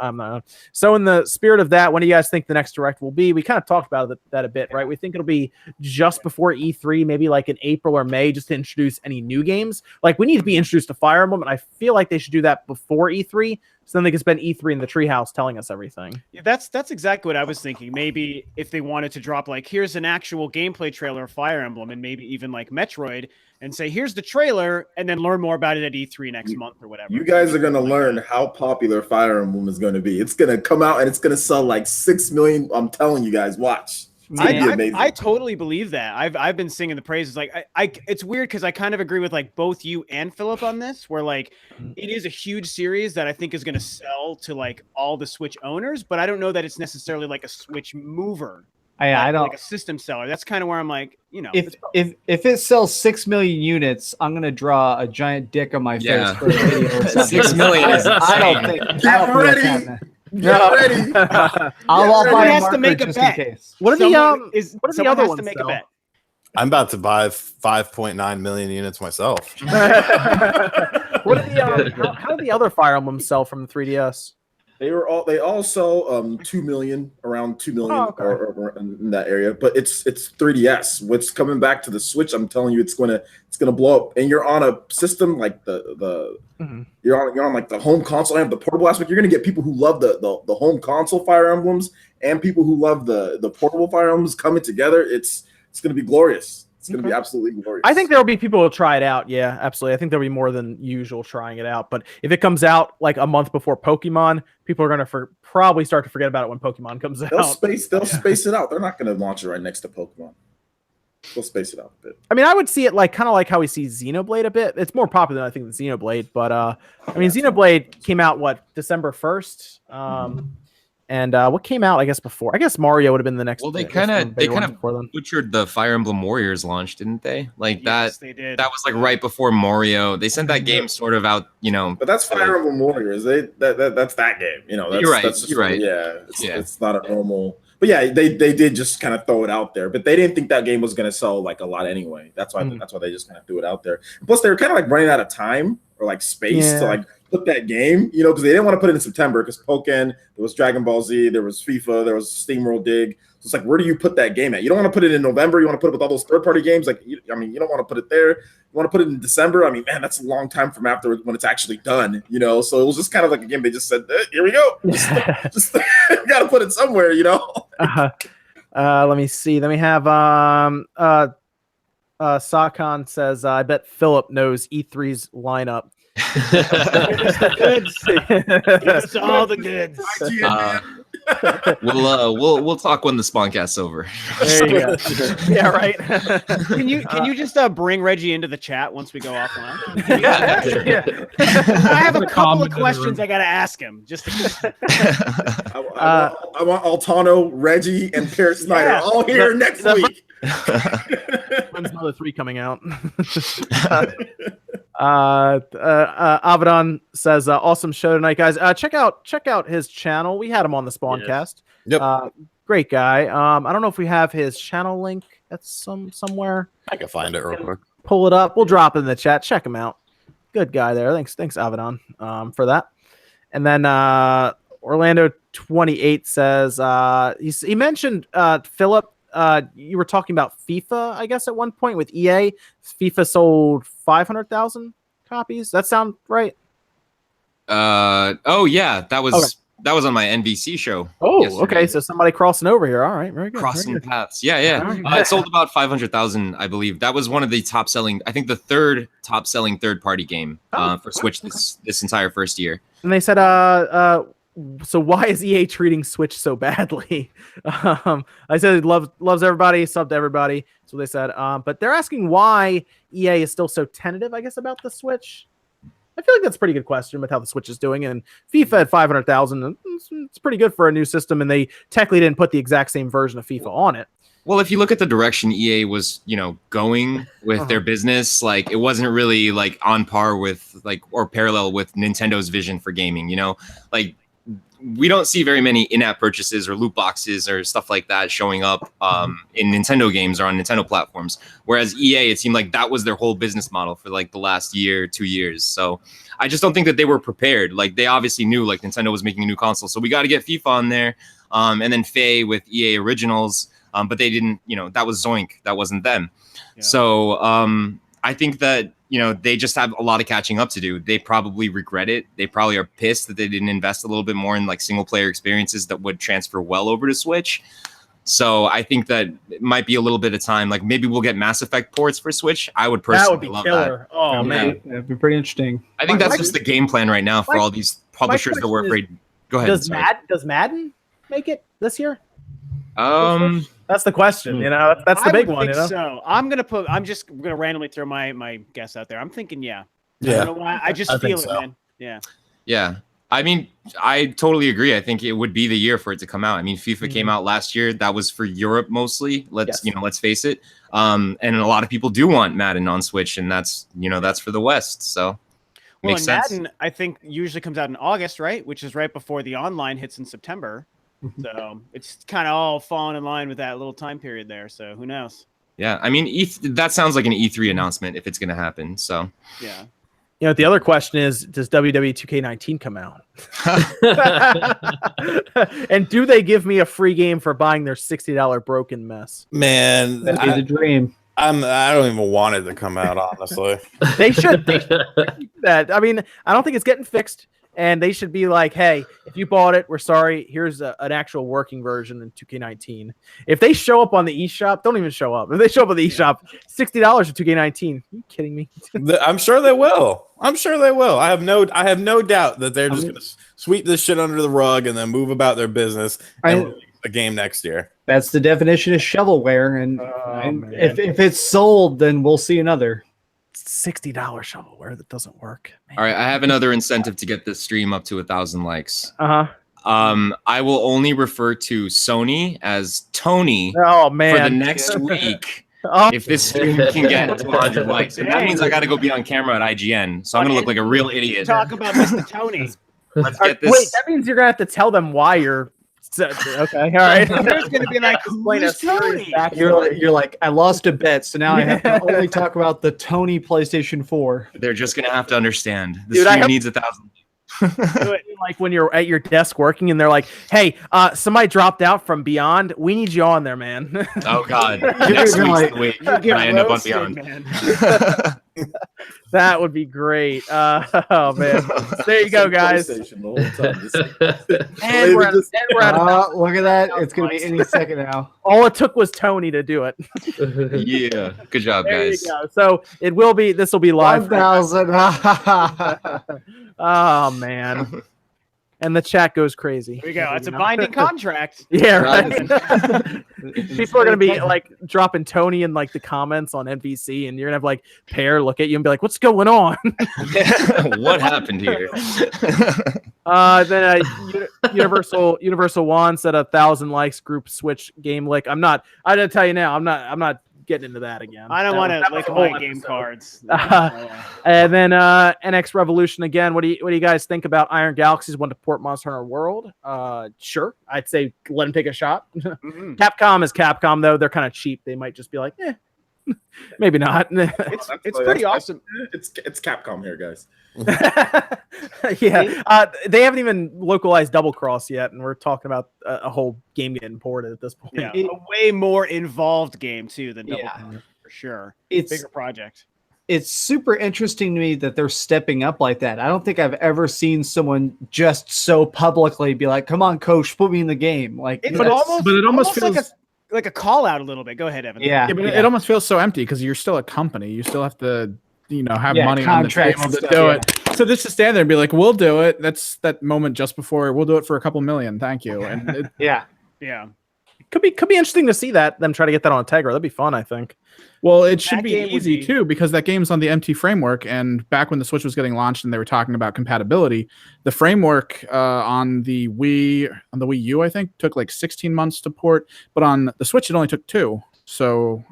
So in the spirit of that, when do you guys think the next Direct will be? We kind of talked about that a bit, right? We think it'll be just before E3, maybe like in April or May, just to introduce any new games. Like we need to be introduced to Fire Emblem, and I feel like they should do that before E3, so then they can spend E3 in the treehouse telling us everything. Yeah, that's exactly what I was thinking. Maybe if they wanted to drop like, here's an actual gameplay trailer of Fire Emblem, and maybe even like Metroid, and say, here's the trailer, and then learn more about it at E3 next month or whatever. You guys are going to learn how popular Fire Emblem is going to be. It's going to come out and it's going to sell like 6 million. I'm telling you guys, watch. I totally believe that. I've been singing the praises. Like it's weird because I kind of agree with like both you and Philip on this, where like it is a huge series that I think is going to sell to like all the Switch owners, but I don't know that it's necessarily like a Switch mover. I don't like a system seller. That's kind of where I'm like, if it sells 6 million units, I'm gonna draw a giant dick on my face for a video. 6 million is I don't think. Get ready. Get ready. I'll buy a has to make a just bet. in case. What are the other ones? To make a bet. I'm about to buy 5.9 million units myself. What are the how do the other Fire Emblems sell from the 3DS? They all sell 2 million, around 2 million or in that area. But it's 3DS. What's coming back to the Switch? I'm telling you, it's gonna blow up. And you're on a system like you're on like the home console and the portable aspect. You're gonna get people who love the home console Fire Emblems and people who love the portable Fire Emblems coming together. It's gonna be glorious. It's going to be absolutely glorious. I think there will be people who will try it out. Yeah, absolutely. I think there'll be more than usual trying it out. But if it comes out like a month before Pokemon, people are going to probably start to forget about it when Pokemon comes out. They'll space it out. They're not going to launch it right next to Pokemon. They'll space it out a bit. I mean, I would see it like kind of like how we see Xenoblade a bit. It's more popular, I think, than Xenoblade. But I mean, Xenoblade came out December 1st. And what came out, I guess, before? I guess Mario would have been the next. Well, they kind of butchered the Fire Emblem Warriors launch, didn't they? Like yes, they did. That was like right before Mario. They sent that game sort of out, But that's Fire Emblem Warriors. That's that game. That's, you're right. That's you're right. Yeah, it's not a normal. But yeah, they did just kind of throw it out there. But they didn't think that game was going to sell like a lot anyway. That's why they just kind of threw it out there. Plus, they were kind of like running out of time or like space to like put that game, because they didn't want to put it in September because Pokken, there was Dragon Ball Z, there was FIFA, there was SteamWorld Dig. So it's like, where do you put that game at? You don't want to put it in November. You want to put it with all those third-party games. Like, you don't want to put it there. You want to put it in December. I mean, man, that's a long time from after when it's actually done, So it was just kind of like a game. They just said, here we go. Just got to put it somewhere, Let me see. Then we have Sakan says, I bet Philip knows E3's lineup. It's all the goods. We'll talk when the SpawnCast's over. There you go. Yeah, right. Can you just bring Reggie into the chat once we go offline? Yeah. I have a couple of questions I gotta ask him. I want Altano, Reggie, and Per Snyder all here next week. When's another 3 coming out? Abaddon says, awesome show tonight, guys. Check out his channel. We had him on the SpawnCast. Yep. Great guy. I don't know if we have his channel link at somewhere. I can find it real quick. Pull it up. We'll drop it in the chat. Check him out. Good guy there. Thanks Abaddon, for that. And then Orlando28 says, he mentioned Philip. You were talking about FIFA, I guess, at one point with EA. FIFA sold 500,000 copies. That sound right? Oh yeah, that was on my NBC show. Oh, yesterday. Okay. So somebody crossing over here. All right, very good. Crossing paths. Yeah. It sold about 500,000, I believe. That was one of the top selling. I think the third top selling third party game for Switch this entire first year. And they said, so why is EA treating Switch so badly? I said it loves everybody, subbed everybody. That's what they said. But they're asking why EA is still so tentative, I guess, about the Switch. I feel like that's a pretty good question with how the Switch is doing. And FIFA at 500,000, it's pretty good for a new system. And they technically didn't put the exact same version of FIFA on it. Well, if you look at the direction EA was, going with their business, like it wasn't really like on par with or parallel with Nintendo's vision for gaming, like we don't see very many in-app purchases or loot boxes or stuff like that showing up in Nintendo games or on Nintendo platforms. Whereas EA, it seemed like that was their whole business model for like the last year, 2 years. So I just don't think that they were prepared. Like they obviously knew like Nintendo was making a new console, so we got to get FIFA on there, and then Faye with EA Originals. But they didn't, that was Zoink. That wasn't them. Yeah. So I think that, they just have a lot of catching up to do. They probably regret it. They probably are pissed that they didn't invest a little bit more in like single player experiences that would transfer well over to Switch. So I think that it might be a little bit of time. Like maybe we'll get Mass Effect ports for Switch. I would personally love killer. That. Oh man, that'd be pretty interesting. I think that's just the game plan right now for all these publishers that were afraid. Go ahead. Does Madden make it this year? That's the question. That's the big one. So I'm just gonna randomly throw my guess out there. I'm thinking, yeah. Yeah. I don't know why. I just feel it, man. Yeah. Yeah. I mean, I totally agree. I think it would be the year for it to come out. I mean, FIFA came out last year. That was for Europe mostly. Let's face it. And a lot of people do want Madden on Switch, and that's for the West. So makes sense. Madden, I think, usually comes out in August, right? Which is right before the online hits in September. So it's kind of all falling in line with that little time period there. So who knows? Yeah, I mean, that sounds like an E3 announcement if it's going to happen. So yeah. The other question is, does WWE 2K19 come out? And do they give me a free game for buying their $60 broken mess? Man, that'd be the dream. I don't even want it to come out, honestly. They should that. I mean, I don't think it's getting fixed. And they should be like, hey, if you bought it, we're sorry. Here's an actual working version in 2K19. If they show up on the eShop, don't even show up. If they show up on the eShop, $60 for 2K19. Are you kidding me? I'm sure they will. I have no doubt that they're just going to sweep this shit under the rug and then move about their business and release a game next year. That's the definition of shovelware. And if it's sold, then we'll see another. $60 shovelware that doesn't work. Man. All right, I have another incentive to get this stream up to 1,000 likes. I will only refer to Sony as Tony for the next week. If this stream can get to 100 likes. And that means I got to go be on camera at IGN. So I'm going to look like a real idiot. Talk about Mr. Tony. Let's get this. Wait, that means you're going to have to tell them why you're... okay, all right. There's going to be like, who's Tony? You're like, I lost a bet, so now I have to only talk about the Tony PlayStation 4. They're just going to have to understand. The stream needs 1,000. Like when you're at your desk working and they're like, hey, somebody dropped out from Beyond. We need you on there, man. Oh, God. Next week's the week. I end up on Beyond. Man. That would be great. Oh, man. There you go, guys. And we're out of look at that. It's going to be any second now. All it took was Tony to do it. Yeah. Good job, guys. There you go. So this will be live. 1,000. Oh, man. And the chat goes crazy. There you go. It's a binding contract. Yeah, right. People are going to be like dropping Tony in like the comments on NVC, and you're going to have like Pear look at you and be like, what's going on? What happened here? Then Universal One said 1,000 likes group Switch game lick. I gotta tell you now, I'm not getting into that again. I don't want to lick my game cards. And then NX Revolution again. What do you guys think about Iron Galaxy's one to port Monster Hunter World? Sure, I'd say let him take a shot. Capcom is Capcom though. They're kind of cheap. They might just be like, maybe not. It's pretty awesome. It's Capcom here, guys. Yeah, they haven't even localized Double Cross yet, and we're talking about a whole game getting ported at this point. Yeah, a way more involved game too than Double Cross, for sure. It's a bigger project. It's super interesting to me that they're stepping up like that. I don't think I've ever seen someone just so publicly be like, "Come on, coach, put me in the game." Like, but it almost feels like a call out a little bit. Go ahead, Evan. Yeah, but it almost feels so empty because you're still a company. You still have to, have money on the table to do it. So just to stand there and be like, "We'll do it." That's that moment just before we'll do it for a couple million. Thank you. And yeah. Could be interesting to see them try to get that on Tegra. That'd be fun, I think. Well, it should be easy too because that game's on the MT framework. And back when the Switch was getting launched and they were talking about compatibility, the framework on the Wii U, I think, took like 16 months to port, but on the Switch it only took 2. So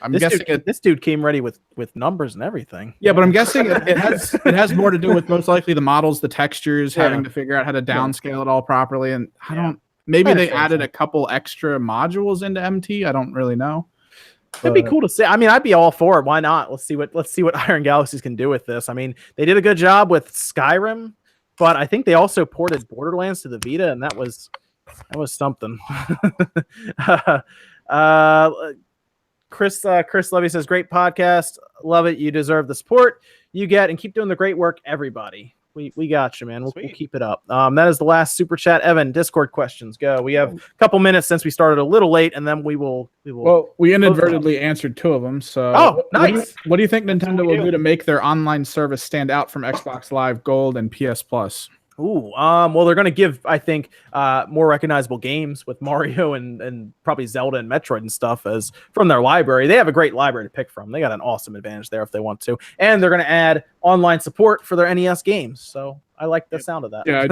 I'm guessing this dude came ready with numbers and everything. Yeah, but I'm guessing it has more to do with most likely the models, the textures, having to figure out how to downscale it all properly. And maybe they added a couple extra modules into MT. I don't really know. It'd be cool to see. I mean, I'd be all for it. Why not? Let's see what Iron Galaxies can do with this. I mean, they did a good job with Skyrim, but I think they also ported Borderlands to the Vita, and that was something. Chris Levy says, "Great podcast, love it. You deserve the support you get, and keep doing the great work, everybody." We got you, man. We'll keep it up. That is the last super chat. Evan, Discord questions, go. We have a couple minutes since we started a little late, and then we will. Well, we inadvertently answered 2 of them. So, nice. What do you think Nintendo will do to make their online service stand out from Xbox Live Gold and PS Plus? Ooh, well, they're going to give, I think, more recognizable games with Mario and probably Zelda and Metroid and stuff as from their library. They have a great library to pick from. They got an awesome advantage there if they want to, and they're going to add online support for their NES games. So I like the sound of that. Yeah,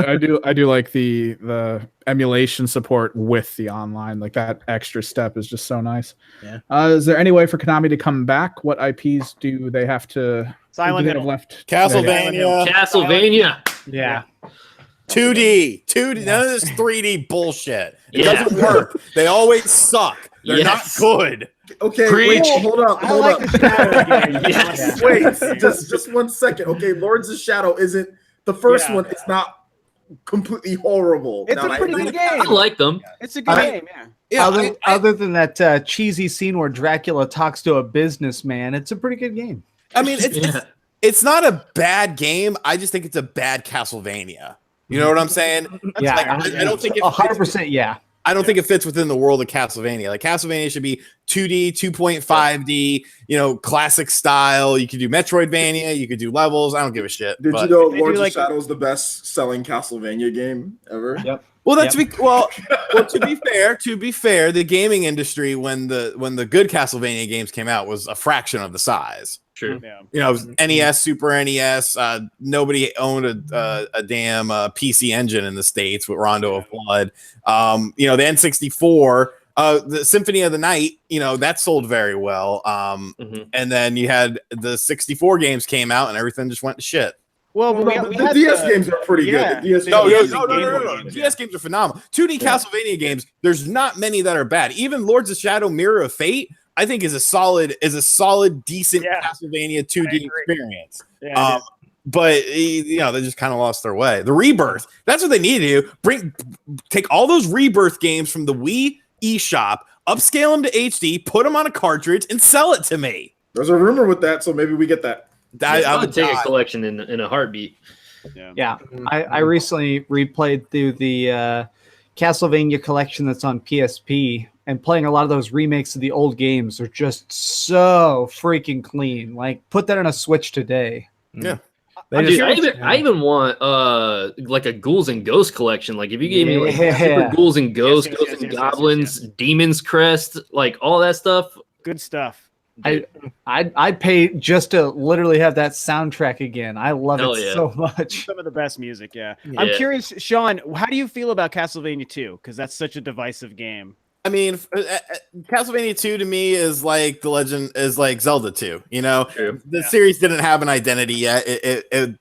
I do like the emulation support with the online. Like that extra step is just so nice. Yeah. Is there any way for Konami to come back? What IPs do they have to? Silent Hill have left. Castlevania. Yeah. 2D. None of this 3D bullshit. It doesn't work. They always suck. They're not good. Okay, Preach. wait, hold up. Yes. Wait, just 1 second. Okay, Lords of Shadow isn't the first one. It's not completely horrible. It's a pretty good game. I like them. It's a good game, Other than that cheesy scene where Dracula talks to a businessman, it's a pretty good game. I mean, it's not a bad game. I just think it's a bad Castlevania. You know what I'm saying? I don't think 100%. Yeah. I don't think it fits within the world of Castlevania. Like Castlevania should be 2D, 2.5D, classic style. You could do Metroidvania, you could do levels. I don't give a shit. Did you know Lords of Shadow is the best selling Castlevania game ever? Yep. Well, to be fair, the gaming industry when the good Castlevania games came out was a fraction of the size. True. Yeah. NES, Super NES. Nobody owned a damn PC Engine in the States with Rondo of Blood. The N64, the Symphony of the Night. That sold very well. And then you had the 64 games came out, and everything just went to shit. Well, the DS games are pretty good. No. DS games are phenomenal. 2D Castlevania games, there's not many that are bad. Even Lords of Shadow Mirror of Fate, I think is a solid, decent Castlevania 2D experience. Yeah, but they just kind of lost their way. The Rebirth, that's what they need to do. Take all those Rebirth games from the Wii eShop, upscale them to HD, put them on a cartridge, and sell it to me. There's a rumor with that, so maybe we get that. I would take a collection in a heartbeat. Yeah. I recently replayed through the Castlevania collection that's on PSP, and playing a lot of those remakes of the old games are just so freaking clean. Like, put that on a Switch today. Yeah. I even want like a Ghouls and Ghosts collection. Like if you gave me like Super Ghouls and Ghosts, Ghosts and Goblins, Demon's Crest, like all that stuff. Good stuff. I'd pay just to literally have that soundtrack again. I love it so much. Some of the best music, I'm curious, Sean, how do you feel about Castlevania 2? Because that's such a divisive game. I mean, Castlevania 2 to me is like Zelda 2. The series didn't have an identity yet.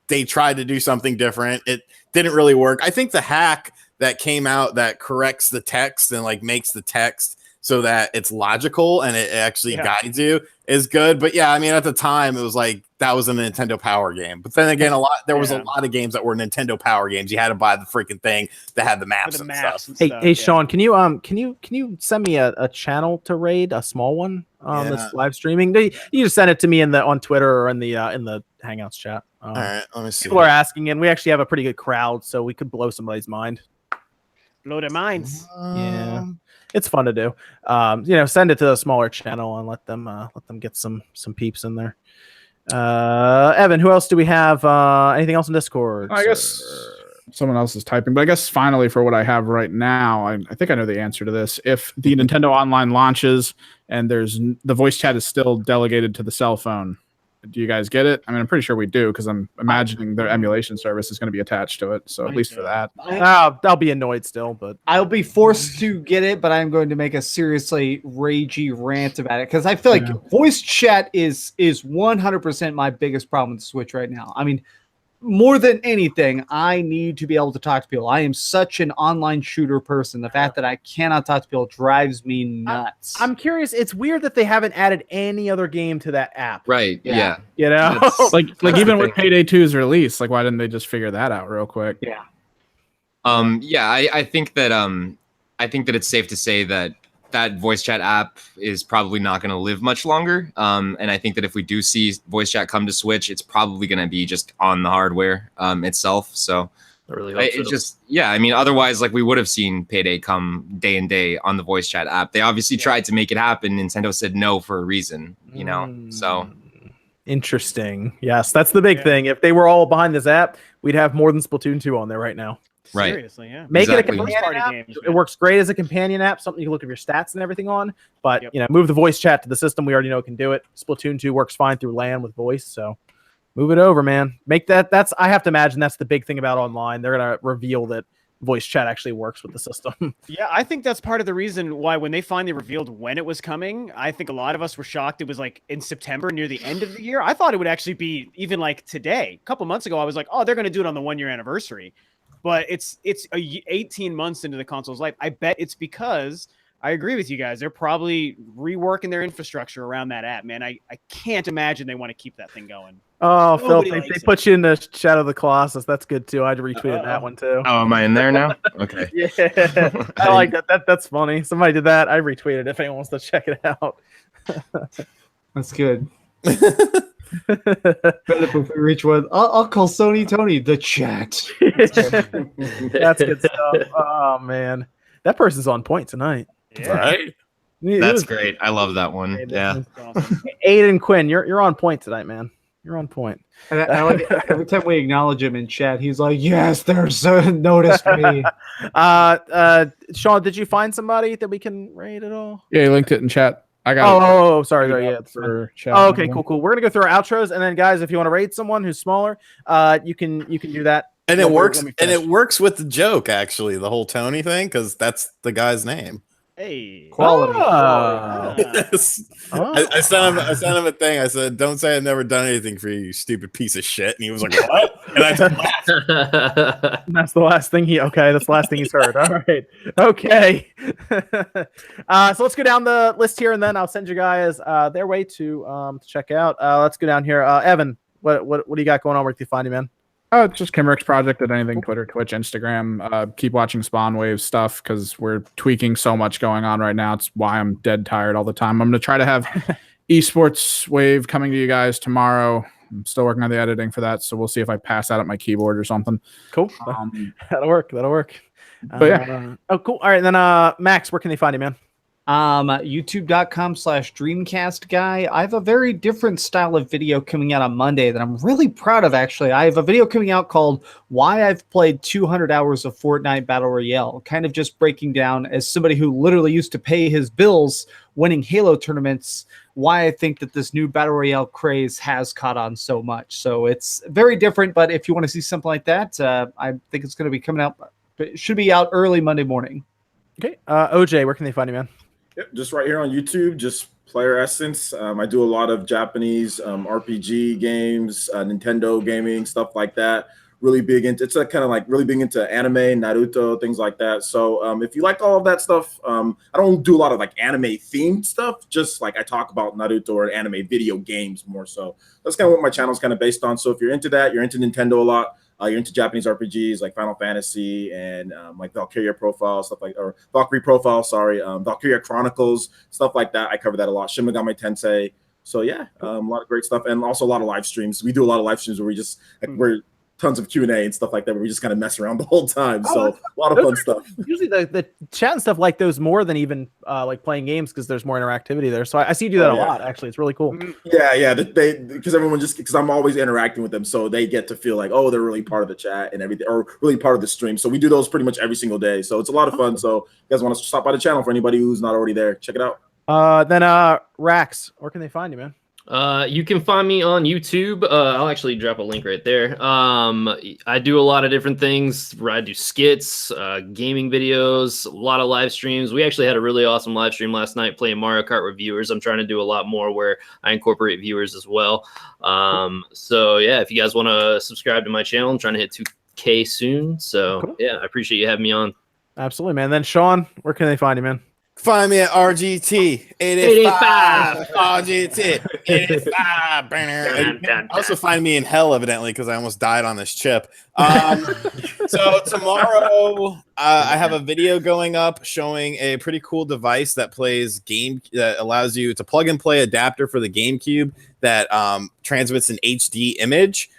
They tried to do something different. It didn't really work. I think the hack that came out that corrects the text and like makes the text so that it's logical and it actually guides you is good. But yeah, I mean, at the time it was like that was a Nintendo Power game. But then again, there was a lot of games that were Nintendo Power games. You had to buy the freaking thing that had the maps and stuff. Hey, Sean, can you send me a channel to raid, a small one that's live streaming? You just send it to me on Twitter or in the Hangouts chat. All right, let me see. People are asking, and we actually have a pretty good crowd, so we could blow somebody's mind. Blow their minds. Yeah. It's fun to do. Send it to a smaller channel and let them get some peeps in there. Evan, who else do we have? Anything else in Discord? I guess someone else is typing, but I guess finally for what I have right now, I think I know the answer to this. If the Nintendo Online launches and the voice chat is still delegated to the cell phone, Do you guys get it? I mean, I'm pretty sure we do because I'm imagining their emulation service is going to be attached to it. So at least for that, I'll be annoyed still, but I'll be forced to get it. But I'm going to make a seriously ragey rant about it because I feel like voice chat is 100% my biggest problem with the Switch right now. I mean, more than anything, I need to be able to talk to people. I am such an online shooter person. The fact that I cannot talk to people drives me nuts. I'm curious. It's weird that they haven't added any other game to that app. Right. Yeah. You know, like even with Payday 2's release, like why didn't they just figure that out real quick? Yeah. I think that it's safe to say that voice chat app is probably not going to live much longer. And I think that if we do see voice chat come to Switch, it's probably going to be just on the hardware itself. So I really hope so. I mean, otherwise, like we would have seen Payday come day and day on the voice chat app. They obviously tried to make it happen. Nintendo said no for a reason, you know? So interesting. Yes, that's the big thing. If they were all behind this app, we'd have more than Splatoon 2 on there right now. Right. Seriously, yeah. Make it a Exactly. companion app. Games, It works great as a companion app, something you can look at your stats and everything on. But move the voice chat to the system. We already know it can do it. Splatoon 2 works fine through LAN with voice, so move it over, man. Make that's I have to imagine that's the big thing about online. They're gonna reveal that voice chat actually works with the system. Yeah, I think that's part of the reason why when they finally revealed when it was coming, I think a lot of us were shocked it was like in September near the end of the year. I thought it would actually be even like today. A couple months ago, I was like, oh, they're going to do it on the 1 year anniversary. But it's 18 months into the console's life. I bet it's because I agree with you guys. They're probably reworking their infrastructure around that app, man. I can't imagine they want to keep that thing going. Oh, Phil, they put you in the Shadow of the Colossus. That's good too. I retweeted that one too. Oh, am I in there now? Okay. Yeah, I like that. That's funny. Somebody did that. I retweeted. If anyone wants to check it out. That's good. Philip, if we reach one, I'll call Sony Tony the chat. That's good stuff. Oh man, that person's on point tonight. Yeah. Right. That's great. I love that one. Yeah. Awesome. Aiden Quinn, you're on point tonight, man. You're on point. And I like it. Every time we acknowledge him in chat, he's like, "Yes, there's noticed me." Sean, did you find somebody that we can rate at all? Yeah, he linked it in chat. I got. Oh, sorry. Yeah, for chat. Oh, okay, cool. We're gonna go through our outros, and then guys, if you want to rate someone who's smaller, you can do that. And it works. And it works with the joke, actually, the whole Tony thing, because that's the guy's name. Hey, quality. Yes. I sent him a thing. I said, "Don't say I've never done anything for you, you stupid piece of shit." And he was like, "What?" And I just laughed. That's the last thing that's the last thing he's heard. All right. Okay. So let's go down the list here, and then I'll send you guys their way to check out. Let's go down here. Evan, what do you got going on? Where can you find you, man? Oh, it's just Kimrick's project at anything, Twitter, Twitch, Instagram. Keep watching Spawn Wave stuff because we're tweaking so much going on right now. It's why I'm dead tired all the time. I'm going to try to have Esports Wave coming to you guys tomorrow. I'm still working on the editing for that, so we'll see if I pass out at my keyboard or something. Cool. That'll work. But yeah. Oh, cool. All right, then Max, where can they find you, man? YouTube.com/Dreamcast guy. I have a very different style of video coming out on Monday that I'm really proud of, actually. I have a video coming out called Why I've Played 200 Hours of Fortnite Battle Royale, kind of just breaking down, as somebody who literally used to pay his bills winning Halo tournaments, why I think that this new Battle Royale craze has caught on so much. So it's very different, but if you want to see something like that, I think it's going to be coming out. It should be out early Monday morning. Okay. OJ, where can they find you, man? Yep, just right here on YouTube, just PlayerEssence. I do a lot of Japanese RPG games, Nintendo gaming, stuff like that. Really big into really big into anime, Naruto, things like that. So if you like all of that stuff, I don't do a lot of like anime themed stuff. Just like I talk about Naruto or anime video games more. So that's kind of what my channel is kind of based on. So if you're into that, you're into Nintendo a lot. You're into Japanese RPGs like Final Fantasy and like Valkyria Profile, stuff like, or Valkyrie Profile, sorry, Valkyria Chronicles, stuff like that. I cover that a lot. Shin Megami Tensei. So yeah, a lot of great stuff, and also a lot of live streams. We do a lot of live streams where we just we're tons of Q&A and stuff like that, where we just kind of mess around the whole time. So a lot of fun stuff. Usually the chat and stuff like those more than even like playing games, because there's more interactivity there. So I see you do that a lot, actually. It's really cool. Yeah. Because everyone because I'm always interacting with them, so they get to feel like, oh, they're really part of the chat and everything, or really part of the stream. So we do those pretty much every single day. So it's a lot of fun. So if you guys want to stop by the channel, for anybody who's not already there, check it out. Then Rax, where can they find you, man? You can find me on YouTube. I'll actually drop a link right there. I do a lot of different things. I do skits, gaming videos, a lot of live streams. We actually had a really awesome live stream last night playing Mario Kart with viewers. I'm trying to do a lot more where I incorporate viewers as well. So yeah, if you guys want to subscribe to my channel, I'm trying to hit 2K soon. So yeah, I appreciate you having me on. Absolutely, man. Then Sean, where can they find you, man? Find me at RGT 885. RGT 885. Also find me in hell, evidently, because I almost died on this chip. So tomorrow, I have a video going up showing a pretty cool device that allows you to plug and play adapter for the GameCube that transmits an HD image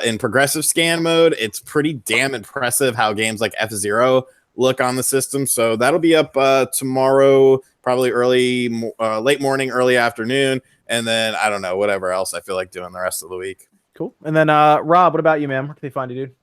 in progressive scan mode. It's pretty damn impressive how games like F-Zero look on the system. So that'll be up tomorrow, probably late morning, early afternoon, and then I don't know, whatever else I feel like doing the rest of the week. Cool. And then Rob, what about you, man? Where can they find you, dude?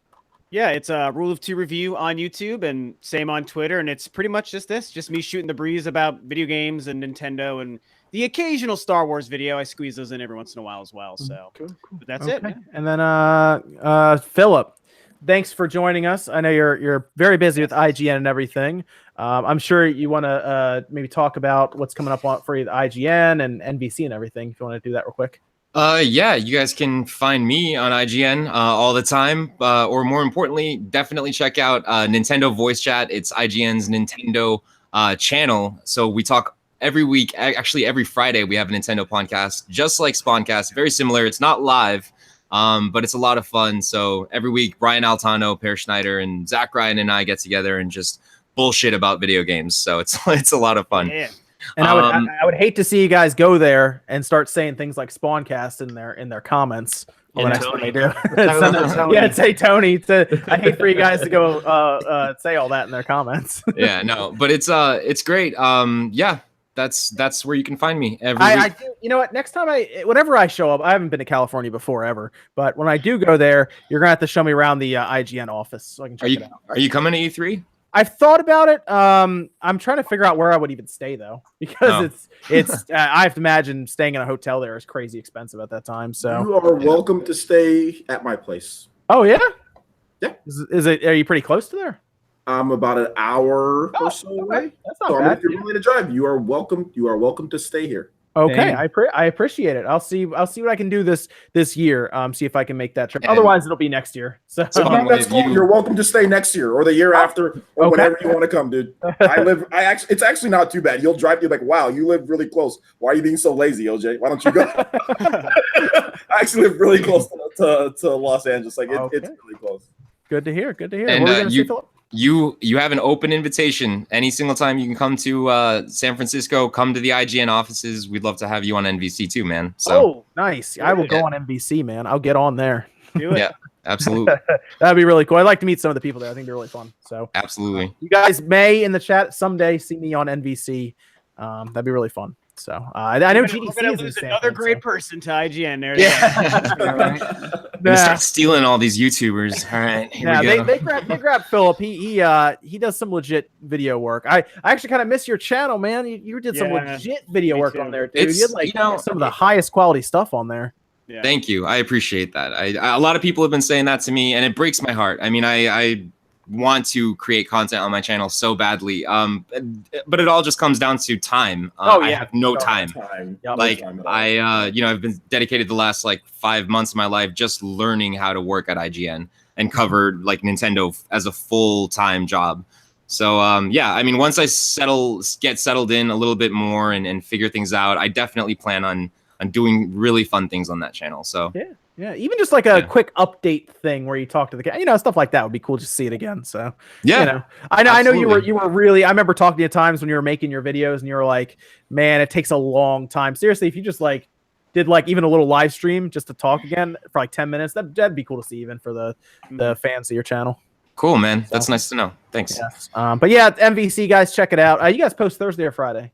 Yeah, it's a Rule of Two review on YouTube and same on Twitter, and it's pretty much just me shooting the breeze about video games and Nintendo and the occasional Star Wars video. I squeeze those in every once in a while as well. So But that's it. Man. And then Philip, thanks for joining us. I know you're very busy with IGN and everything. I'm sure you want to maybe talk about what's coming up for you, the IGN and NBC and everything. If you want to do that real quick. Yeah, you guys can find me on IGN all the time, or more importantly, definitely check out Nintendo Voice Chat. It's IGN's Nintendo channel. So we talk every week. Actually, every Friday we have a Nintendo podcast, just like SpawnCast. Very similar. It's not live. But it's a lot of fun. So every week, Brian Altano, Per Schneider, and Zach Ryan and I get together and just bullshit about video games. So it's a lot of fun. Yeah. And I would hate to see you guys go there and start saying things like SpawnCast in their comments. On the next one they do. Yeah, say Tony. I hate for you guys to go say all that in their comments. Yeah, no, but it's great. Yeah. That's where you can find me every week. I do, you know what? Next time whenever I show up, I haven't been to California before ever, but when I do go there, you're gonna have to show me around the IGN office so I can check it out. Are you coming to E3? I've thought about it. I'm trying to figure out where I would even stay though, because it's I have to imagine staying in a hotel there is crazy expensive at that time. So you are welcome to stay at my place. Oh yeah, yeah. Is it? Are you pretty close to there? I'm about an hour or so away. That's not bad. If you're willing to drive, you are welcome. You are welcome to stay here. Okay, I appreciate it. I'll see what I can do this year. See if I can make that trip. Otherwise, it'll be next year. So that's cool. You're welcome to stay next year or the year after or whenever you want to come, dude. It's actually not too bad. You'll drive. You're like, wow, you live really close. Why are you being so lazy, OJ? Why don't you go? I actually live really close to Los Angeles. Like it's really close. Good to hear. Good to hear. And what were you gonna say, Philip? You have an open invitation. Any single time you can come to San Francisco, come to the IGN offices. We'd love to have you on NBC too, man. So nice. I will go on NBC, man. I'll get on there. Do it. Yeah, absolutely. That'd be really cool. I'd like to meet some of the people there. I think they're really fun. So absolutely. You guys may in the chat someday see me on NBC. That'd be really fun. So I know GDC is another great person to IGN. There, Gonna start stealing all these YouTubers. All right, here we go. They grab Philip. He does some legit video work. I actually kind of miss your channel, man. You did some legit video work on there, dude. You had some of the highest quality stuff on there. Yeah. Thank you. I appreciate that. A lot of people have been saying that to me, and it breaks my heart. I mean, I want to create content on my channel so badly, but it all just comes down to time. I have no time. I've been dedicated the last 5 months of my life just learning how to work at IGN and cover Nintendo as a full-time job. So I mean, once I get settled in a little bit more and figure things out, I definitely plan on doing really fun things on that channel. So yeah, even just a quick update thing where you talk to the stuff like that would be cool to see it again. So I know you were really. I remember talking to you at times when you were making your videos and you were like, man, it takes a long time. Seriously, if you just did even a little live stream just to talk again for 10 minutes, that'd be cool to see even for the fans of your channel. Cool, man. That's nice to know. Thanks. Yes. But yeah, MVC guys, check it out. You guys post Thursday or Friday?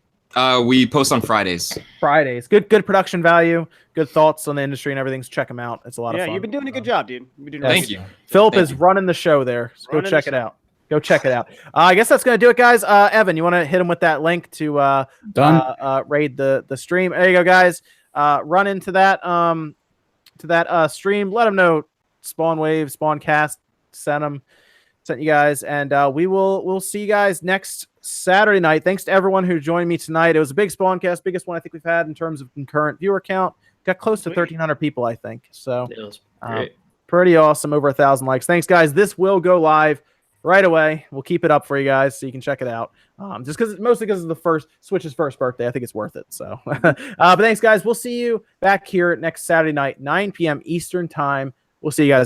We post on Fridays. Good production value, good thoughts on the industry and everything. So check them out. It's a lot of fun. Yeah, you've been doing a good job, dude. Thank you. Philip is running the show there. So go check it out. Go check it out. I guess that's gonna do it, guys. Evan, you want to hit him with that link to raid the stream? There you go, guys. run into that stream, let them know SpawnCast sent you guys, and we'll see you guys next Saturday night. Thanks to everyone who joined me tonight. It was a big SpawnCast, biggest one I think we've had in terms of concurrent viewer count. Got close to 1,300 people, I think. So Yeah, was great. pretty awesome. Over 1,000 likes. Thanks, guys. This will go live right away. We'll keep it up for you guys so you can check it out. Mostly because of the Switch's first birthday. I think it's worth it. So, but thanks, guys. We'll see you back here next Saturday night, 9 p.m. Eastern time. We'll see you guys.